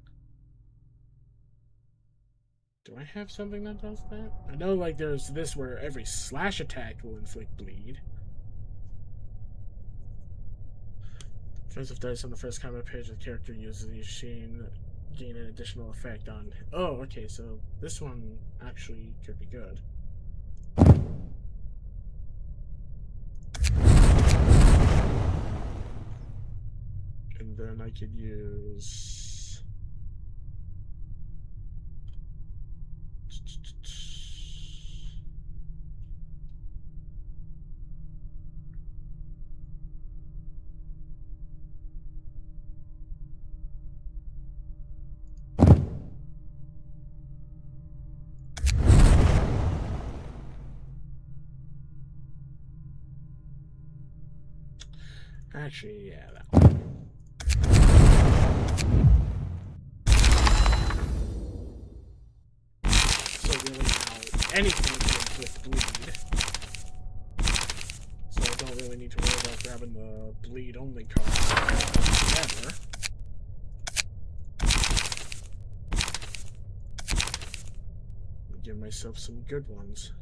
Do I have something that does that? I know, like, there's this where every slash attack will inflict bleed. Offensive dice on the first combat page the character uses each machine gain an additional effect on. Oh, okay, so this one actually could be good. And then I could use. Actually, yeah, that one. So really now anything can inflict bleed. So I don't really need to worry about grabbing the bleed only card ever. Give myself some good ones.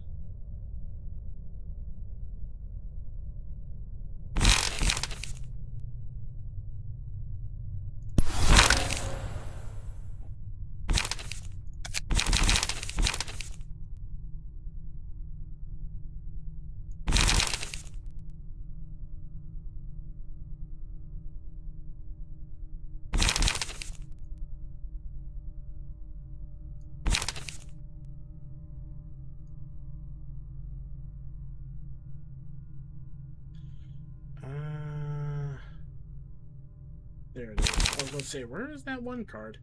There it is. I was going to say, where is that one card?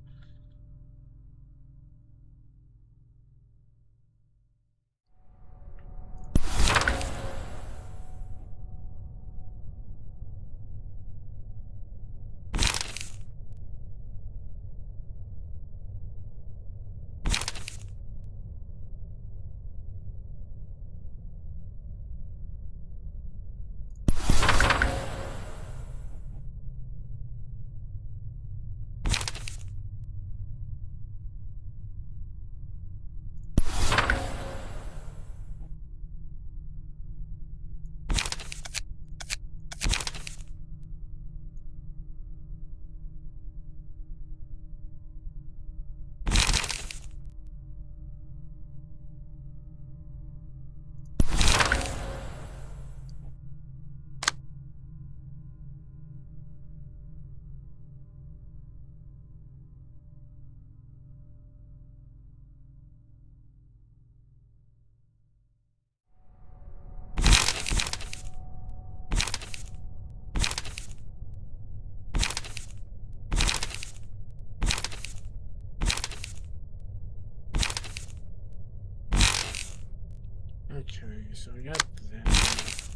Okay, so I got that.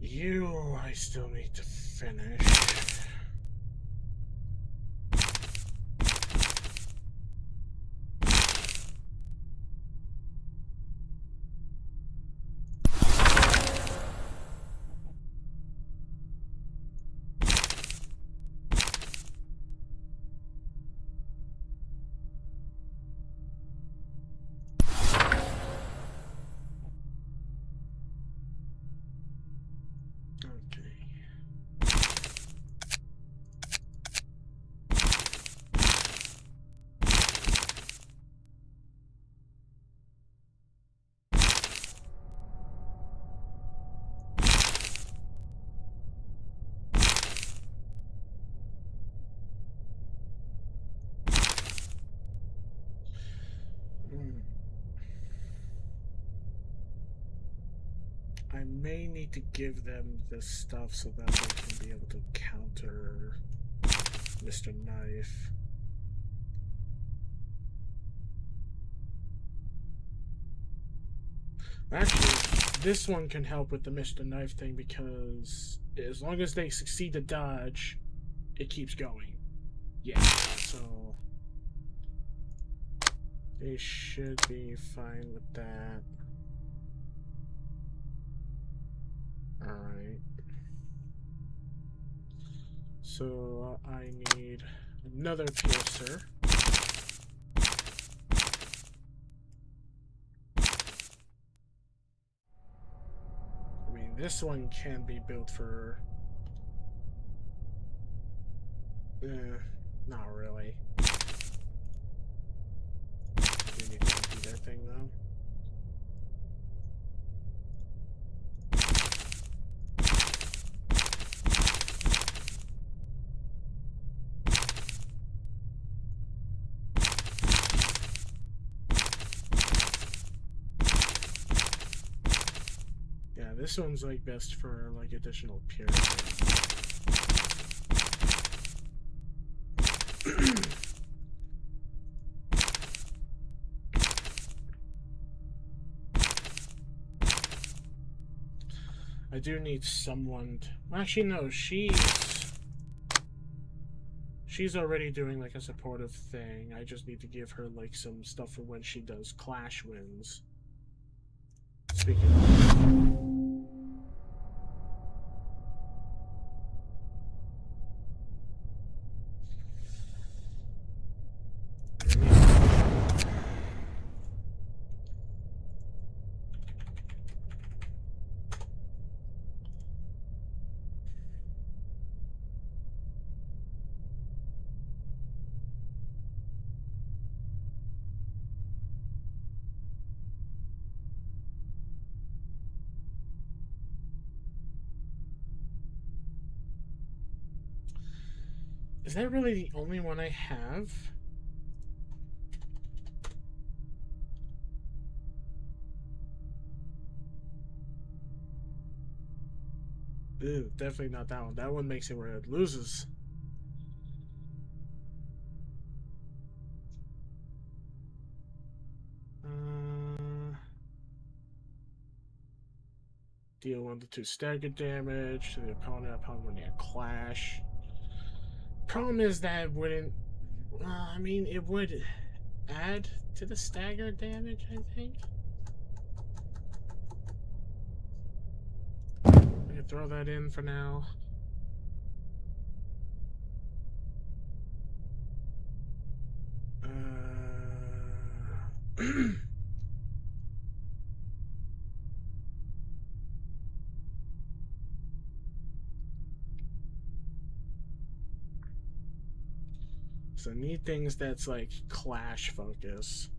You, I still need to finish. I may need to give them this stuff so that they can be able to counter Mr. Knife. Actually, this one can help with the Mr. Knife thing because as long as they succeed to dodge, it keeps going. Yeah, so they should be fine with that. Alright. So I need another piercer. I mean, this one can be built for... not really. Do need to do that thing, though. Yeah, this one's like best for like additional piercing. I do need someone to... Well, actually, no, she's already doing like a supportive thing. I just need to give her like some stuff for when she does clash wins. Speaking of... Is that really the only one I have? Ew, definitely not that one. That one makes it where it loses. Deal 1 to 2 stagger damage to the opponent upon winning a clash. Problem is that it wouldn't... I mean, it would add to the stagger damage, I think. I can throw that in for now. So I need things that's like clash focus.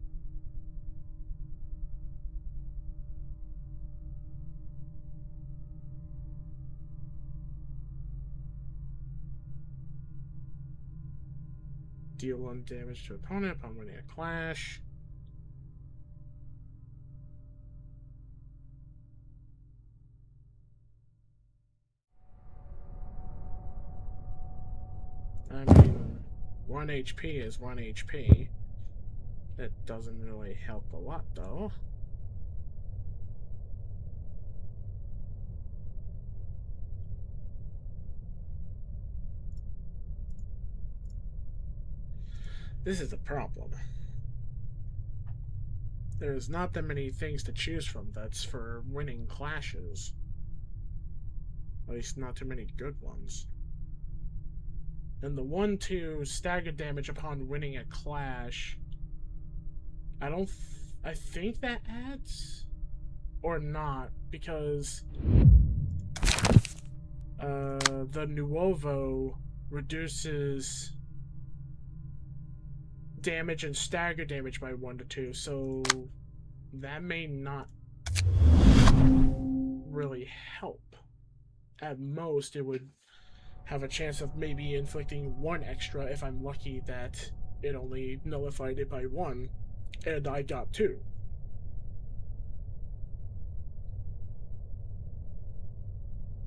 Deal 1 damage to opponent upon winning a clash. I mean, 1 HP is 1 HP. That doesn't really help a lot, though. This is the problem. There's not that many things to choose from that's for winning clashes. At least not too many good ones. And the 1-2 stagger damage upon winning a clash... I think that adds? Or not, because... the Nuovo reduces damage and stagger damage by 1 to 2, so that may not really help. At most, it would have a chance of maybe inflicting 1 extra if I'm lucky that it only nullified it by 1, and I got 2.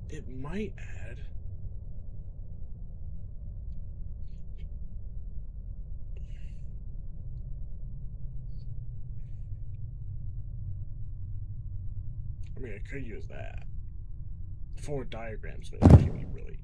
It might add. mean, I could use that. 4 diagrams would actually be really.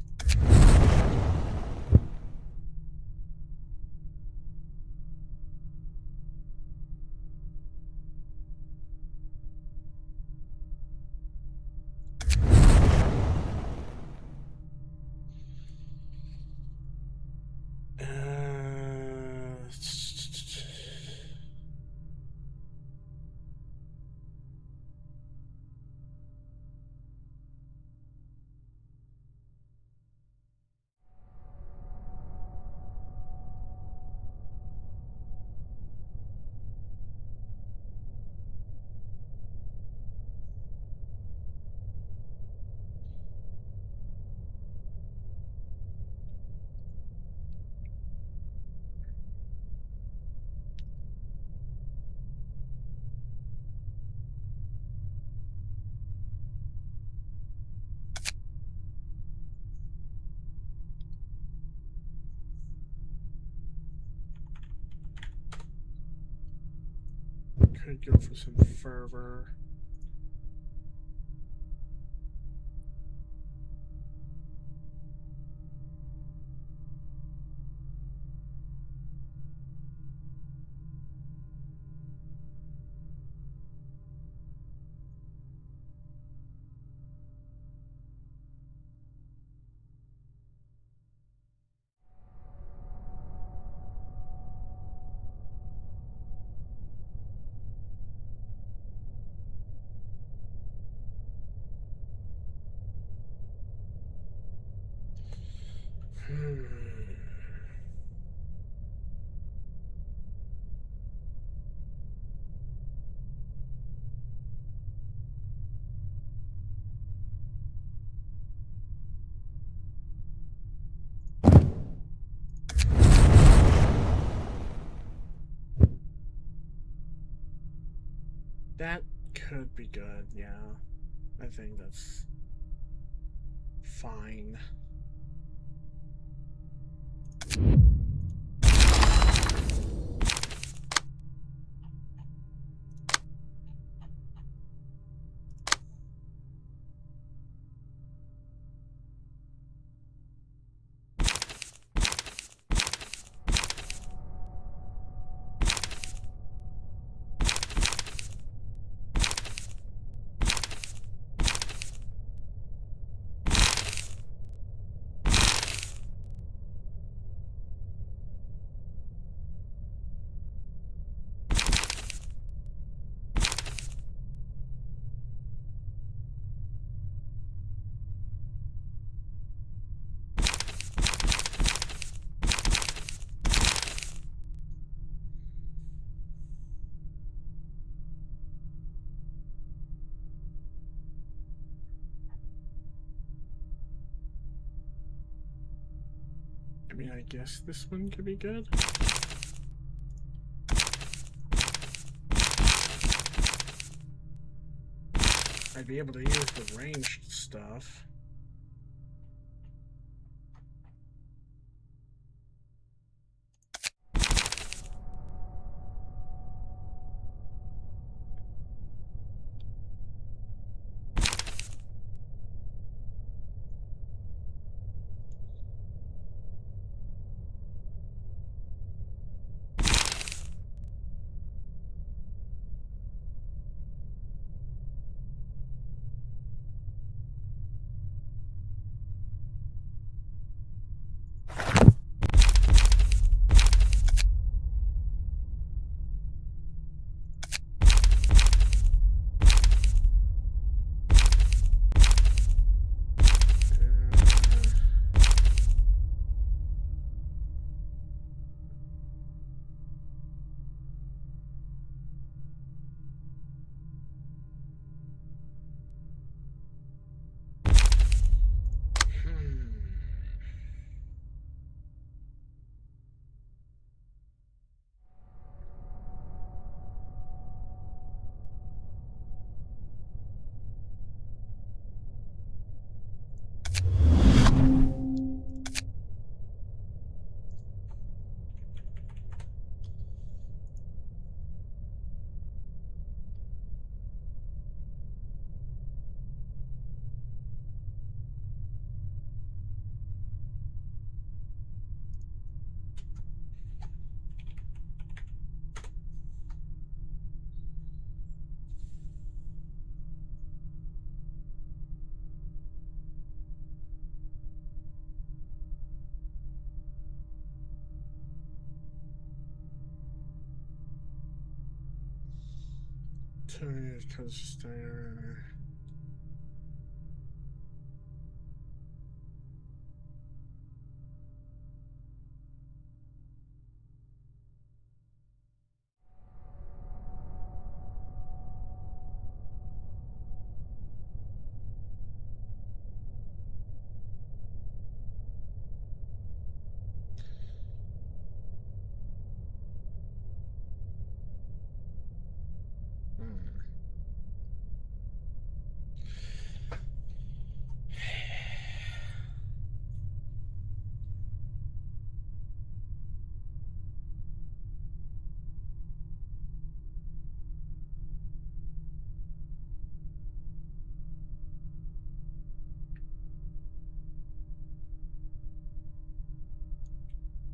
Could go for some fervor. That could be good, yeah. I think that's fine. I mean, I guess this one could be good. I'd be able to use the ranged stuff. Because there.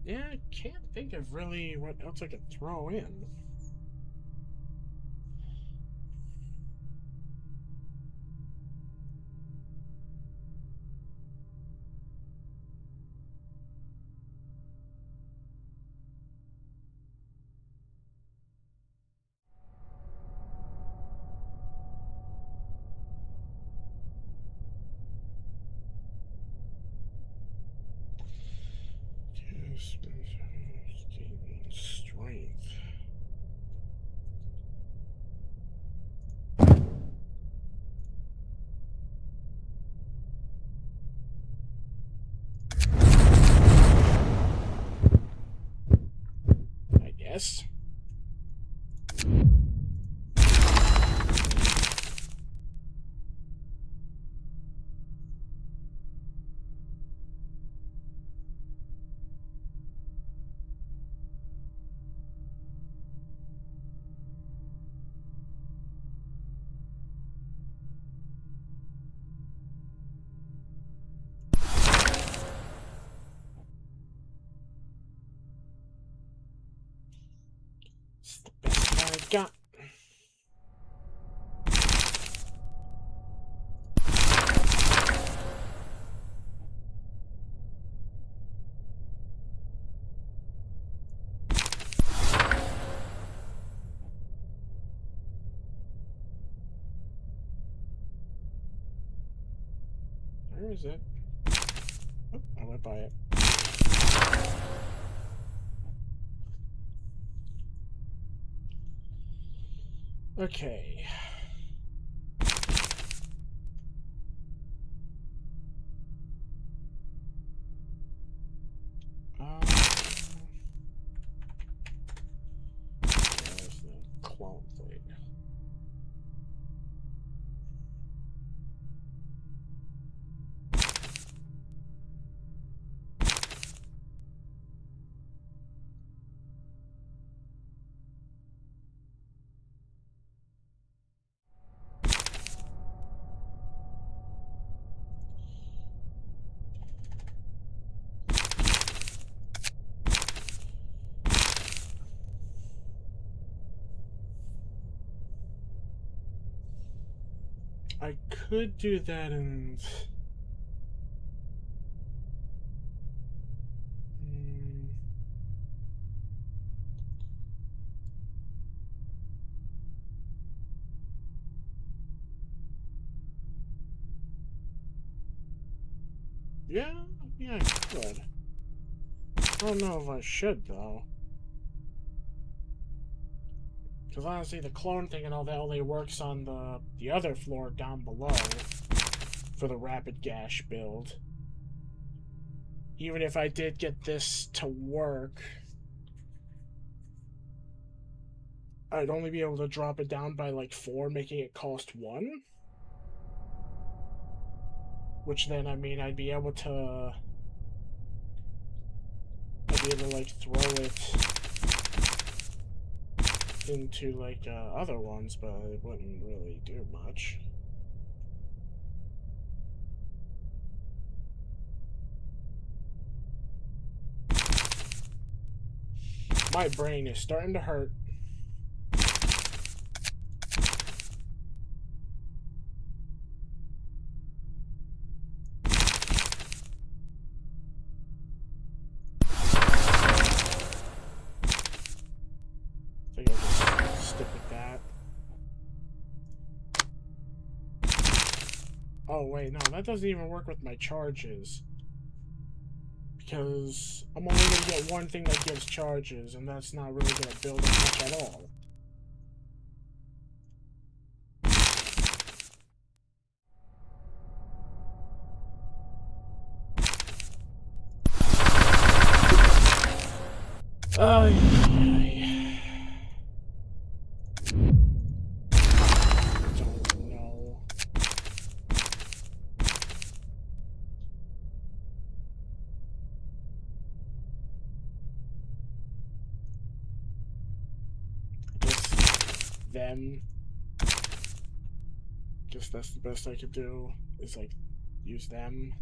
Yeah, I can't think of really what else I could throw in. Strength. I guess. It's the best I got. Where is it? Oh, I went by it. Okay. There's the clone plate. I could do that and... Yeah, I could. I don't know if I should, though. Because honestly, the clone thing and all that only works on the other floor down below for the rapid gash build. Even if I did get this to work, I'd only be able to drop it down by like 4, making it cost 1. Which then, I mean, I'd be able to like throw it into like other ones, but it wouldn't really do much. My brain is starting to hurt. I think I'll just stick with that. Oh, wait, no, that doesn't even work with my charges. Because I'm only going to get one thing that gives charges, and that's not really going to build up much at all. Oh, don't know. Just them. Guess that's the best I could do, is like use them.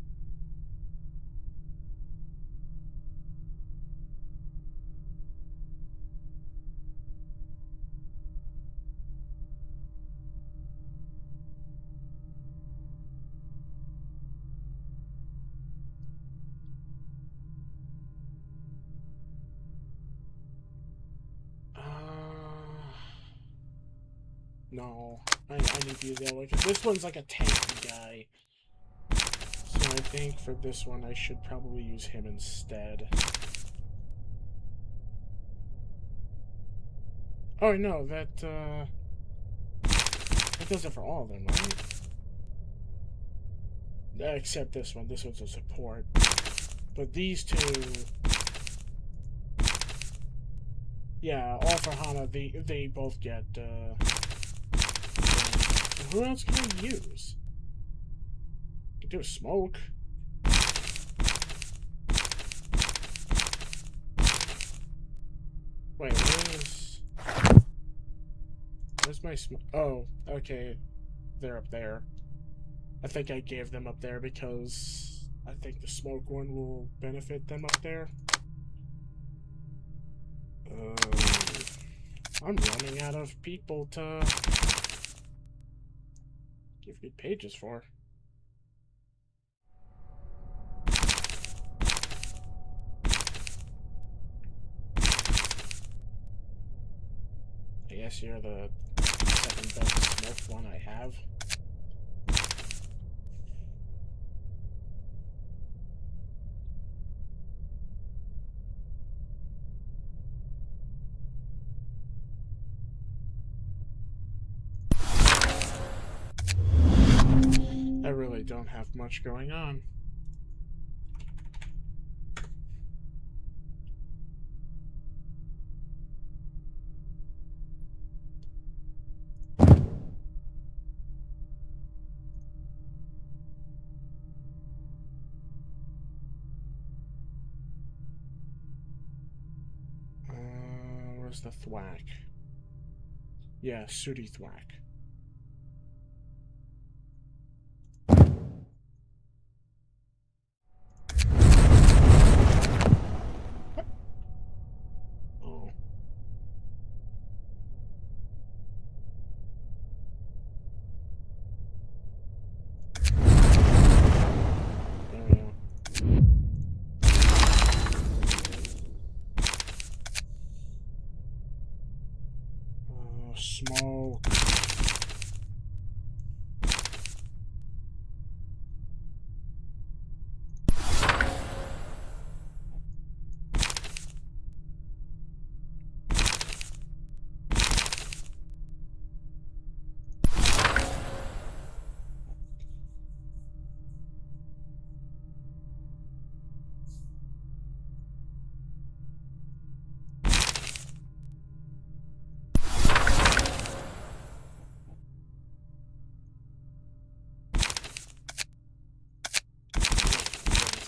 No, I need to use that one because this one's like a tanky guy. So I think for this one I should probably use him instead. Oh no, that does it for all of them, right? Except this one. This one's a support. But these two, yeah, all for Hana. They both get. Who else can I use? I could do a smoke. Wait, where's my smoke? Oh, okay, they're up there. I think I gave them up there because I think the smoke one will benefit them up there. I'm running out of people to give me pages for. I guess you're the second best smoked one I have. I really don't have much going on. Where's the thwack? Yeah, sooty thwack. Oh. There we go. Smoke.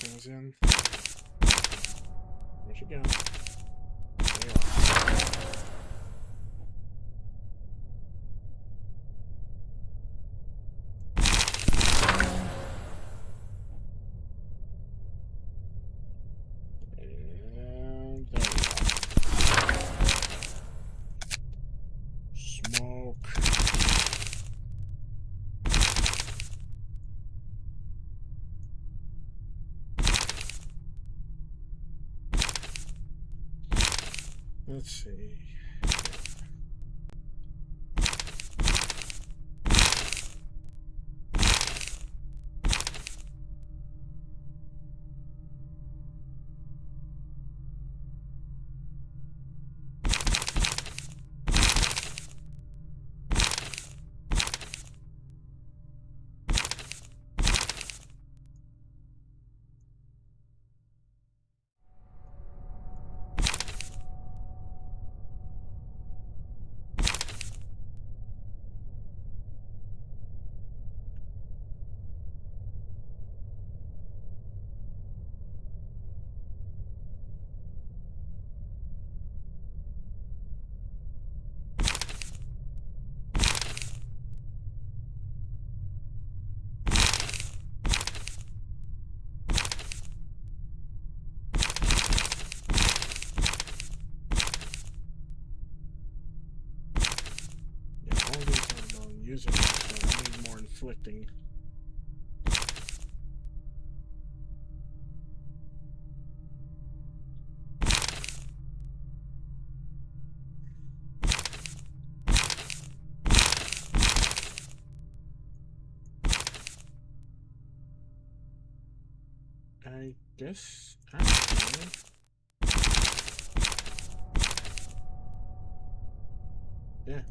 Everything's in. Where'd you go? There you are. And there we go. Smoke. Let's see. expecting. I guess actually. Yeah.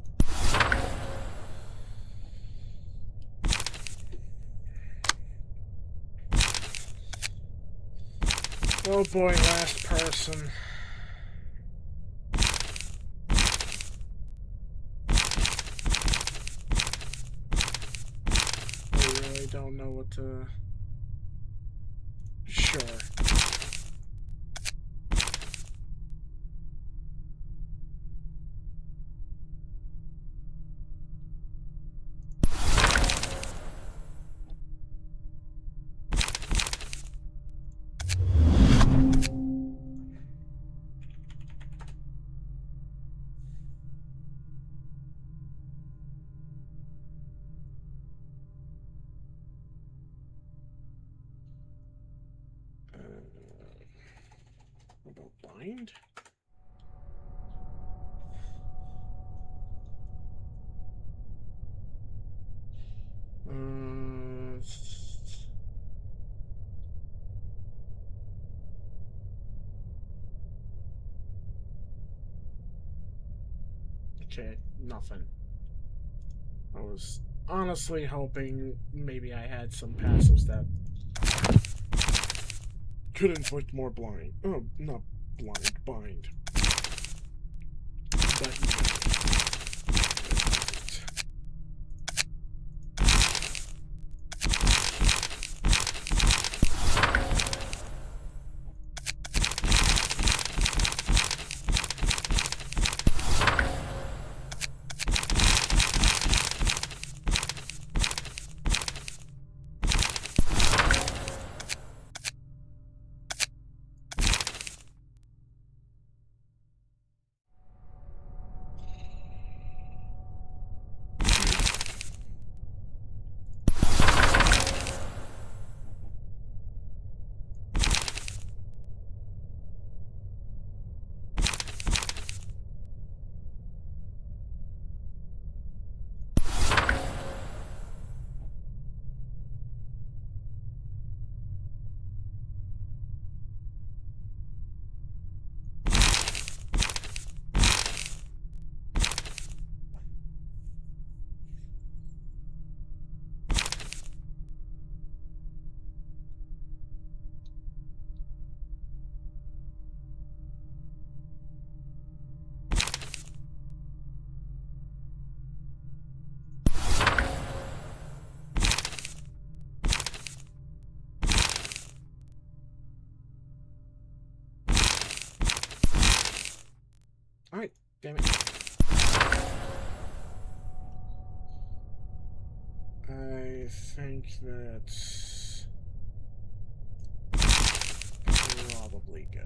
Oh boy, last person. I really don't know what to... Sure. What about bind? Okay, nothing. I was honestly hoping maybe I had some passives that could inflict more blind. Oh, not blind, bind. But alright, damn it. I think that's probably good.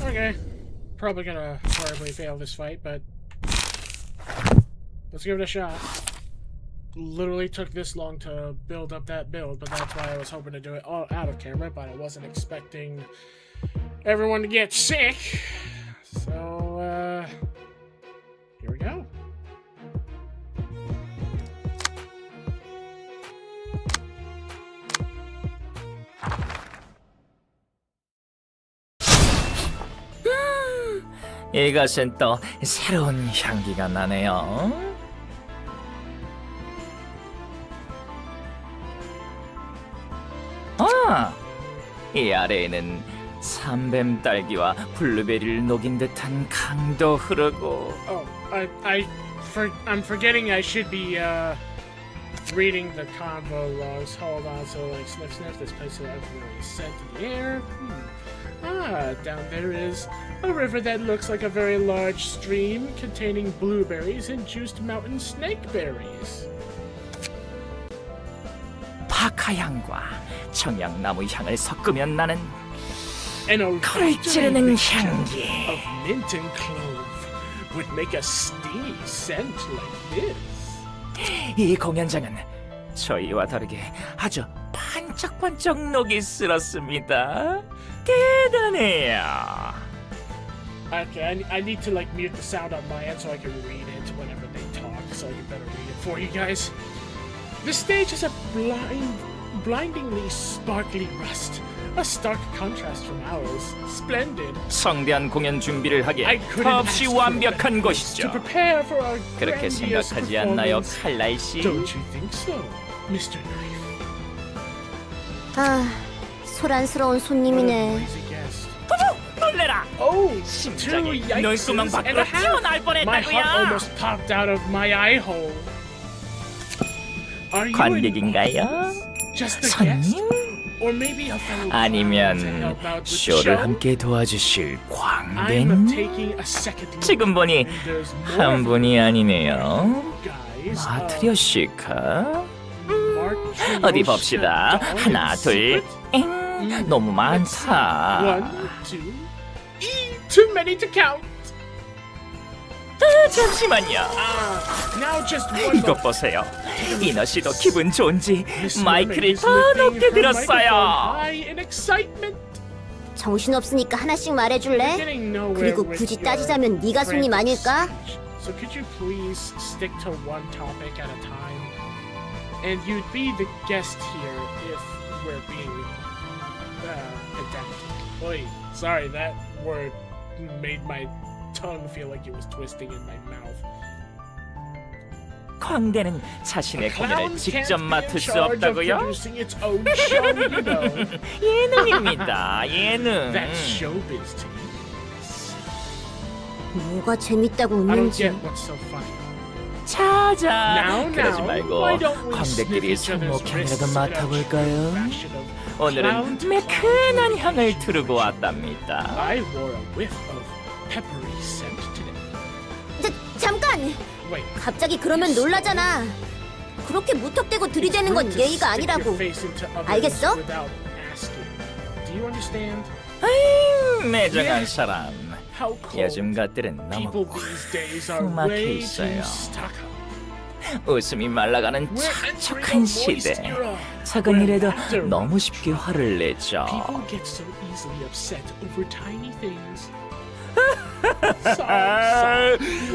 Okay, probably gonna horribly fail this fight, but let's give it a shot. Literally took this long to build up that build, but that's why I was hoping to do it all out of camera, but I wasn't expecting everyone to get sick. So, here we go. 이것은 또 새로운 향기가 나네요. 아, 이 아래에는 삼뱀 딸기와 블루베리를 녹인 듯한 강도 흐르고. Oh, I'm forgetting I should be reading the convo logs. Hold on, so like sniff sniff. This place is really set in the air. Down there is a river that looks like a very large stream containing blueberries and juiced mountain snakeberries. 박하향과 청양나무 향을 섞으면 나는 And 코를 찌르는 향기. of mint and clove would make a steamy scent like this. 이 공연장은 저희와 다르게 아주 반짝반짝 녹이 슬었습니다. 대단해요. Okay, I need to like mute the sound on my end so I can read it whenever they talk. So I can better read it for you guys. The stage is a blindingly sparkly rust, a stark contrast from ours. Splendid. 성대한 공연 준비를 하기에 I couldn't 더없이 ask for 완벽한 to 곳이죠. prepare for our 그렇게 grandiose 생각하지 않나요, performance. 칼날 씨? Don't you think so, Mr. Knife? 아, 소란스러운 손님이네. Noisy guest. 놀래라! Oh, two 심장이 yikes 눈구멍 and 밖으로 a half. 튀어나올 My heart 뻔했다고요. almost popped out of my eye hole. Are you 관객인가요? just a guest? 손님? Or maybe a fellow clown to 아니면 help out with the 쇼를 show? 함께 도와주실 I'm 광대님? taking a second look. 지금 보니 And there's more 한 of 분이 아니네요. you guys. 마트리오 시카? Mark 어디 봅시다. 하나, 둘, 엥, 너무 많다. One, two, too many to count. 잠시만요. Now just one 이것 more. 보세요. 이너 씨도 기분 좋은지 Miss 마이크를 Mermaid is 더 lifting 높게 her 들었어요. microphone high in excitement. 정신없으니까 하나씩 말해줄래? Getting nowhere 그리고 with 굳이 your 따지자면 네가 손님 frantic 아닐까? speech. So could you please stick to one topic at a time? And you'd be the guest here if we're being pedantic. Oi, sorry, that word made my tongue feel like it was twisting in my mouth. 광대는 자신의 Clown 공연을 can't 직접 be in 맡을 수 charge of 없다고요? producing its own show, you know. 예능입니다. 예능. That's showbiz to me. 뭐가 재밌다고 I don't 웃는지. get what's so funny. 자자, Now, 그러지 now, 말고 why don't we sniff 광대끼리 each other's 손목향이라도 wrists in a 맡아볼까요? fashion of clown 오늘은 to 매끈한 clown 향을 두르고 왔답니다. I wore a whiff of peppery scent today. 잠깐! Wait. 갑자기 그러면 놀라잖아. 그렇게 무턱대고 들이대는 건 rude to 예의가 stick your 아니라고. face into others 알겠어? without asking. Do you understand 매정한 사람. how cold 요즘 것들은 너무 people these days are 막혀 way 있어요. too stuck up? 웃음이 말라가는 We're entering 촉촉한 a moist 시대. era 작은 where 일에도 laughter 너무 쉽게 화를 내죠. People get so easily upset over tiny things.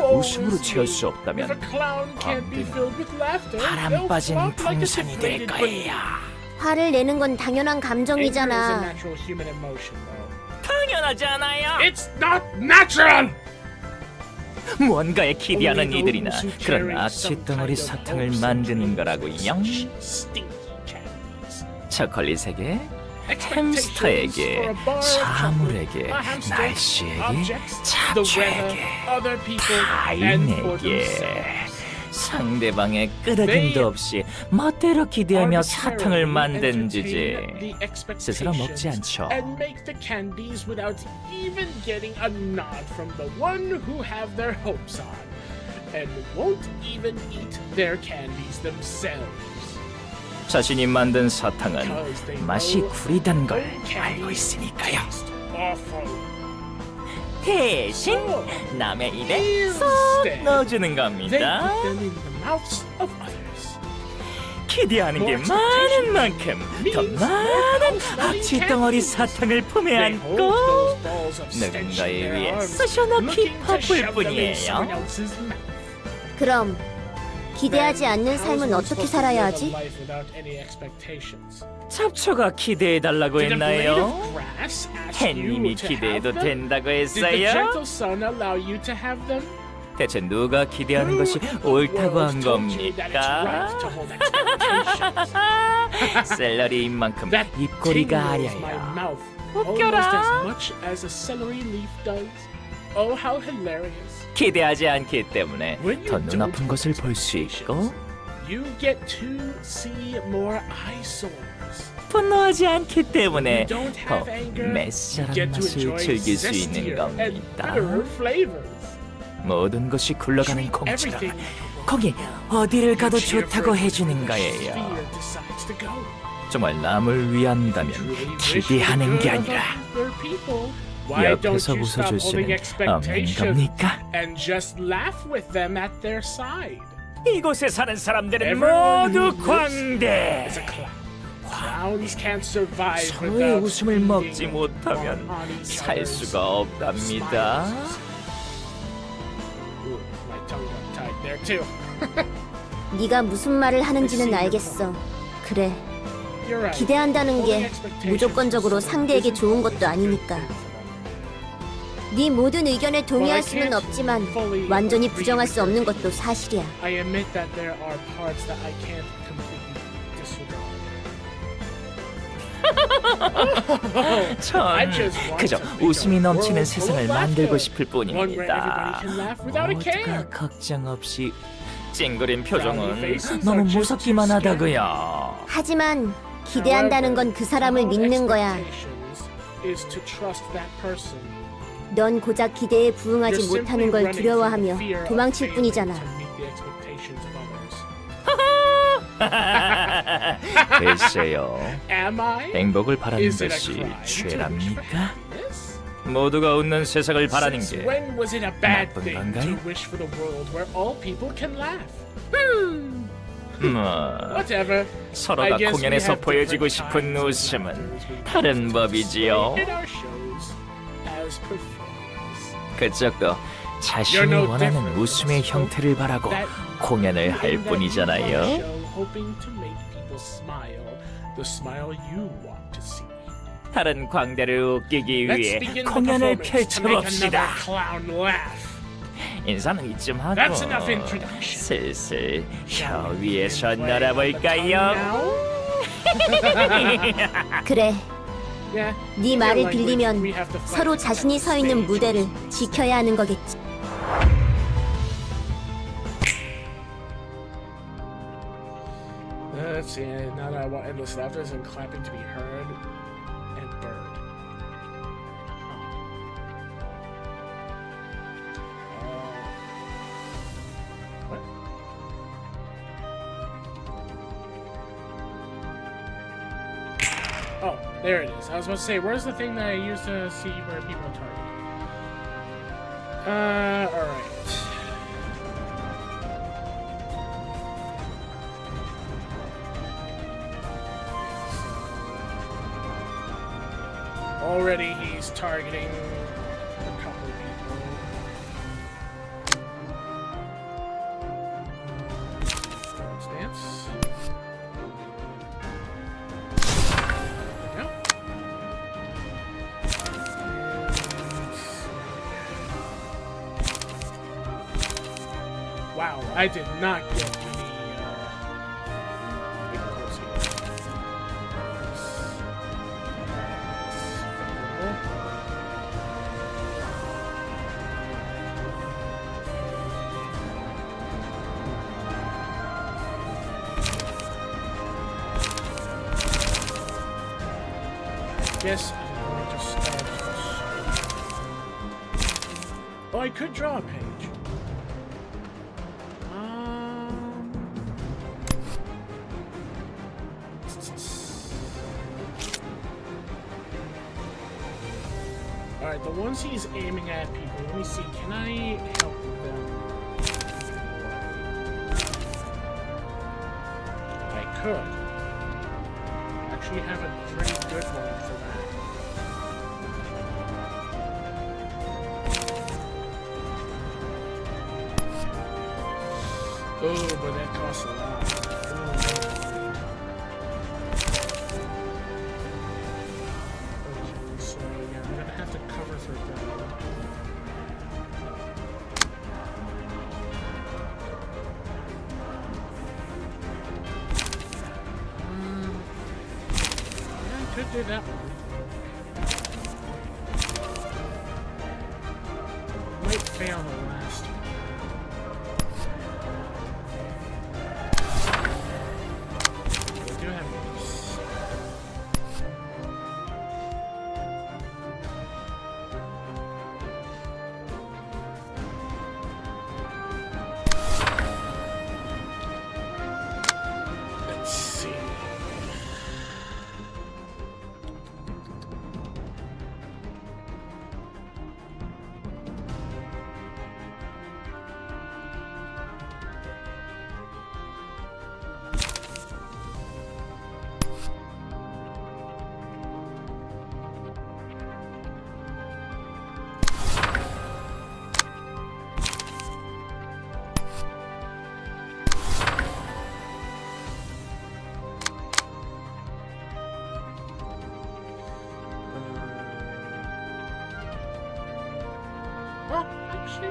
웃음으로 채울 수 If a 없다면 clown can't be filled with laughter, 바람 they'll 빠진 flop like a 풍선이 될 deflated 거예요. balloon. 화를 내는 건 당연한 Anger is a 감정이잖아. natural human emotion, though. 당연하지 않아요. It's not natural. 무언가에 기대하는 Only 이들이나 those who 그런 carry 악취 some 덩어리 kind of 사탕을 hopes and 만드는 dreams 거라고요. such stinky candies. 초콜릿에게, Expectations 햄스터에게, for a bar of 사물에게, chocolate, a hamster, 날씨에게, objects, the weather, 잡초에게, other people, and for 타인에게 themselves. 상대방의 끄덕임도 없이 멋대로 기대하며 사탕을 만든 주제. 스스로 먹지 않죠. And make the candies without even getting a nod from the one who have their hopes on, and won't even eat their candies themselves. 자신이 만든 사탕은 Because they 맛이 know 구리단 걸 their 알고 candies 있으니까요. taste awful. 대신 남의 입에 쏙 Instead, 넣어주는 they 겁니다. put them in the mouths of others. 기대하는 게 많은 만큼 더 많은 악취 덩어리 사탕을 품에 They hold 안고 those balls of stench in 누군가에 their 위해 arms, 쑤셔넣기 looking to 바쁠 shove them in 뿐이에요. someone else's mouth. 그럼 기대하지 않는 삶은 어떻게 살아야 하지? 잡초가 기대해달라고 했나요? 햇님이 기대해도 된다고 했어요? 대체 누가 기대하는 것이 옳다고 한 겁니까? 샐러리인 만큼 입꼬리가 아려요. 웃겨라. 기대하지 않기 때문에 더 눈아픈 것을 볼 수 있고 분노하지 않기 때문에 더 매스한 맛을 즐길 수 있는 겁니다. 모든 것이 굴러가는 공처럼 거기 어디를 가도 좋다고 해주는 거예요. 정말 남을 위한다면 기대하는 게 아니라 옆에서 웃어줄 수는 없는 겁니까? 이곳에 사는 사람들은 모두 광대. 서로의 웃음을 먹지 못하면 살 수가 없답니다. 네가 무슨 말을 하는지는 알겠어. 그래, 기대한다는 게 무조건적으로 상대에게 좋은 것도 아니니까. 네 모든 의견에 동의할 수는 없지만 완전히 부정할 수 없는 것도 사실이야. 전 그저 웃음이 넘치는 세상을 만들고 싶을 뿐입니다. 모두가 걱정 없이 찡그린 표정은 너무 무섭기만 하다고요. 하지만 기대한다는 건 그 사람을 믿는 거야. 넌 고작 기대에 부응하지 못하는 걸 두려워하며 도망칠 뿐이잖아. 글쎄요, 행복을 바라는 것이 죄랍니까? 모두가 웃는 세상을 바라는 게 나쁜 건가요? 서로가 공연에서 보여주고 싶은 웃음은 다른 법이지요. 그쪽도 자신이 원하는 웃음의 형태를 바라고 공연을 할 뿐이잖아요. 다른 광대를 웃기기 위해 공연을 펼쳐봅시다. 인사는 이쯤 하고 슬슬 혀 위에서 놀아볼까요? 그래, 네 말을 빌리면 서로 자신이 서 있는 무대를 지켜야 하는 거겠지. Let's see. Now that I want endless laughter and clapping to be heard and bird. What? Oh, there it is. I was about to say, where's the thing that I used to see where people are targeted? Alright. Already he's targeting a couple of people. Stance. There we go. Wow, I did not get any Yes, I'm going to start. Oh, I could draw a page. Alright, the ones he's aiming at people, let me see, can I help them? I could. Actually have a pretty good one for that. Oh, but that costs a lot. Okay, so yeah, I'm gonna have to cover for that. Yeah, I could do that one. Might fail the last one. We do have these. Let's see. Well, actually,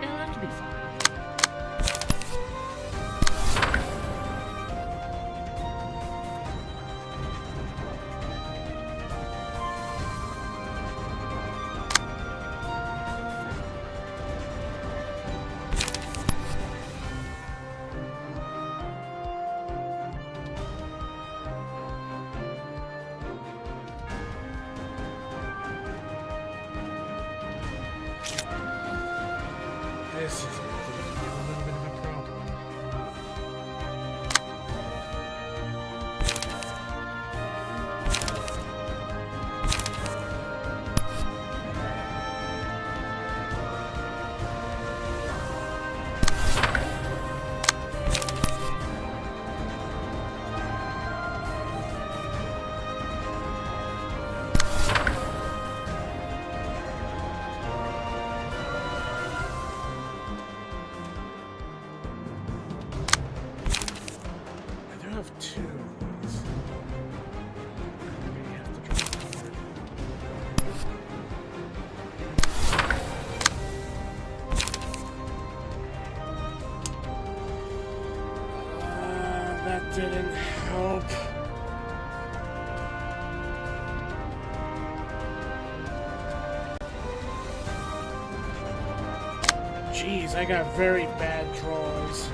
yeah, that could be fine. This is going to be a little bit of a problem. I do have two of these. I may have to try to cover it. That didn't help. Jeez, I got very bad draws.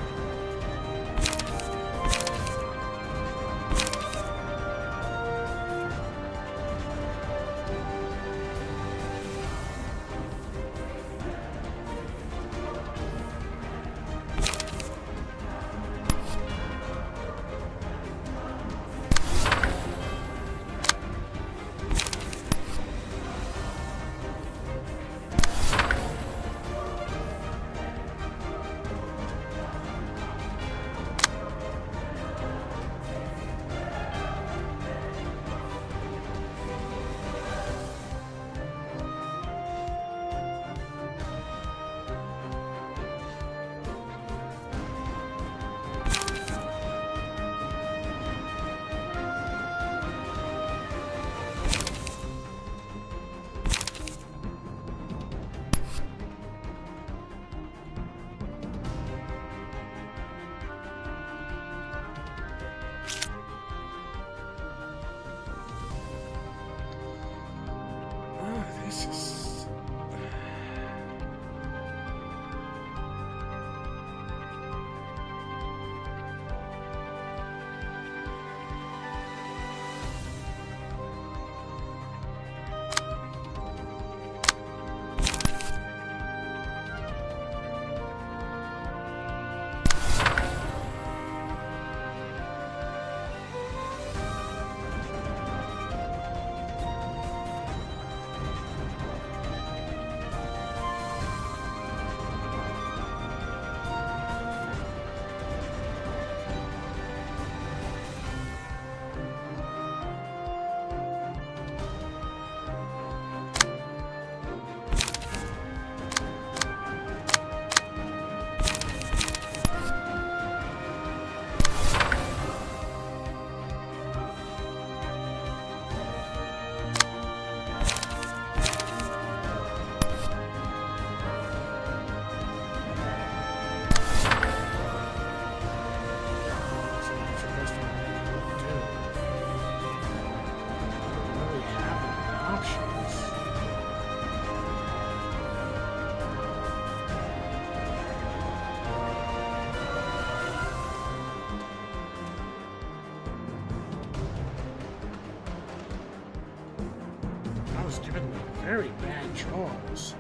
was given very bad chores.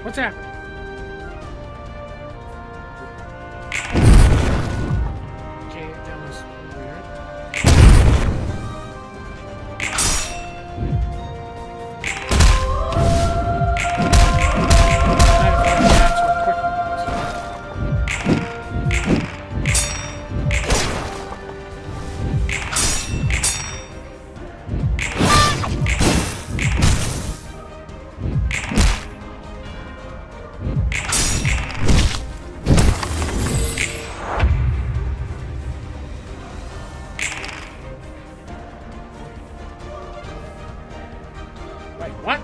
What's happening? Okay, that was weird. That's what quick Wait, what?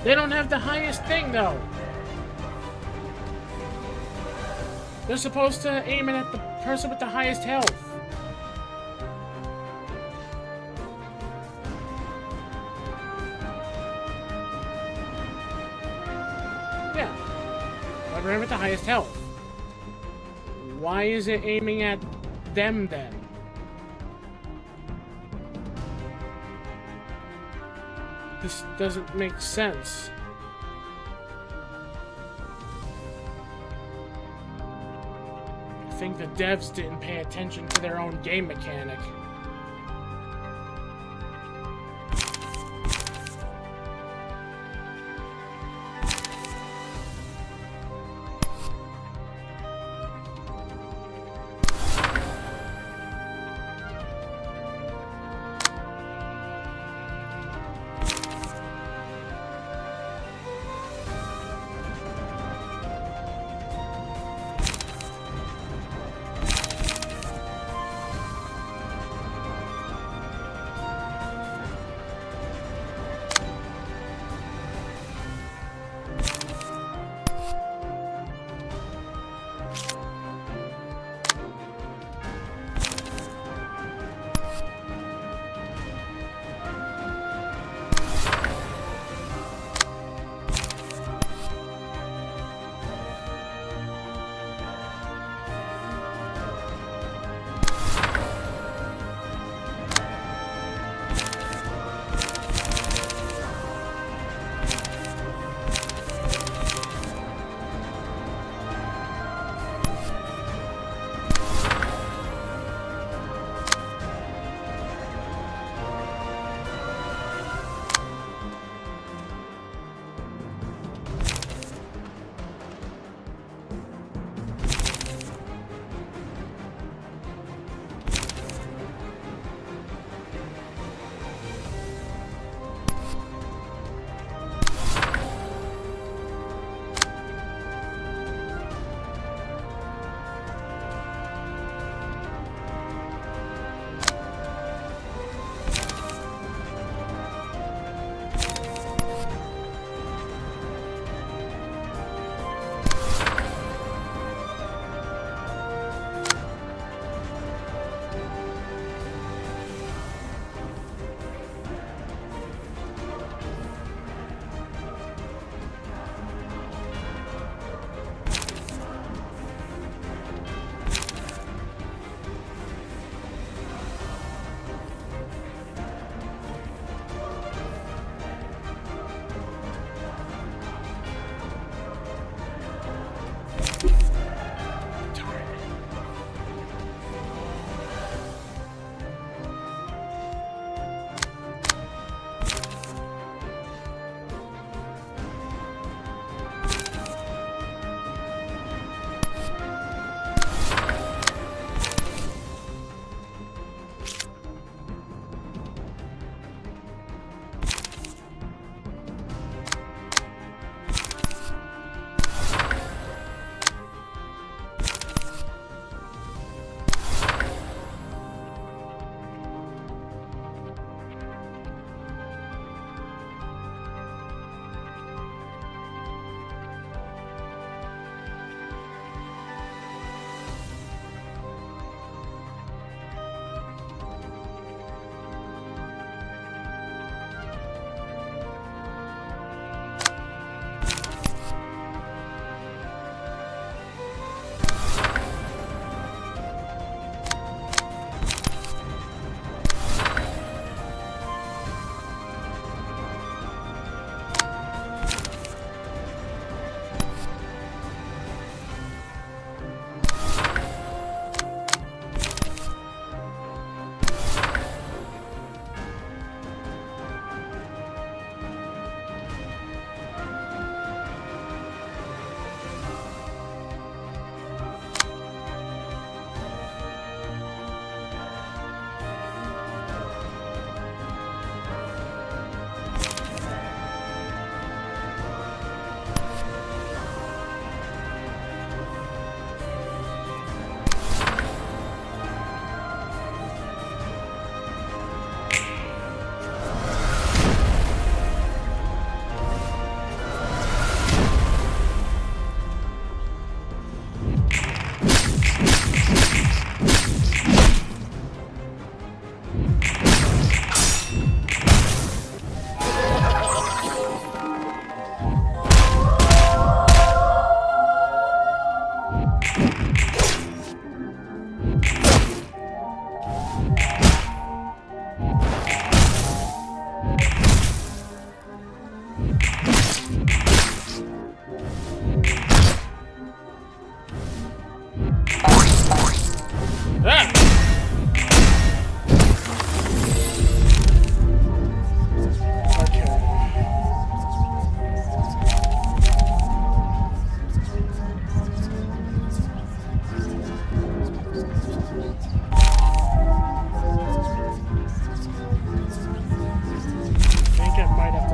They don't have the highest thing, though. They're supposed to aim it at the person with the highest health. Yeah. Whoever with the highest health. Why is it aiming at them, then? This doesn't make sense. I think the devs didn't pay attention to their own game mechanic.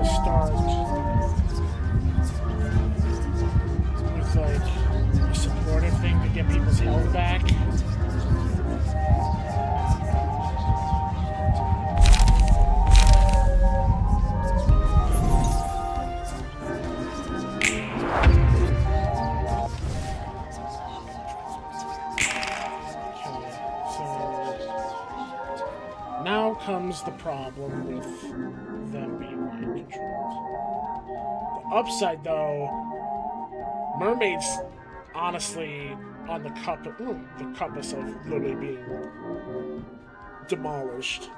start with like a supportive thing to get people's health back. Now comes the problem with them being mind controlled. The upside, though, mermaids, honestly, on the compass of literally being demolished.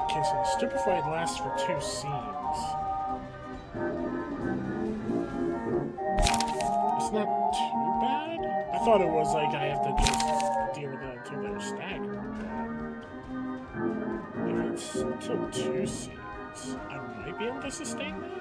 Okay, so the stupefied lasts for 2 scenes. It's not too bad. I thought it was like I have to just deal with that until they're staggered. But if it's until 2 scenes, I might be able to sustain that.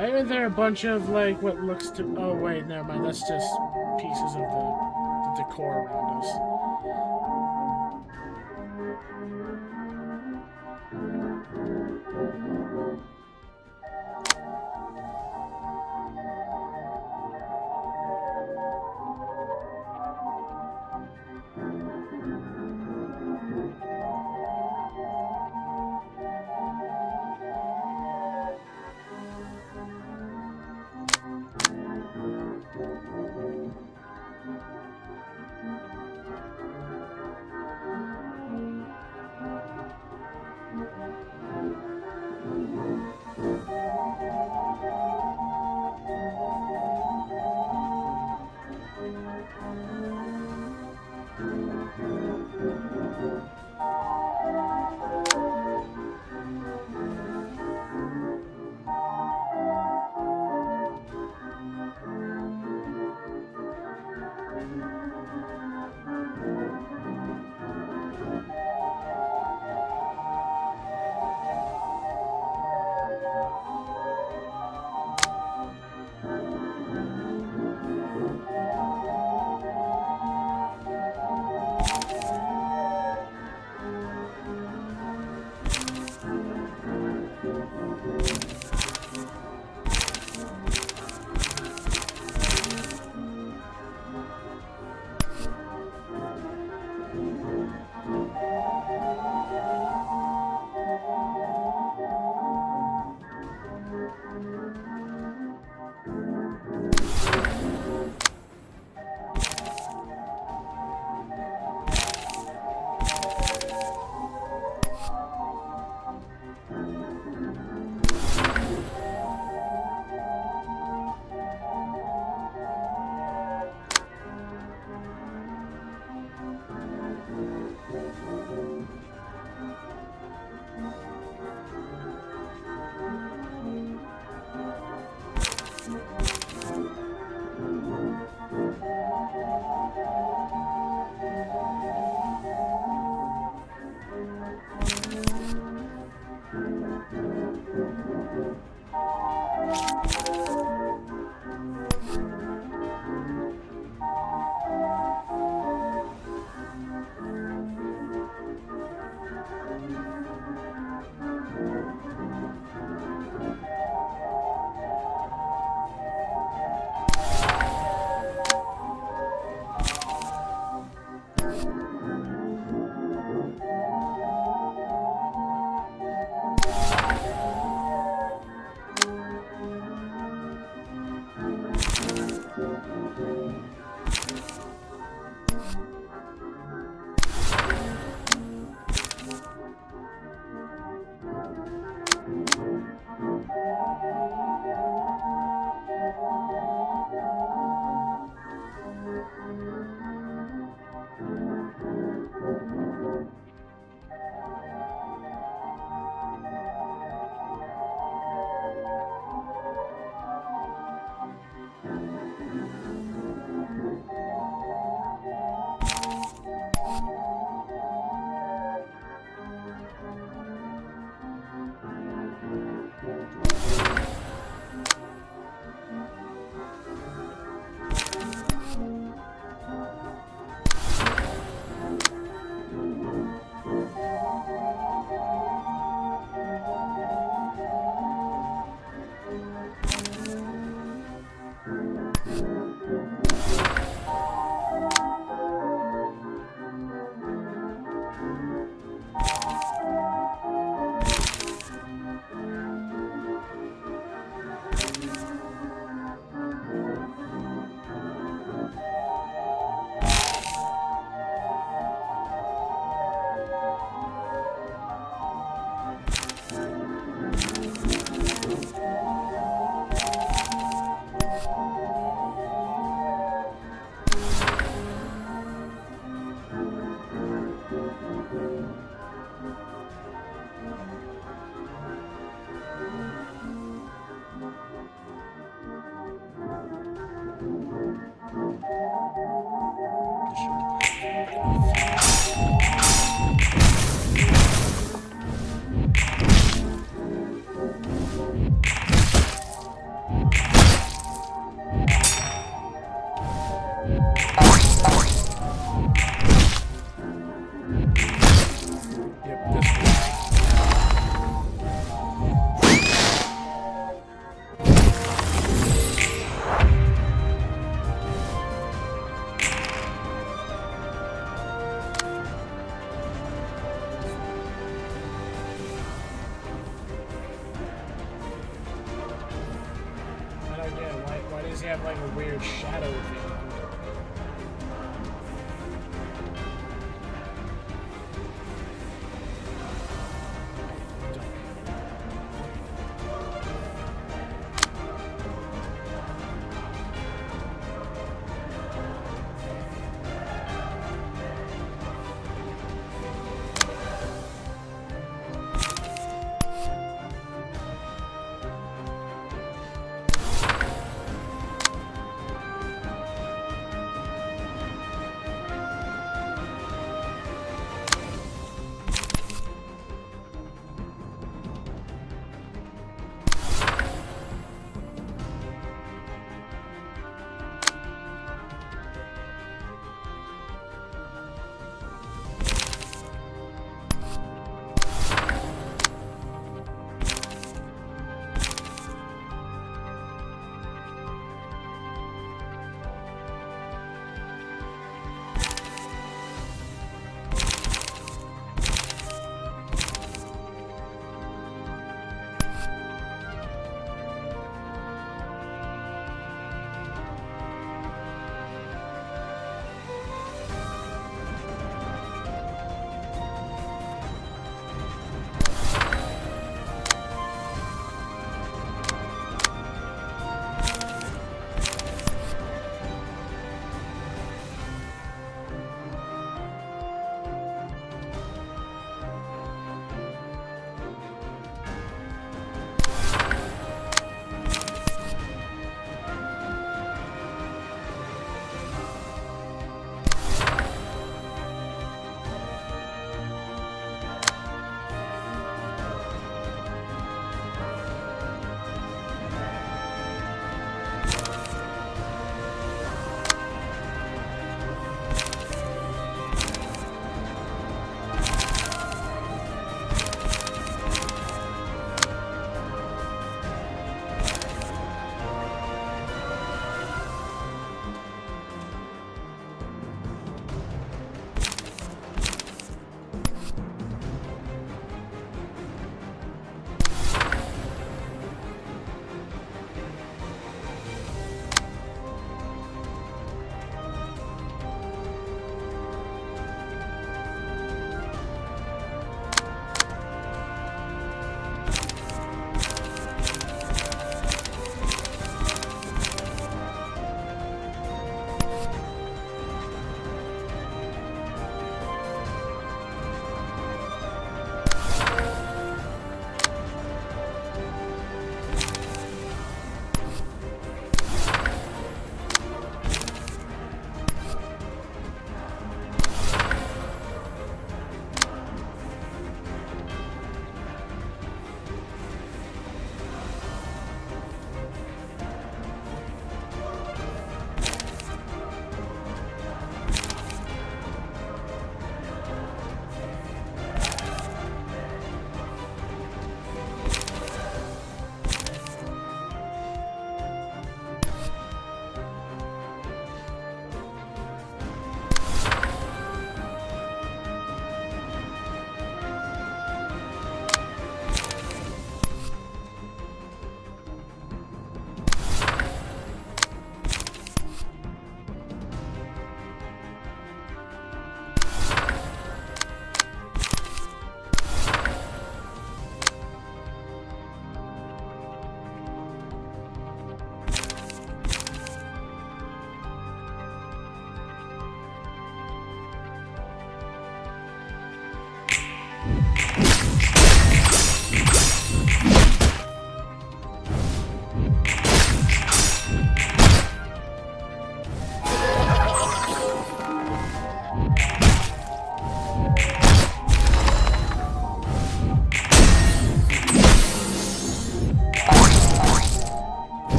Why are there a bunch of, like, what looks to... Oh, wait, never mind. That's just pieces of the decor around us. have like a weird shadow thing.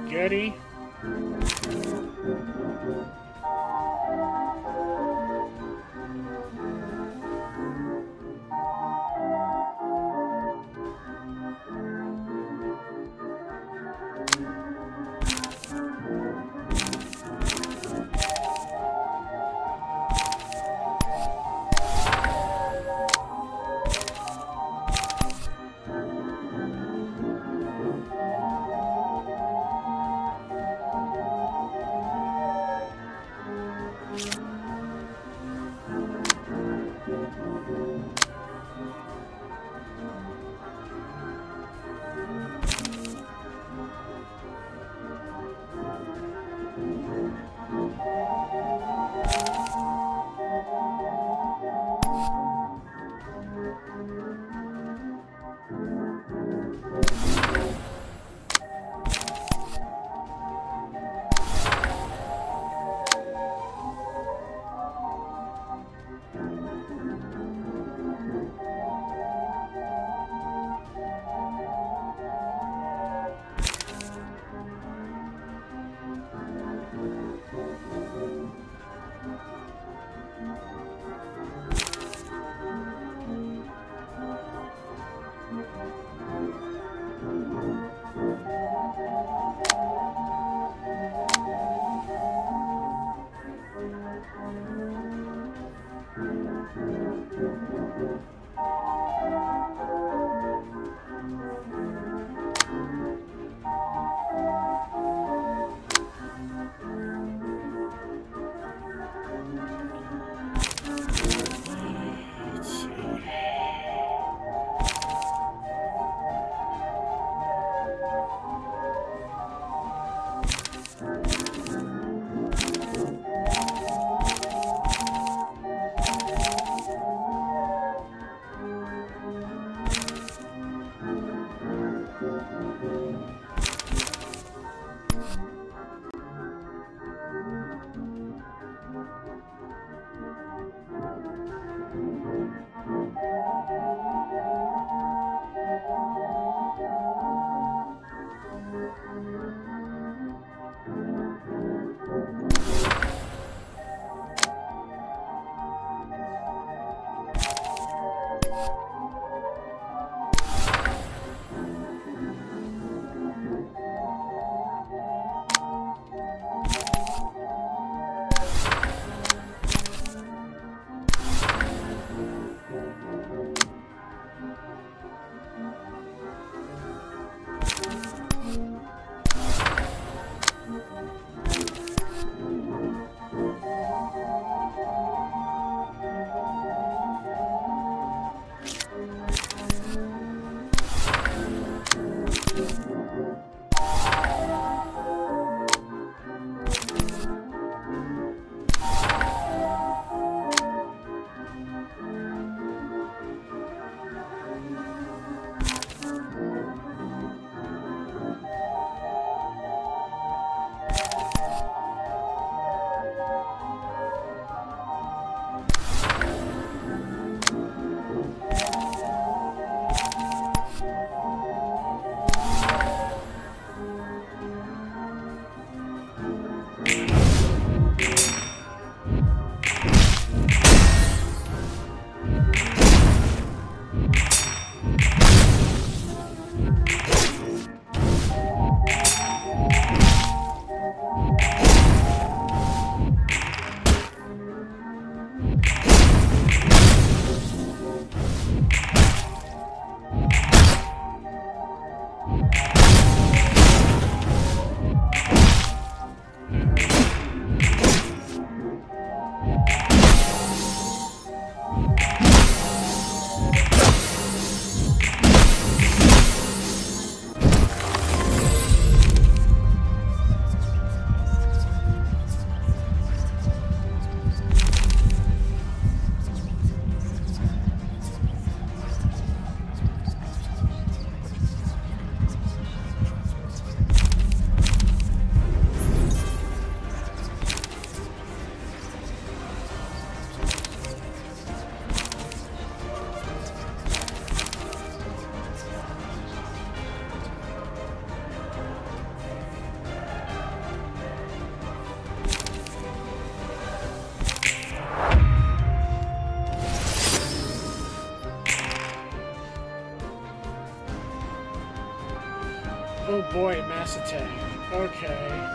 Goody. Oh boy, mass attack. Okay.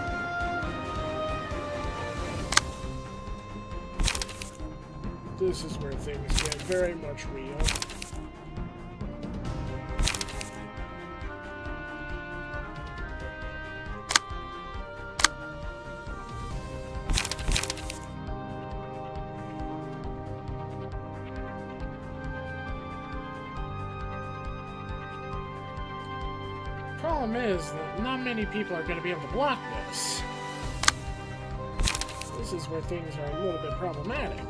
This is where things get very much real. Problem is that not many people are going to be able to block this. This is where things are a little bit problematic.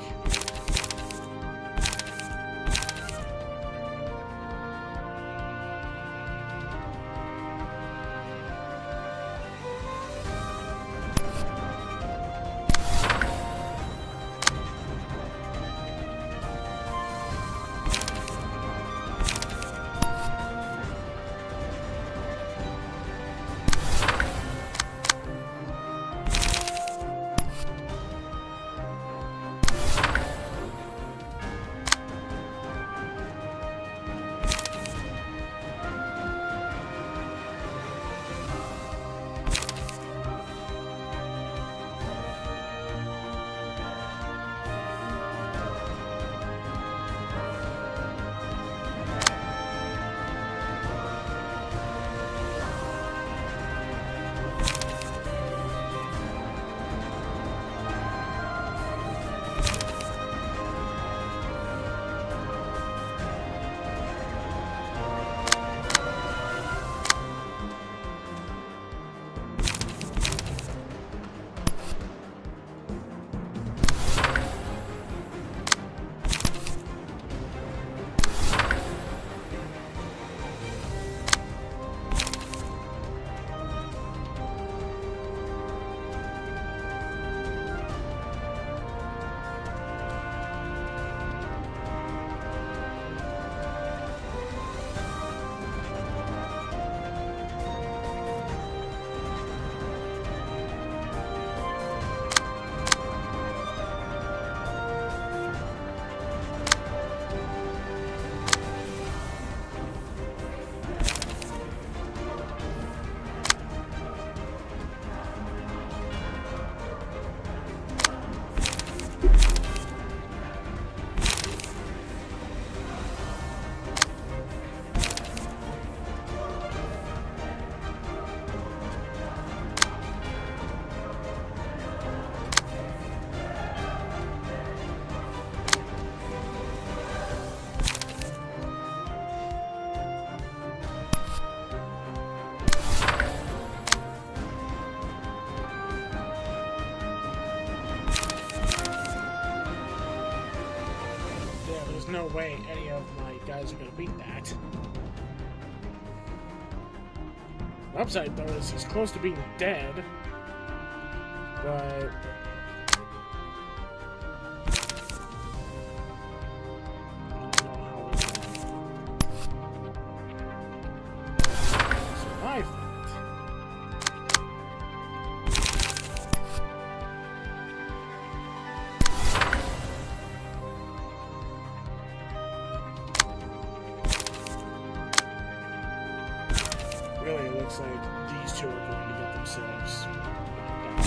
No way any of my guys are gonna beat that. The upside though is he's close to being dead, but I don't know how we survive that. Really, it looks like these two are going to get themselves knocked out.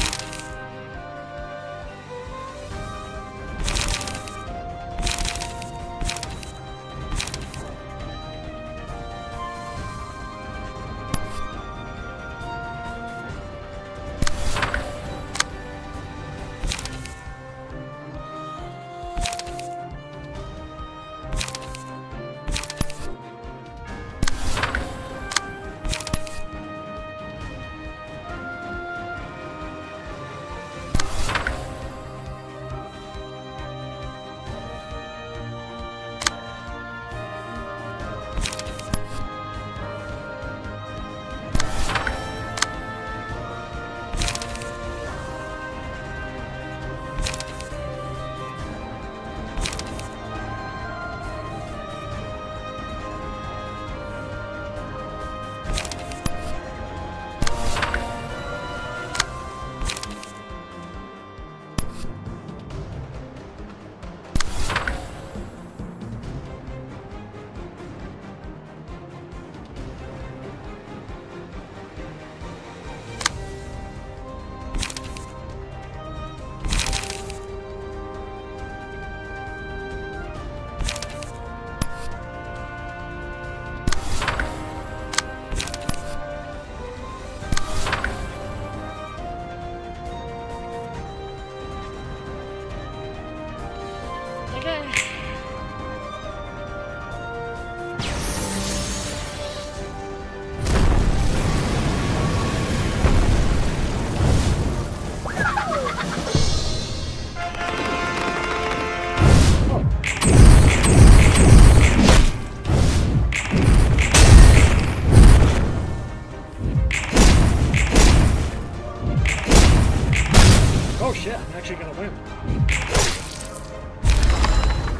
Oh shit, I'm actually gonna win.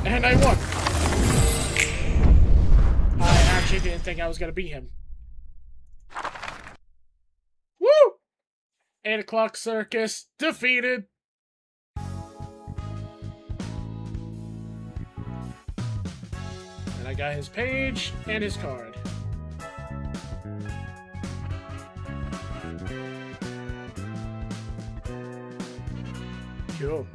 And I won. I actually didn't think I was gonna beat him. Woo! 8 o'clock circus defeated. And I got his page and his card. Cool.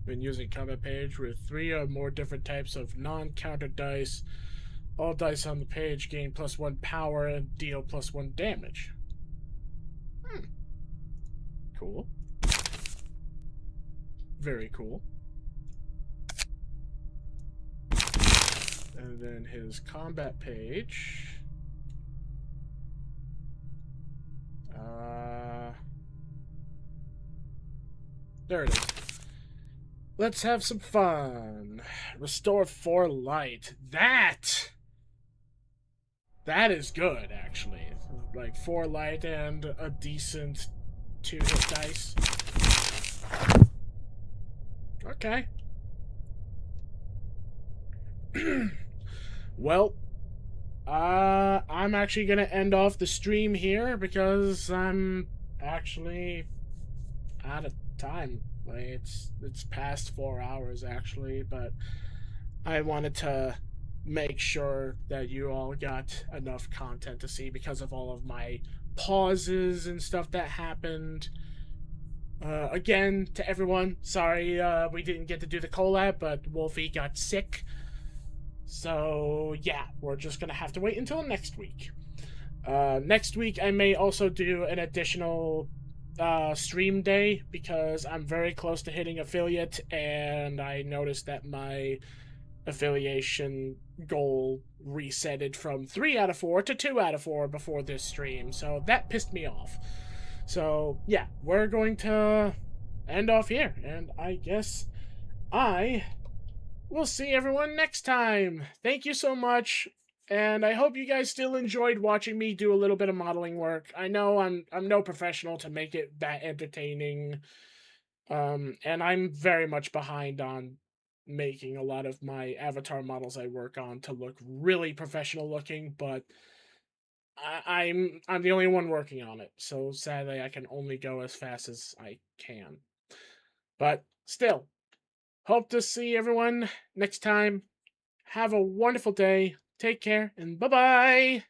Been using combat page with 3 or more different types of non-counter dice. All dice on the page gain +1 power and deal +1 damage. Cool. Very cool. And then his combat page. There it is. Let's have some fun. Restore 4 light. That is good, actually. Like 4 light and a decent 2-hit dice. Okay. Well, I'm actually gonna end off the stream here because I'm actually out of time. Like it's past 4 hours actually, but I wanted to make sure that you all got enough content to see because of all of my pauses and stuff that happened. Again, to everyone, sorry we didn't get to do the collab, but Wolfie got sick. So, yeah, we're just gonna have to wait until next week. Next week, I may also do an additional stream day because I'm very close to hitting affiliate, and I noticed that my affiliation goal resetted from 3 out of 4 to 2 out of 4 before this stream, so that pissed me off. So, yeah, we're going to end off here, and I guess we'll see everyone next time. Thank you so much, and I hope you guys still enjoyed watching me do a little bit of modeling work. I know I'm no professional to make it that entertaining, and I'm very much behind on making a lot of my avatar models I work on to look really professional looking, but I'm the only one working on it, so sadly I can only go as fast as I can. But still, hope to see everyone next time. Have a wonderful day. Take care, and bye-bye!